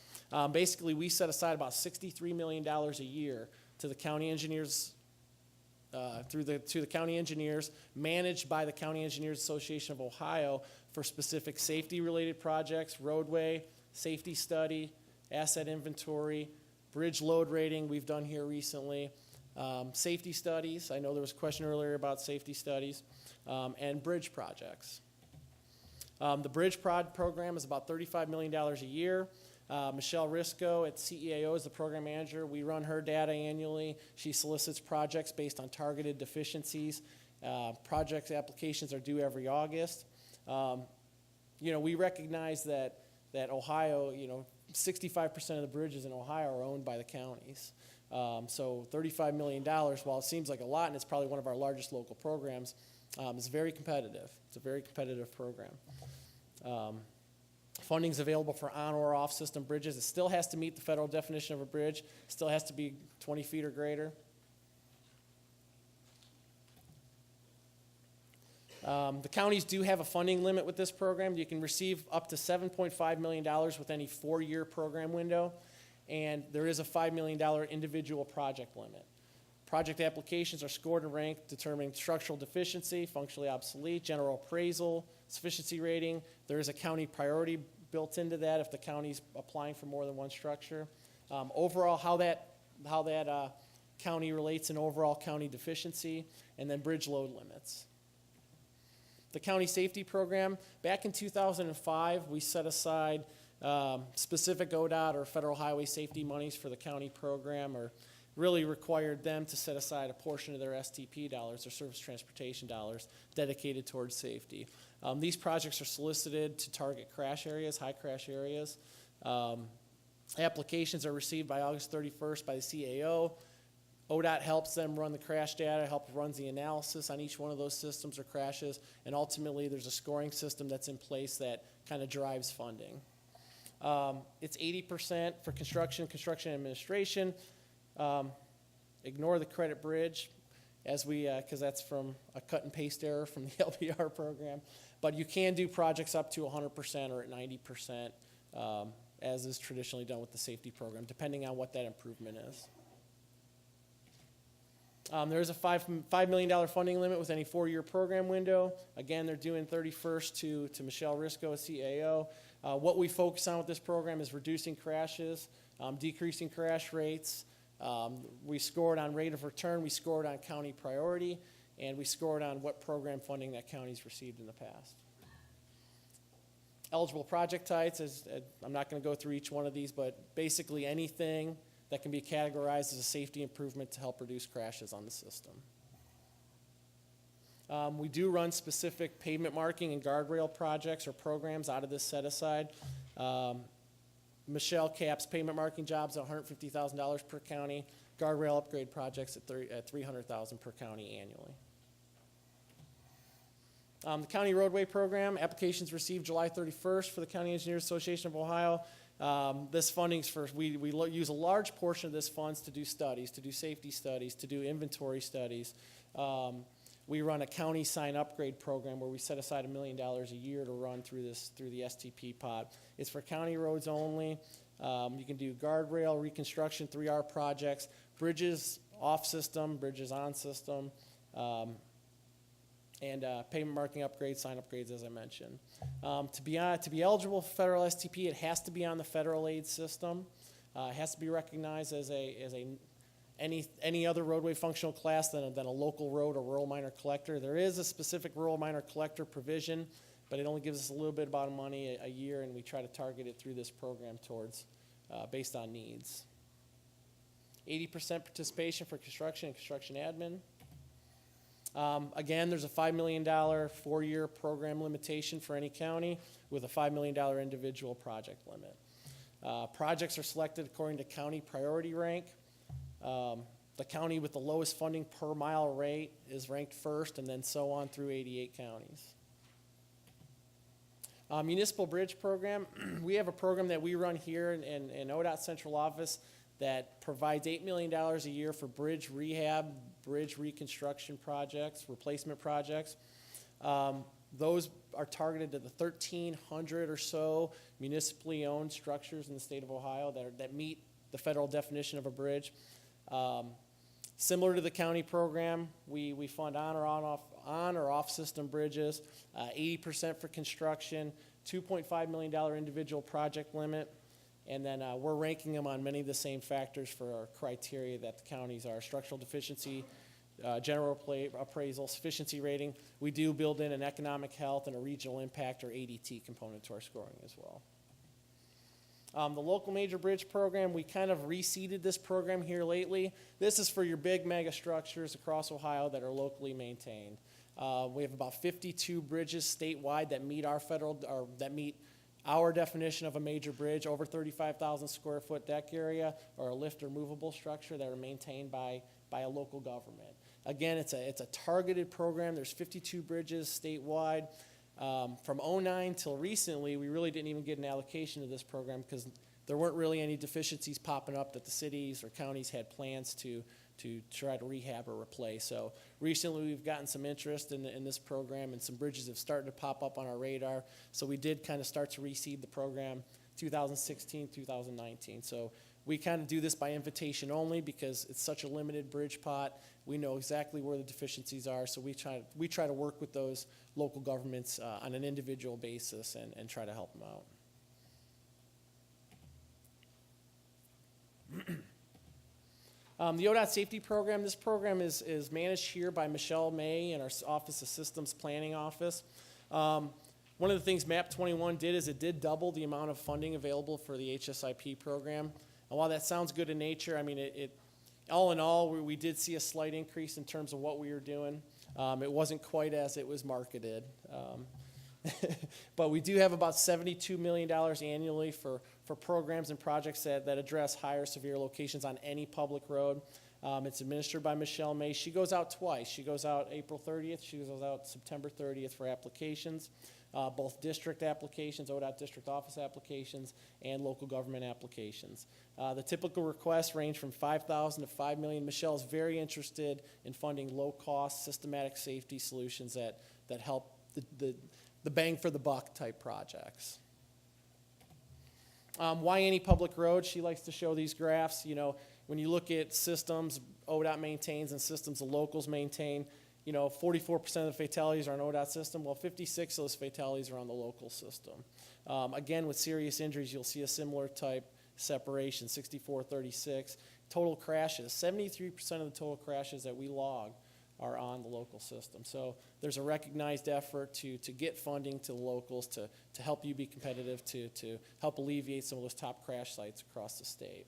basically we set aside about $63 million a year to the county engineers, to the county engineers, managed by the County Engineers Association of Ohio for specific safety-related projects, roadway, safety study, asset inventory, bridge load rating we've done here recently, safety studies. I know there was a question earlier about safety studies, and bridge projects. The bridge program is about $35 million a year. Michelle Risco at CEAO is the program manager. We run her data annually. She solicits projects based on targeted deficiencies. Project applications are due every August. We recognize that Ohio, 65% of the bridges in Ohio are owned by the counties. So $35 million, while it seems like a lot, and it's probably one of our largest local programs, is very competitive. It's a very competitive program. Funding is available for on or off system bridges. It still has to meet the federal definition of a bridge. It still has to be 20 feet or greater. The counties do have a funding limit with this program. You can receive up to $7.5 million with any 4-year program window, and there is a $5 million individual project limit. Project applications are scored and ranked, determining structural deficiency, functionally obsolete, general appraisal, sufficiency rating. There is a county priority built into that if the county's applying for more than one structure. Overall, how that county relates in overall county deficiency, and then bridge load limits. The county safety program, back in 2005, we set aside specific ODOT or federal highway safety monies for the county program, or really required them to set aside a portion of their STP dollars, or service transportation dollars, dedicated towards safety. These projects are solicited to target crash areas, high crash areas. Applications are received by August 31st by the CAO. ODOT helps them run the crash data, runs the analysis on each one of those systems or crashes, and ultimately there's a scoring system that's in place that kind of drives funding. It's 80% for construction administration. Ignore the credit bridge, because that's from a cut and paste error from the LBR program. But you can do projects up to 100% or at 90%, as is traditionally done with the safety program, depending on what that improvement is. There is a $5 million funding limit with any 4-year program window. Again, they're doing 31st to Michelle Risco, CAO. What we focus on with this program is reducing crashes, decreasing crash rates. We scored on rate of return, we scored on county priority, and we scored on what program funding that county's received in the past. Eligible project types, I'm not going to go through each one of these, but basically anything that can be categorized as a safety improvement to help reduce crashes on the system. We do run specific pavement marking and guardrail projects or programs out of this set aside. Michelle caps pavement marking jobs at $150,000 per county, guardrail upgrade projects at $300,000 per county annually. The County Roadway Program, applications received July 31st for the County Engineers Association of Ohio. This funding's for, we use a large portion of this funds to do studies, to do safety studies, to do inventory studies. We run a county sign upgrade program where we set aside $1 million a year to run through the STP pod. It's for county roads only. You can do guardrail, reconstruction, 3R projects, bridges off system, bridges on system, and pavement marking upgrades, sign upgrades, as I mentioned. To be eligible for federal STP, it has to be on the federal aid system. It has to be recognized as any other roadway functional class than a local road or rural minor collector. There is a specific rural minor collector provision, but it only gives us a little bit of money a year, and we try to target it through this program towards based on needs. 80% participation for construction and construction admin. Again, there's a $5 million 4-year program limitation for any county with a $5 million individual project limit. Projects are selected according to county priority rank. The county with the lowest funding per mile rate is ranked first, and then so on through 88 counties. Municipal Bridge Program, we have a program that we run here in ODOT Central Office that provides $8 million a year for bridge rehab, bridge reconstruction projects, replacement projects. Those are targeted to the 1,300 or so municipally owned structures in the state of Ohio that meet the federal definition of a bridge. Similar to the county program, we fund on or off system bridges, 80% for construction, $2.5 million individual project limit, and then we're ranking them on many of the same factors for our criteria that the counties are: structural deficiency, general appraisal, sufficiency rating. We do build in an economic health and a regional impact or ADT component to our scoring as well. The local major bridge program, we kind of reseeded this program here lately. This is for your big mega structures across Ohio that are locally maintained. We have about 52 bridges statewide that meet our definition of a major bridge, over 35,000 square foot deck area, or a lift or movable structure that are maintained by a local government. Again, it's a targeted program. There's 52 bridges statewide. From 2009 till recently, we really didn't even get an allocation to this program because there weren't really any deficiencies popping up that the cities or counties had plans to try to rehab or replace. So recently we've gotten some interest in this program, and some bridges have started to pop up on our radar. So we did kind of start to reseed the program 2016, 2019. So we kind of do this by invitation only because it's such a limited bridge pot. We know exactly where the deficiencies are, so we try to work with those local governments on an individual basis and try to help them out. The ODOT Safety Program, this program is managed here by Michelle May in our Office of Systems Planning Office. One of the things MAP 21 did is it did double the amount of funding available for the HSIP program. And while that sounds good in nature, I mean, all in all, we did see a slight increase in terms of what we were doing. It wasn't quite as it was marketed. But we do have about $72 million annually for programs and projects that address high or severe locations on any public road. It's administered by Michelle May. She goes out twice. She goes out April 30th. She goes out September 30th for applications, both district applications, ODOT district office applications, and local government applications. The typical requests range from $5,000 to $5 million. Michelle is very interested in funding low-cost, systematic safety solutions that help the bang for the buck type projects. Why any public road? She likes to show these graphs. You know, when you look at systems ODOT maintains and systems the locals maintain, 44% of the fatalities are on ODOT system. Well, 56 of those fatalities are on the local system. Again, with serious injuries, you'll see a similar type separation, 64-36. Total crashes, 73% of the total crashes that we log are on the local system. So there's a recognized effort to get funding to the locals to help you be competitive, to help alleviate some of those top crash sites across the state.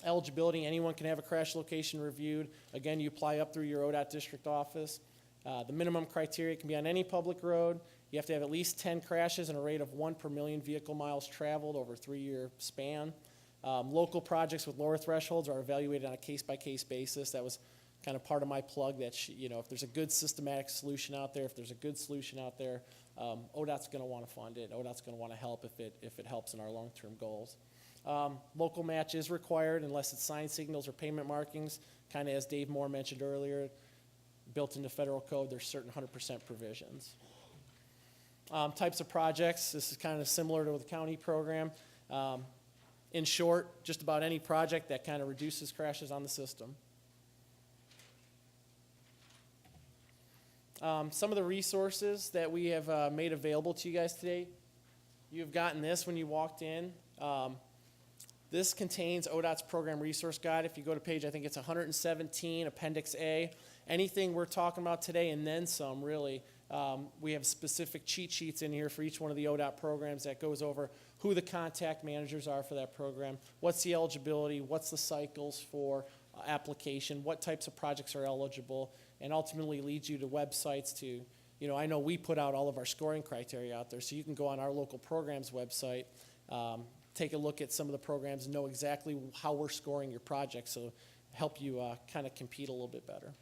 Eligibility, anyone can have a crash location reviewed. Again, you apply up through your ODOT district office. The minimum criteria can be on any public road. You have to have at least 10 crashes and a rate of 1 per million vehicle miles traveled over a 3-year span. Local projects with lower thresholds are evaluated on a case-by-case basis. That was kind of part of my plug that, if there's a good systematic solution out there, if there's a good solution out there, ODOT's going to want to fund it. ODOT's going to want to help if it helps in our long-term goals. Local match is required unless it's sign signals or payment markings. Kind of as Dave Moore mentioned earlier, built into federal code, there's certain 100% provisions. Types of projects, this is kind of similar to the county program. In short, just about any project that kind of reduces crashes on the system. Some of the resources that we have made available to you guys today, you have gotten this when you walked in. This contains ODOT's program resource guide. If you go to page, I think it's 117, Appendix A. Anything we're talking about today and then some, really. We have specific cheat sheets in here for each one of the ODOT programs that goes over who the contact managers are for that program, what's the eligibility, what's the cycles for application, what types of projects are eligible, and ultimately leads you to websites to, I know we put out all of our scoring criteria out there, so you can go on our local programs website, take a look at some of the programs and know exactly how we're scoring your project, so help you kind of compete a little bit better.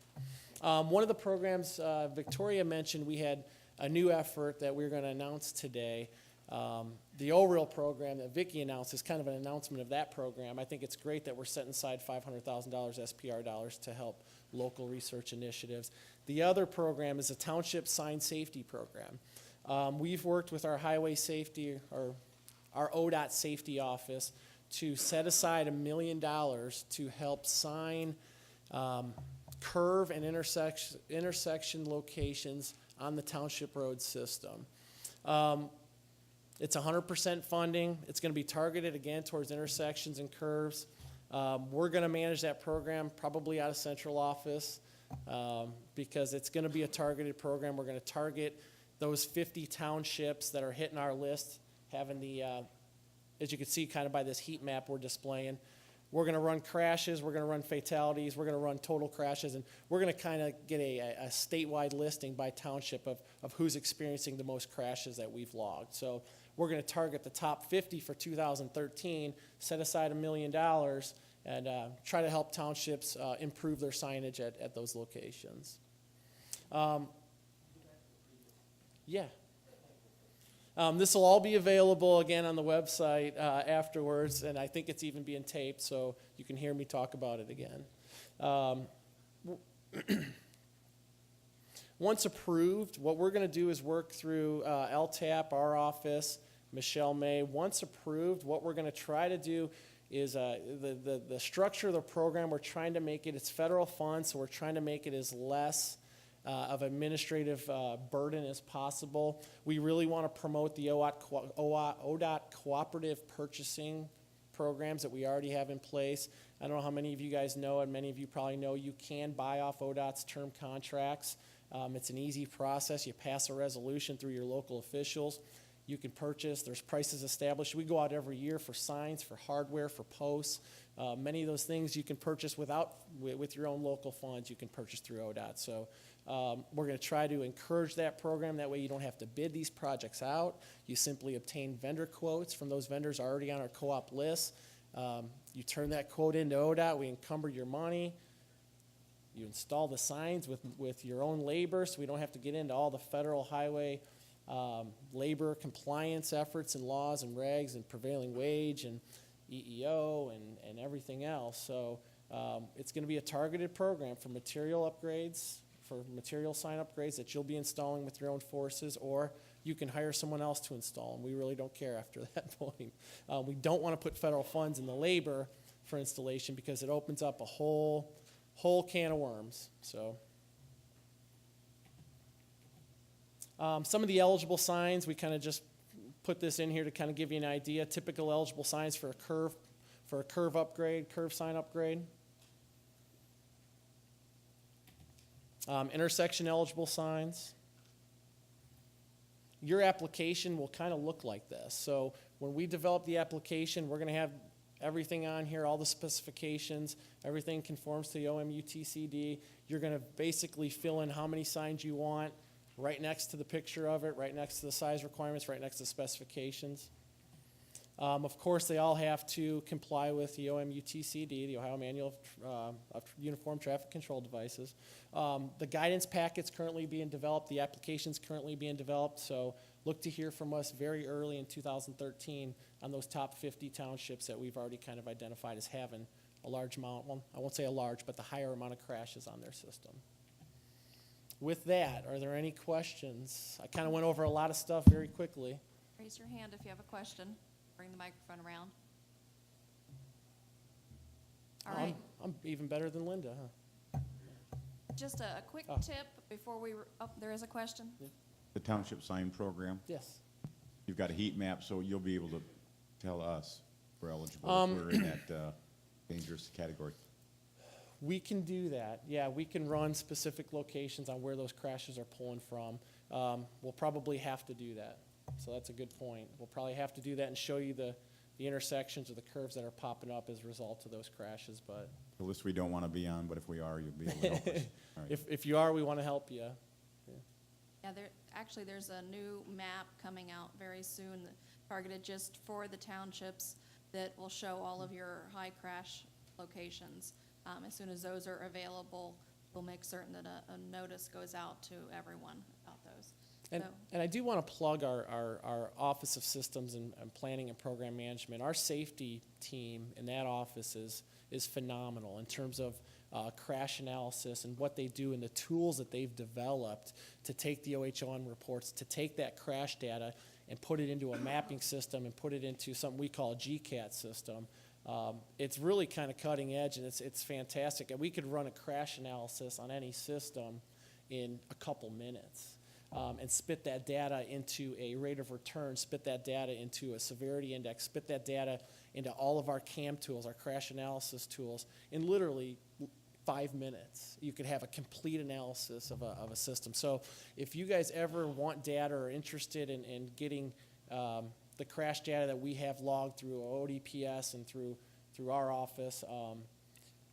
One of the programs Victoria mentioned, we had a new effort that we're going to announce today. The OREAL program that Vicki announced is kind of an announcement of that program. I think it's great that we're setting aside $500,000 SPR dollars to help local research initiatives. The other program is a township sign safety program. We've worked with our highway safety, or our ODOT safety office, to set aside $1 million to help sign curve and intersection locations on the township road system. It's 100% funding. It's going to be targeted again towards intersections and curves. We're going to manage that program probably out of central office because it's going to be a targeted program. We're going to target those 50 townships that are hitting our list, having the, as you can see kind of by this heat map we're displaying. We're going to run crashes, we're going to run fatalities, we're going to run total crashes, and we're going to kind of get a statewide listing by township of who's experiencing the most crashes that we've logged. So we're going to target the top 50 for 2013, set aside $1 million, and try to help townships improve their signage at those locations. Yeah. This will all be available again on the website afterwards, and I think it's even being taped, so you can hear me talk about it again. Once approved, what we're going to do is work through LTAP, our office, Michelle May. Once approved, what we're going to try to do is the structure of the program, we're trying to make it's federal funds, so we're trying to make it as less of administrative burden as possible. We really want to promote the ODOT cooperative purchasing programs that we already have in place. I don't know how many of you guys know, and many of you probably know, you can buy off ODOT's term contracts. It's an easy process. You pass a resolution through your local officials. You can purchase. There's prices established. We go out every year for signs, for hardware, for posts. Many of those things you can purchase with your own local funds. You can purchase through ODOT. So we're going to try to encourage that program. That way you don't have to bid these projects out. You simply obtain vendor quotes from those vendors already on our co-op list. You turn that quote into ODOT. We encumber your money. You install the signs with your own labor, so we don't have to get into all the federal highway labor compliance efforts and laws and regs and prevailing wage and EEO and everything else. So it's going to be a targeted program for material upgrades, for material sign upgrades that you'll be installing with your own forces, or you can hire someone else to install them. We really don't care after that point. We don't want to put federal funds in the labor for installation because it opens up a whole can of worms. So. Some of the eligible signs, we kind of just put this in here to kind of give you an idea. Typical eligible signs for a curve upgrade, curve sign upgrade. Intersection eligible signs. Your application will kind of look like this. So when we develop the application, we're going to have everything on here, all the specifications, everything conforms to the OMUTCD. You're going to basically fill in how many signs you want, right next to the picture of it, right next to the size requirements, right next to the specifications. Of course, they all have to comply with the OMUTCD, the Ohio Manual of Uniform Traffic Control Devices. The guidance packet's currently being developed. The application's currently being developed. So look to hear from us very early in 2013 on those top 50 townships that we've already kind of identified as having a large amount, well, I won't say a large, but the higher amount of crashes on their system. With that, are there any questions? I kind of went over a lot of stuff very quickly. Raise your hand if you have a question. Bring the microphone around. All right. I'm even better than Linda, huh? Just a quick tip before there is a question. The township sign program, Yes. you've got a heat map, so you'll be able to tell us if we're eligible, if we're in that dangerous category. We can do that. Yeah, we can run specific locations on where those crashes are pulling from. We'll probably have to do that. So that's a good point. We'll probably have to do that and show you the intersections or the curves that are popping up as a result of those crashes. But The list we don't want to be on, but if we are, you'll be able to help us. All right. if you are, we want to help you. Yeah, there's a new map coming out very soon, targeted just for the townships, that will show all of your high crash locations. As soon as those are available, we'll make certain that a notice goes out to everyone about those. And I do want to plug our Office of Systems and Planning and Program Management. Our safety team in that office is phenomenal in terms of crash analysis and what they do and the tools that they've developed to take the OHON reports, to take that crash data and put it into a mapping system and put it into something we call a GCAT system. It's really kind of cutting edge, and it's fantastic. And we could run a crash analysis on any system in a couple minutes. And spit that data into a rate of return, spit that data into a severity index, spit that data into all of our CAM tools, our crash analysis tools, in literally 5 minutes. You could have a complete analysis of a system. So if you guys ever want data or are interested in getting the crash data that we have logged through ODPS and through our office,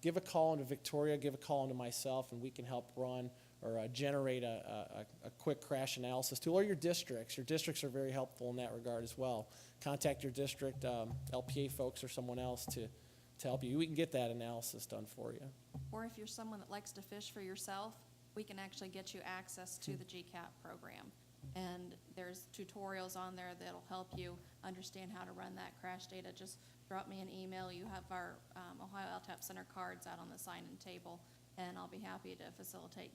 give a call into Victoria, give a call into myself, and we can help run or generate a quick crash analysis tool, or your districts. Your districts are very helpful in that regard as well. Contact your district, LPA folks or someone else to help you. We can get that analysis done for you. Or if you're someone that likes to fish for yourself, we can actually get you access to the GCAP program. And there's tutorials on there that'll help you understand how to run that crash data. Just drop me an email. You have our Ohio LTAP Center cards out on the sign-in table, and I'll be happy to facilitate